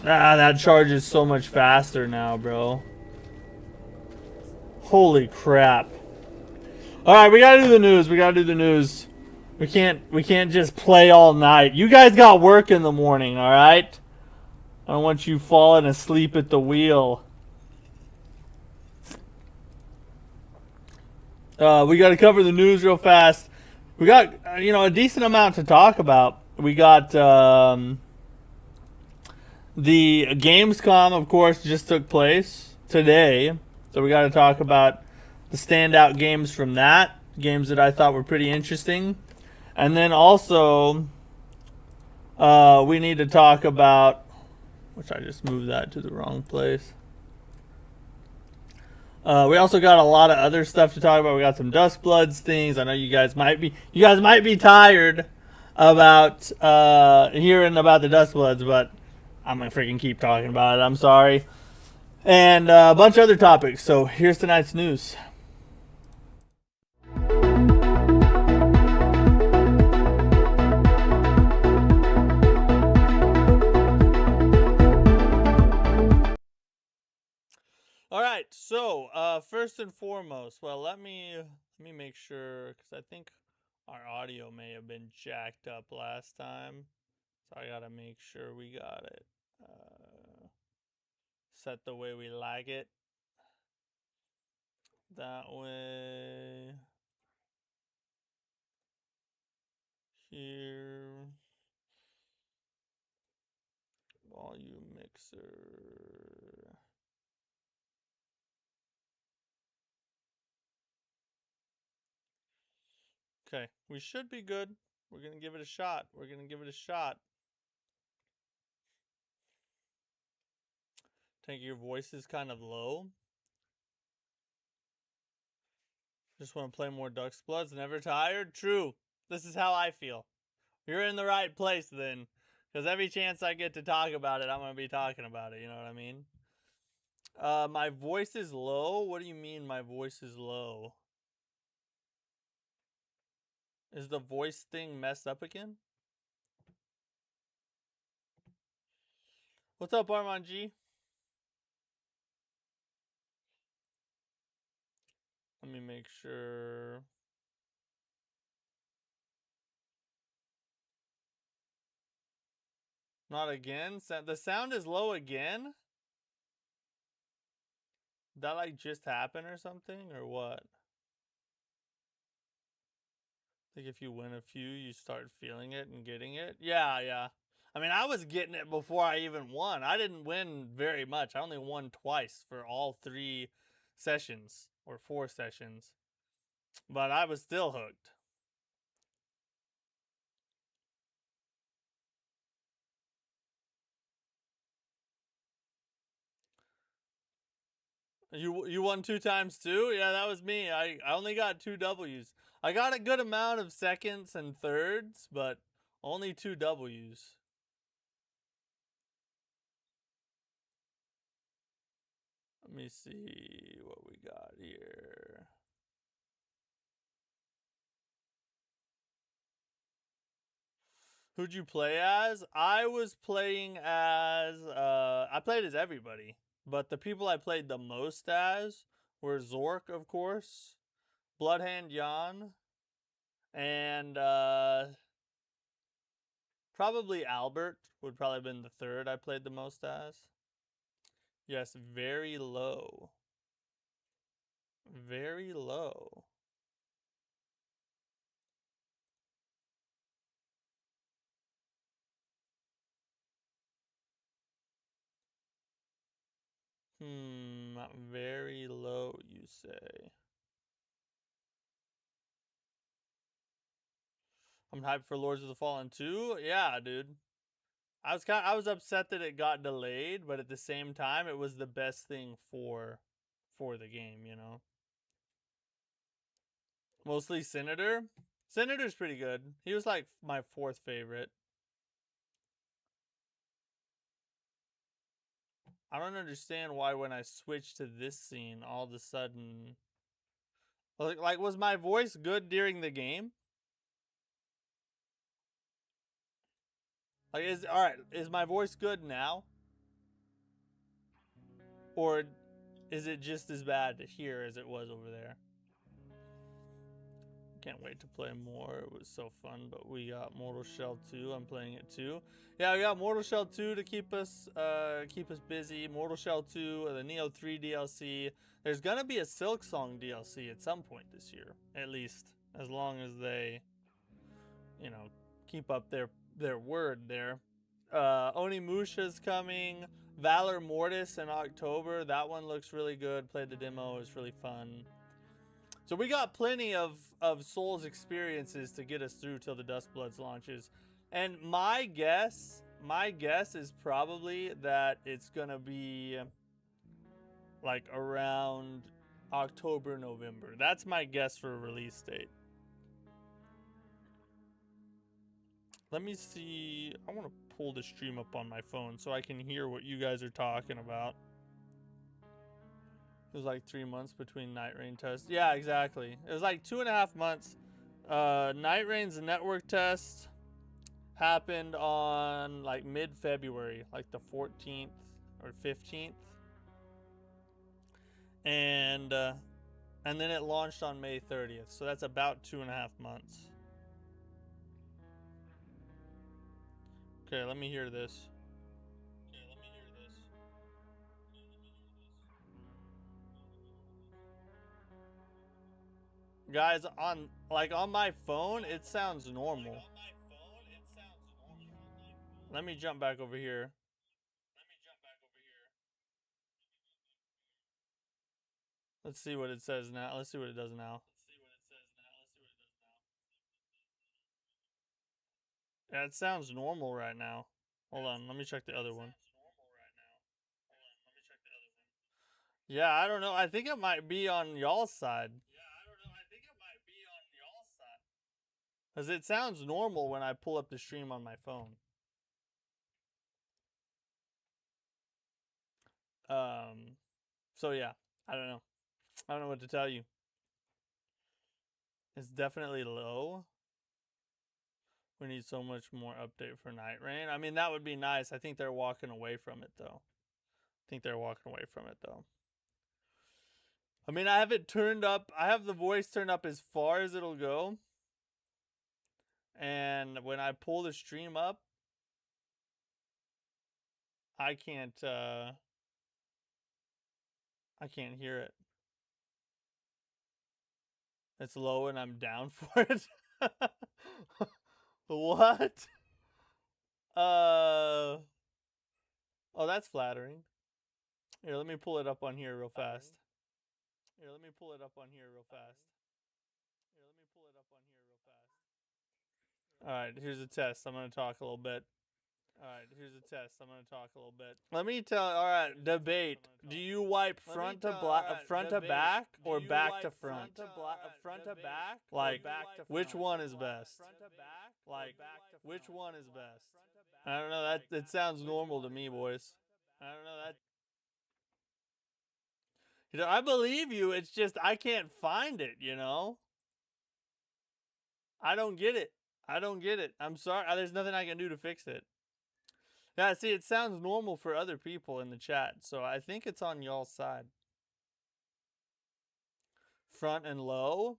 Ah, that charges so much faster now, bro. Holy crap. Alright, we gotta do the news. We can't just play all night. You guys got work in the morning, alright? I don't want you falling asleep at the wheel. We got to cover the news real fast. We got, a decent amount to talk about. We got the Gamescom, of course, just took place today. So we got to talk about the standout games from that. Games that I thought were pretty interesting. And then also, we need to talk about, which I just moved that to the wrong place. We also got a lot of other stuff to talk about. We got some Dustbloods things. I know you guys might be tired about hearing about the Dustbloods, but I'm gonna freaking keep talking about it. I'm sorry. And a bunch of other topics. So here's tonight's news. All right, so first and foremost, well, let me make sure, because I think our audio may have been jacked up last time, so I gotta make sure we got it set the way we like it. That way, here, volume mixer. Okay, we should be good. We're going to give it a shot. Think your voice is kind of low. Just want to play more Dustbloods. Never tired? True. This is how I feel. You're in the right place then. Because every chance I get to talk about it, I'm going to be talking about it. You know what I mean? My voice is low? What do you mean my voice is low? Is the voice thing messed up again? What's up, Armand G? Let me make sure. Not again? The sound is low again? Did that like just happen or something? Or what? Like if you win a few, you start feeling it and getting it? Yeah. I mean, I was getting it before I even won. I didn't win very much. I only won twice for all 3 sessions. Or 4 sessions. But I was still hooked. You won 2 times too? Yeah, that was me. I only got 2 W's. I got a good amount of seconds and thirds, but only 2 W's. Let me see what we got here. Who'd you play as? I was playing as I played as everybody, but the people I played the most as were Zork, of course, Bloodhand Jan, and probably Albert would probably have been the third I played the most as. Yes, very low. Very low. Very low, you say. I'm hyped for Lords of the Fallen 2. Yeah, dude. I was upset that it got delayed, but at the same time, it was the best thing for the game, you know. Mostly Senator. Senator's pretty good. He was like my 4th favorite. I don't understand why when I switched to this scene, all of a sudden, like was my voice good during the game? Like is my voice good now? Or is it just as bad here as it was over there? Can't wait to play more. It was so fun. But we got Mortal Shell 2. I'm playing it too. Yeah, we got Mortal Shell 2 to keep us busy. Mortal Shell 2, the Neo 3 DLC. There's gonna be a Silk Song DLC at some point this year, at least, as long as they, you know, keep up their word there. Onimusha's coming. Valor Mortis in October. That one looks really good. Played the demo. It was really fun. So we got plenty of Souls experiences to get us through till the Dustbloods launches. And my guess is probably that it's gonna be like around October, November. That's my guess for a release date. Let me see. I want to pull the stream up on my phone so I can hear what you guys are talking about. It was like 3 months between Night Rain tests. Yeah, exactly. It was like 2.5 months. Night Rain's network test happened on like mid-February, like the 14th or 15th. And then it launched on May 30th. So that's about 2.5 months. Okay, let me hear this. Guys, on my phone, it sounds normal. Let me jump back over here. Let's see what it says now. Let's see what it does now. Yeah, it sounds normal right now. Hold on, let me check the other one. Yeah, I don't know. I think it might be on y'all's side. Because it sounds normal when I pull up the stream on my phone. So yeah, I don't know. I don't know what to tell you. It's definitely low. We need so much more update for Night Rain. I mean, that would be nice. I think they're walking away from it, though. I mean, I have it turned up. I have the voice turned up as far as it'll go. And when I pull the stream up, I can't hear it. It's low and I'm down for it. What? Oh, that's flattering. Here, let me pull it up on here real fast. Alright, here's a test. I'm going to talk a little bit. Let me tell. Alright, debate. Do you wipe front to back or back to front? Like, which one is best? I don't know. It sounds normal to me, boys. You know, I believe you. It's just I can't find it, you know? I don't get it. I'm sorry. There's nothing I can do to fix it. Yeah, see, it sounds normal for other people in the chat, so I think it's on y'all's side. Front and low?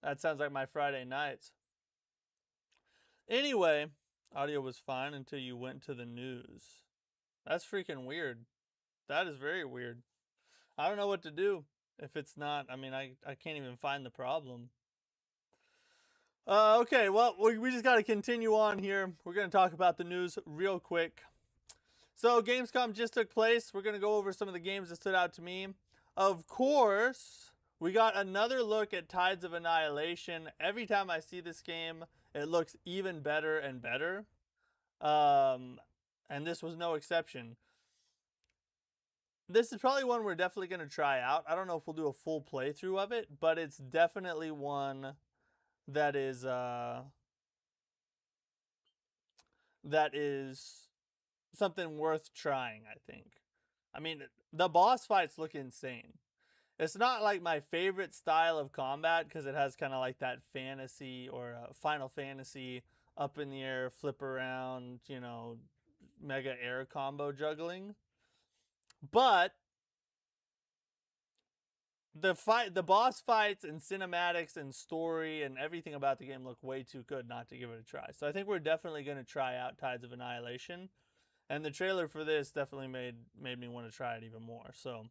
That sounds like my Friday nights. Anyway, audio was fine until you went to the news. That's freaking weird. That is very weird. I don't know what to do if it's not. I mean, I can't even find the problem. Okay, well, we just got to continue on here. We're going to talk about the news real quick. So, Gamescom just took place. We're going to go over some of the games that stood out to me. Of course, we got another look at Tides of Annihilation. Every time I see this game, it looks even better and better. And this was no exception. This is probably one we're definitely going to try out. I don't know if we'll do a full playthrough of it, but it's definitely one that is something worth trying, I think. I mean, the boss fights look insane. It's not like my favorite style of combat because it has kind of like that fantasy or Final Fantasy up in the air, flip around, you know, mega air combo juggling. But the boss fights and cinematics and story and everything about the game look way too good not to give it a try. So I think we're definitely going to try out Tides of Annihilation, and the trailer for this definitely made me want to try it even more. So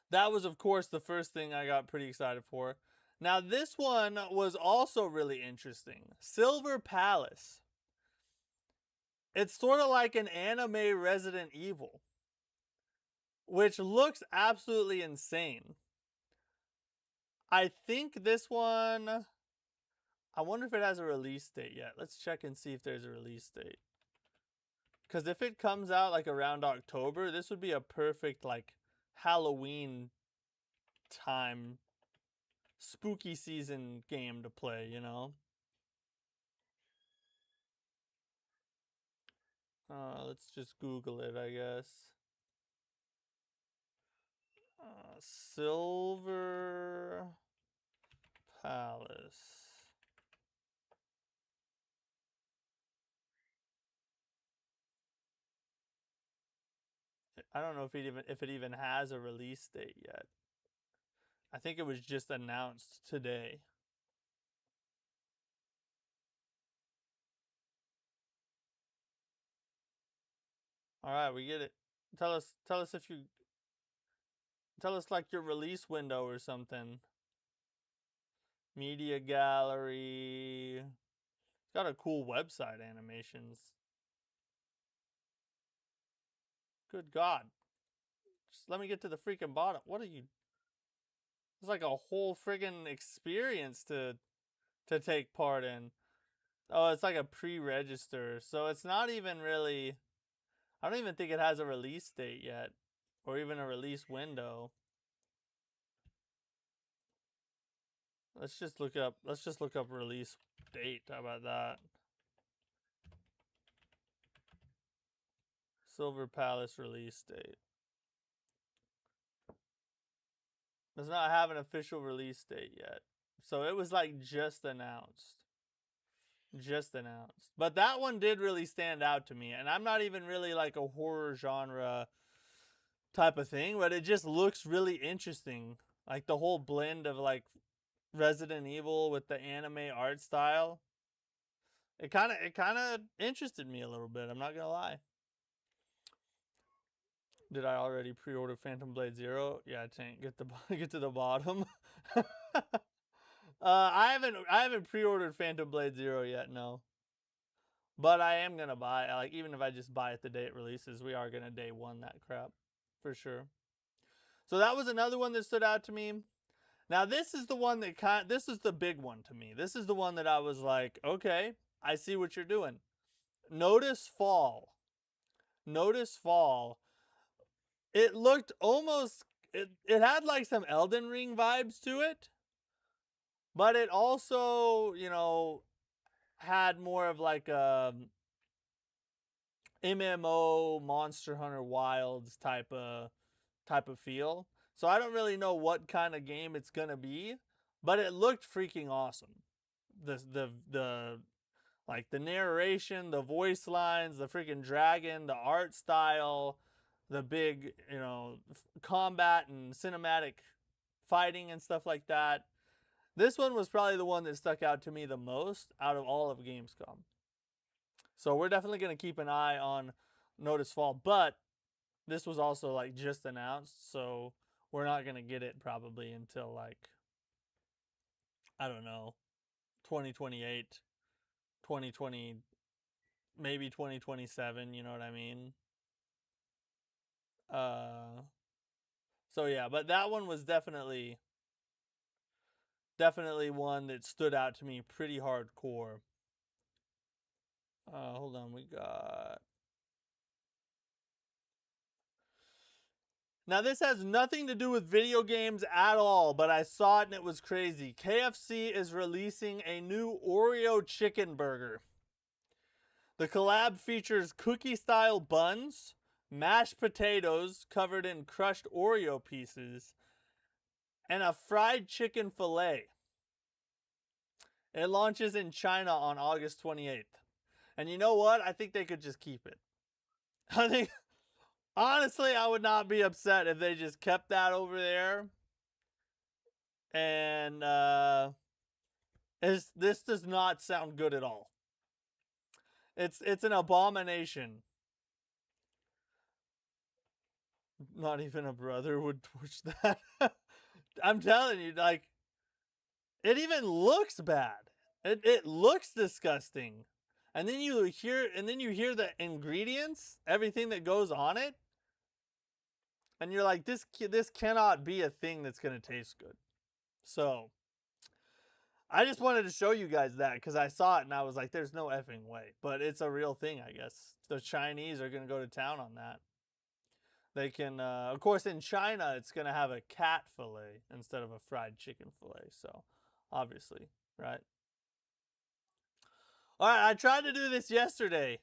that was, of course, the first thing I got pretty excited for. Now this one was also really interesting. Silver Palace. It's sort of like an anime Resident Evil, which looks absolutely insane. I think this one, I wonder if it has a release date yet. Let's check and see if there's a release date. Because if it comes out like around October, this would be a perfect like Halloween time, spooky season game to play, you know? Let's just Google it, I guess. Silver Palace. I don't know if it even has a release date yet. I think it was just announced today. All right, we get it. Tell us if you tell us like your release window or something. Media gallery. It's got a cool website animations. Good God. Just let me get to the freaking bottom. What are you? It's like a whole friggin' experience to take part in. Oh, it's like a pre-register. So it's not even really, I don't even think it has a release date yet, or even a release window. Let's just look up release date. How about that? Silver Palace release date. Does not have an official release date yet. So it was like just announced. Just announced. But that one did really stand out to me. And I'm not even really like a horror genre type of thing, but it just looks really interesting. Like the whole blend of like Resident Evil with the anime art style. It kind of interested me a little bit, I'm not going to lie. Did I already pre-order Phantom Blade Zero? Yeah, Tank, get to the bottom. I haven't pre-ordered Phantom Blade Zero yet, no. But I am gonna buy, like, even if I just buy it the day it releases, we are gonna day one that crap for sure. So that was another one that stood out to me. Now this is the one that this is the big one to me. This is the one that I was like, okay, I see what you're doing. Notice Fall. Notice Fall. It looked almost, it had like some Elden Ring vibes to it, but it also, you know, had more of like a MMO Monster Hunter Wilds type of feel. So I don't really know what kind of game it's gonna be, but it looked freaking awesome. The like the narration, the voice lines, the freaking dragon, the art style, the big, you know, combat and cinematic fighting and stuff like that. This one was probably the one that stuck out to me the most out of all of Gamescom. So we're definitely going to keep an eye on Notice Fall, but this was also like just announced, so we're not going to get it probably until like, I don't know, 2028, 2020, maybe 2027, you know what I mean? So yeah, but that one was definitely one that stood out to me pretty hardcore. Hold on, we got... Now this has nothing to do with video games at all, but I saw it and it was crazy. KFC is releasing a new Oreo chicken burger. The collab features cookie-style buns, mashed potatoes covered in crushed Oreo pieces, and a fried chicken fillet. It launches in China on August 28th. And you know what? I think they could just keep it. I think, honestly, I would not be upset if they just kept that over there And this does not sound good at all. It's an abomination. Not even a brother would torch that. I'm telling you, like, it even looks bad. It looks disgusting. And then you hear the ingredients, everything that goes on it, and you're like, this cannot be a thing that's gonna taste good. So I just wanted to show you guys that because I saw it and I was like, there's no effing way. But it's a real thing, I guess. The Chinese are gonna go to town on that. They can, of course, in China, it's going to have a cat fillet instead of a fried chicken fillet. So, obviously, right? All right, I tried to do this yesterday,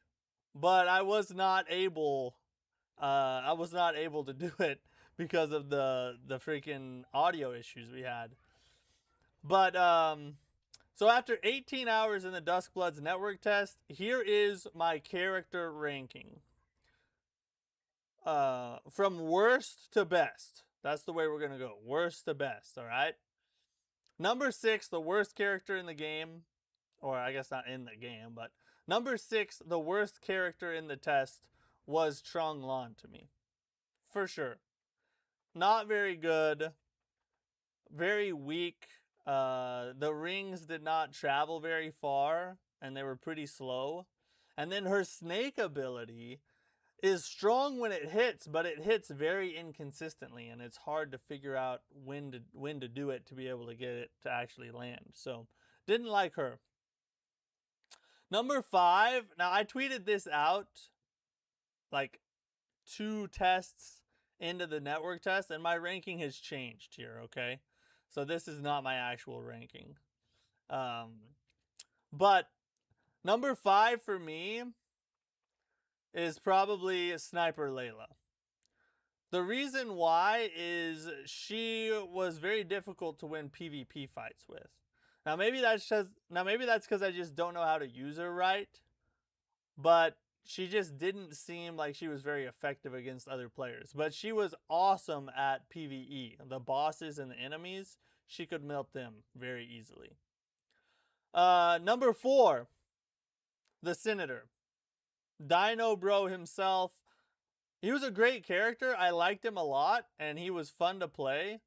but I was not able. I was not able to do it because of the freaking audio issues we had. But so after 18 hours in the Duskbloods network test, here is my character ranking. From worst to best. That's the way we're going to go. Worst to best, all right? Number 6, the worst character in the game. Or I guess not in the game, but number 6, the worst character in the test was Trung Lan to me. For sure. Not very good. Very weak. The rings did not travel very far, and they were pretty slow. And then her snake ability is strong when it hits, but it hits very inconsistently, and it's hard to figure out when to do it to be able to get it to actually land. So, didn't like her. Number 5, now I tweeted this out like 2 tests into the network test, and my ranking has changed here, okay? So this is not my actual ranking. But number 5 for me is probably Sniper Layla. The reason why is she was very difficult to win PvP fights with. Now maybe that's because I just don't know how to use her right, but she just didn't seem like she was very effective against other players. But she was awesome at PvE. The bosses and the enemies, she could melt them very easily. Number 4, the Senator. Dino Bro himself. He was a great character. I liked him a lot, and he was fun to play.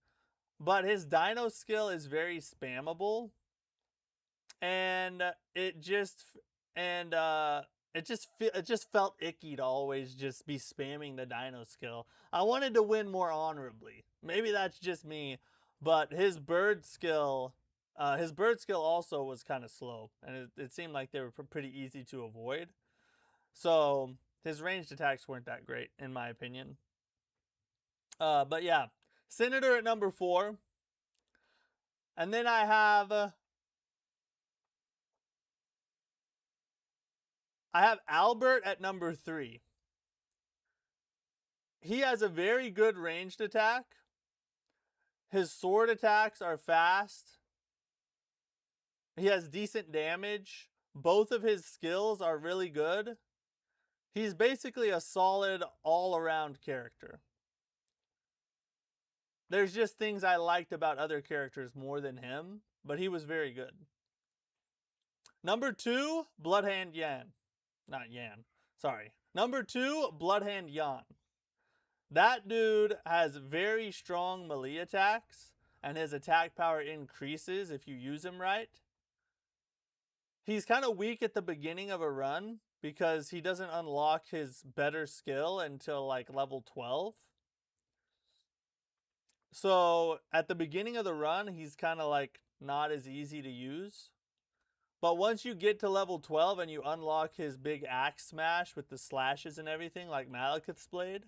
But his Dino skill is very spammable, and it just felt icky to always just be spamming the Dino skill. I wanted to win more honorably. Maybe that's just me, but his bird skill also was kind of slow, and it seemed like they were pretty easy to avoid. So his ranged attacks weren't that great, in my opinion. But yeah, Senator at number 4. And then I have Albert at number 3. He has a very good ranged attack. His sword attacks are fast. He has decent damage. Both of his skills are really good. He's basically a solid all-around character. There's just things I liked about other characters more than him, but he was very good. Number 2, Bloodhand Yan. Not Yan. Sorry. Number 2, Bloodhand Yan. That dude has very strong melee attacks, and his attack power increases if you use him right. He's kind of weak at the beginning of a run because he doesn't unlock his better skill until like level 12. So at the beginning of the run, he's kind of like not as easy to use. But once you get to level 12 and you unlock his big axe smash with the slashes and everything like Malekith's Blade,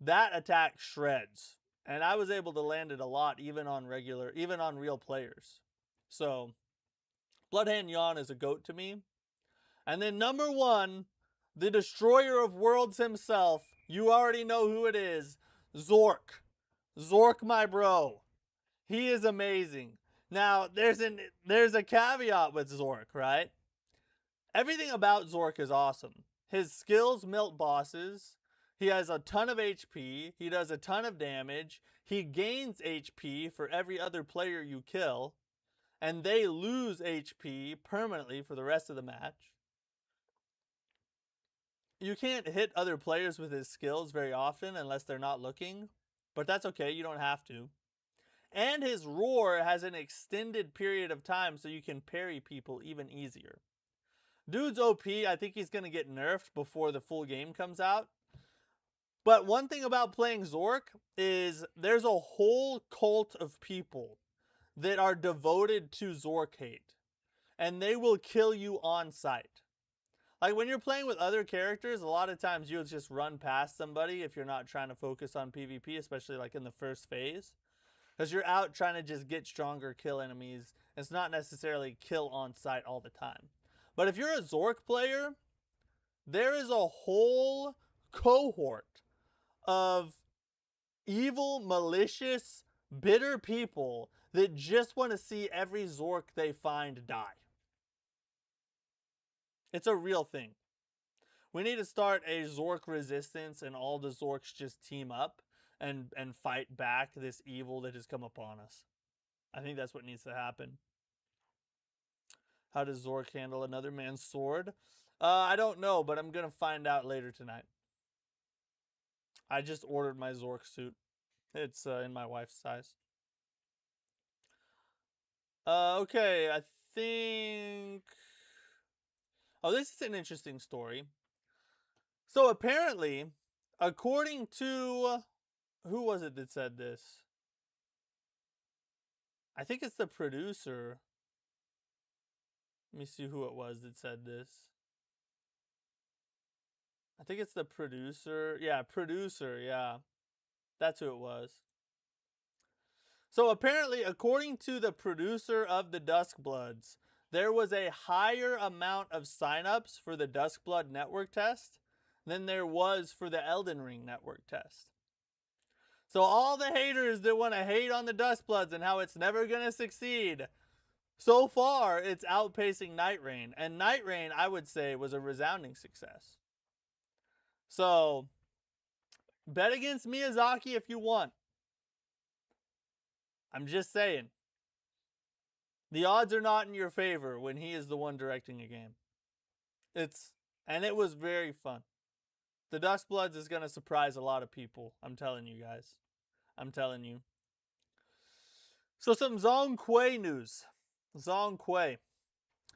that attack shreds. And I was able to land it a lot even on real players. So Bloodhand Yan is a goat to me. And then number 1, the destroyer of worlds himself. You already know who it is. Zork. Zork, my bro. He is amazing. Now, there's a caveat with Zork, right? Everything about Zork is awesome. His skills melt bosses. He has a ton of HP. He does a ton of damage. He gains HP for every other player you kill. And they lose HP permanently for the rest of the match. You can't hit other players with his skills very often unless they're not looking. But that's okay, you don't have to. And his roar has an extended period of time so you can parry people even easier. Dude's OP, I think he's going to get nerfed before the full game comes out. But one thing about playing Zork is there's a whole cult of people that are devoted to Zork hate. And they will kill you on sight. Like when you're playing with other characters, a lot of times you'll just run past somebody if you're not trying to focus on PvP, especially like in the first phase. Because you're out trying to just get stronger, kill enemies. It's not necessarily kill on sight all the time. But if you're a Zork player, there is a whole cohort of evil, malicious, bitter people that just want to see every Zork they find die. It's a real thing. We need to start a Zork resistance and all the Zorks just team up and fight back this evil that has come upon us. I think that's what needs to happen. How does Zork handle another man's sword? I don't know, but I'm going to find out later tonight. I just ordered my Zork suit. It's in my wife's size. Okay, I think... Oh, this is an interesting story. So apparently, according to... Who was it that said this? I think it's the producer. Let me see who it was that said this. I think it's the producer. Yeah, producer, yeah. That's who it was. So apparently, according to the producer of the Duskbloods, there was a higher amount of signups for the Duskblood network test than there was for the Elden Ring network test. So all the haters that want to hate on the Duskbloods and how it's never going to succeed, so far it's outpacing Night Rain. And Night Rain, I would say, was a resounding success. So, bet against Miyazaki if you want. I'm just saying. The odds are not in your favor when he is the one directing a game. And it was very fun. The Duskbloods is going to surprise a lot of people. I'm telling you guys. I'm telling you. So some Zhong Kui news. Zhong Kui.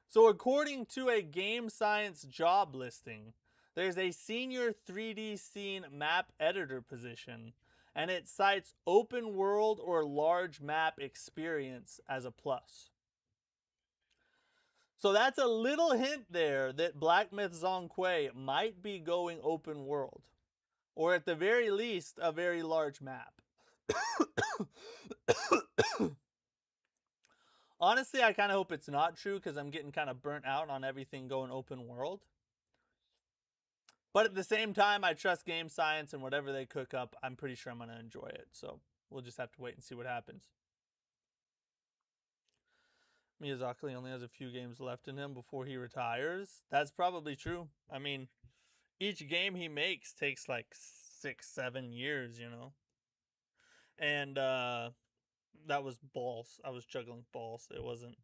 So according to a Game Science job listing, there's a senior 3D scene map editor position, and it cites open world or large map experience as a plus. So that's a little hint there that Black Myth Zhong Kui might be going open world. Or at the very least, a very large map. Honestly, I kind of hope it's not true because I'm getting kind of burnt out on everything going open world. But at the same time, I trust Game Science and whatever they cook up, I'm pretty sure I'm going to enjoy it. So we'll just have to wait and see what happens. Miyazaki only has a few games left in him before he retires. That's probably true. I mean, each game he makes takes like 6-7 years, you know. And that was balls. I was juggling balls. It wasn't,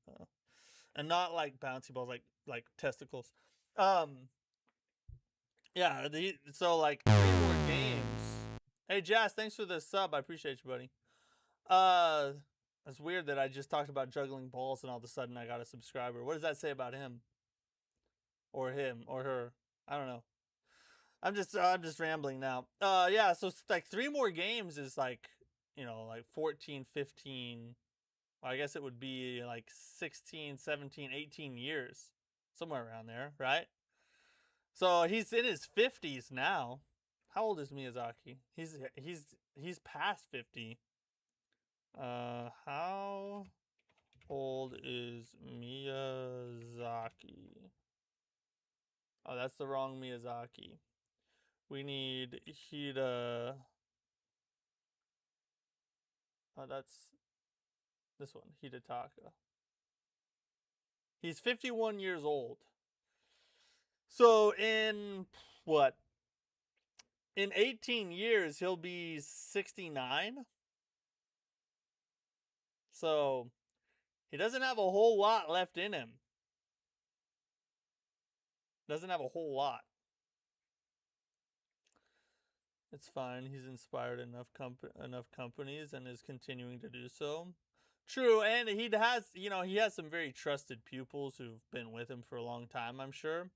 and not like bouncy balls, like testicles. Yeah. So like 3 more games. Hey Jazz, thanks for the sub. I appreciate you, buddy. It's weird that I just talked about juggling balls and all of a sudden I got a subscriber. What does that say about him? Or him or her? I don't know. I'm just rambling now. Yeah, so it's like 3 more games is like, you know, like 14, 15. Well, I guess it would be like 16, 17, 18 years. Somewhere around there, right? So he's in his 50s now. How old is Miyazaki? He's past 50. How old is Miyazaki? Oh, that's the wrong Miyazaki. We need Hida. Oh, that's this one, Hidetaka. He's 51 years old. So in in 18 years, he'll be 69. So he doesn't have a whole lot left in him. Doesn't have a whole lot. It's fine. He's inspired enough companies and is continuing to do so. True, and he has, he has some very trusted pupils who've been with him for a long time, I'm sure.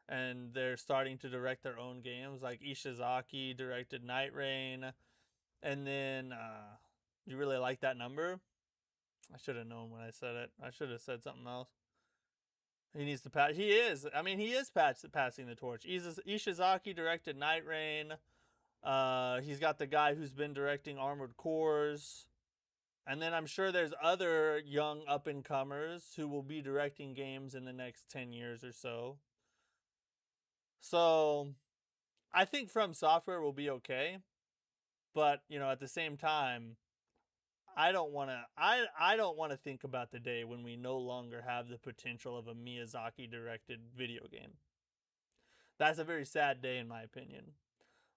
And they're starting to direct their own games. Like Ishizaki directed Night Rain. And then, you really like that number? I should have known when I said it. I should have said something else. He needs to pass. He is. I mean, he is passing the torch. Ishizaki directed Night Rain. He's got the guy who's been directing Armored Cores. And then I'm sure there's other young up-and-comers who will be directing games in the next 10 years or so. So, I think From Software will be okay. But, at the same time, I don't want to think about the day when we no longer have the potential of a Miyazaki-directed video game. That's a very sad day in my opinion.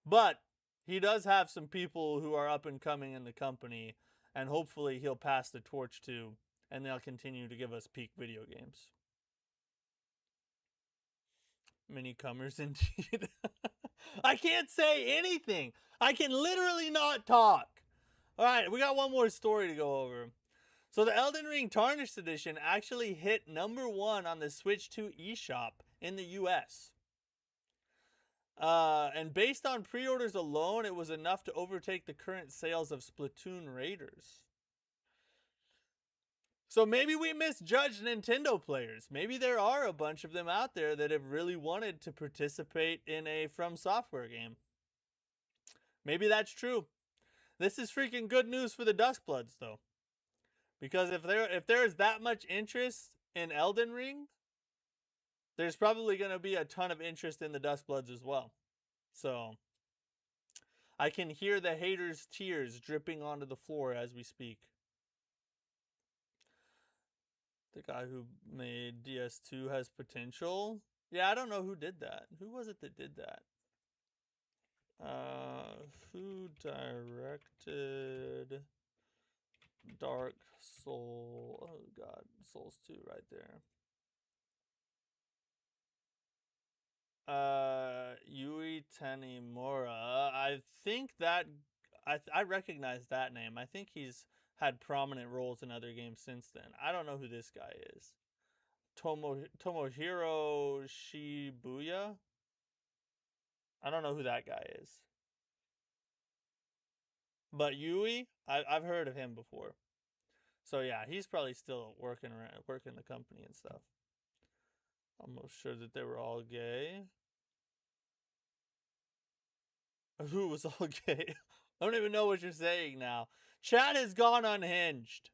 But he does have some people who are up and coming in the company, and hopefully he'll pass the torch to, and they'll continue to give us peak video games. Many comers indeed. I can't say anything. I can literally not talk. All right, we got one more story to go over. So the Elden Ring Tarnished Edition actually hit #1 on the Switch 2 eShop in the US. And based on pre-orders alone, it was enough to overtake the current sales of Splatoon Raiders. So maybe we misjudged Nintendo players. Maybe there are a bunch of them out there that have really wanted to participate in a From Software game. Maybe that's true. This is freaking good news for the Duskbloods, though. Because if there is that much interest in Elden Ring, there's probably going to be a ton of interest in the Duskbloods as well. So, I can hear the haters' tears dripping onto the floor as we speak. The guy who made DS2 has potential. Yeah, I don't know who did that. Who was it that did that? Who directed Dark Soul? Oh god, Souls 2 right there. Yui Tanimura. I think that I recognize that name. I think he's had prominent roles in other games since then. I don't know who this guy is. Tomohiro Shibuya? I don't know who that guy is. But Yui, I've heard of him before. So yeah, he's probably still working the company and stuff. Almost sure that they were all gay. Who was all gay? I don't even know what you're saying now. Chat has gone unhinged.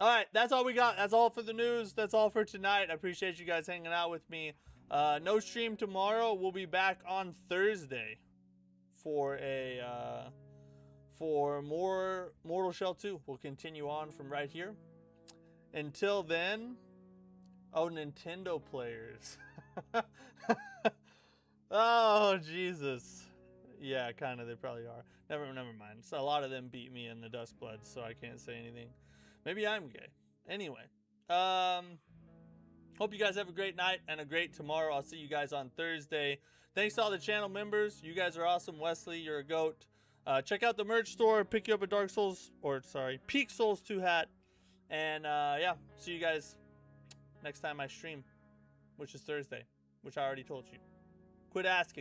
Alright, that's all we got. That's all for the news. That's all for tonight. I appreciate you guys hanging out with me. No stream tomorrow. We'll be back on Thursday for more Mortal Shell 2. We'll continue on from right here. Until then, oh, Nintendo players. Oh, Jesus. Yeah, kind of. They probably are. Never mind. So a lot of them beat me in the Duskbloods, so I can't say anything. Maybe I'm gay. Anyway, hope you guys have a great night and a great tomorrow. I'll see you guys on Thursday. Thanks to all the channel members. You guys are awesome. Wesley, you're a goat. Check out the merch store. Pick you up a Peak Souls 2 hat. And yeah, see you guys next time I stream, which is Thursday, which I already told you. Quit asking.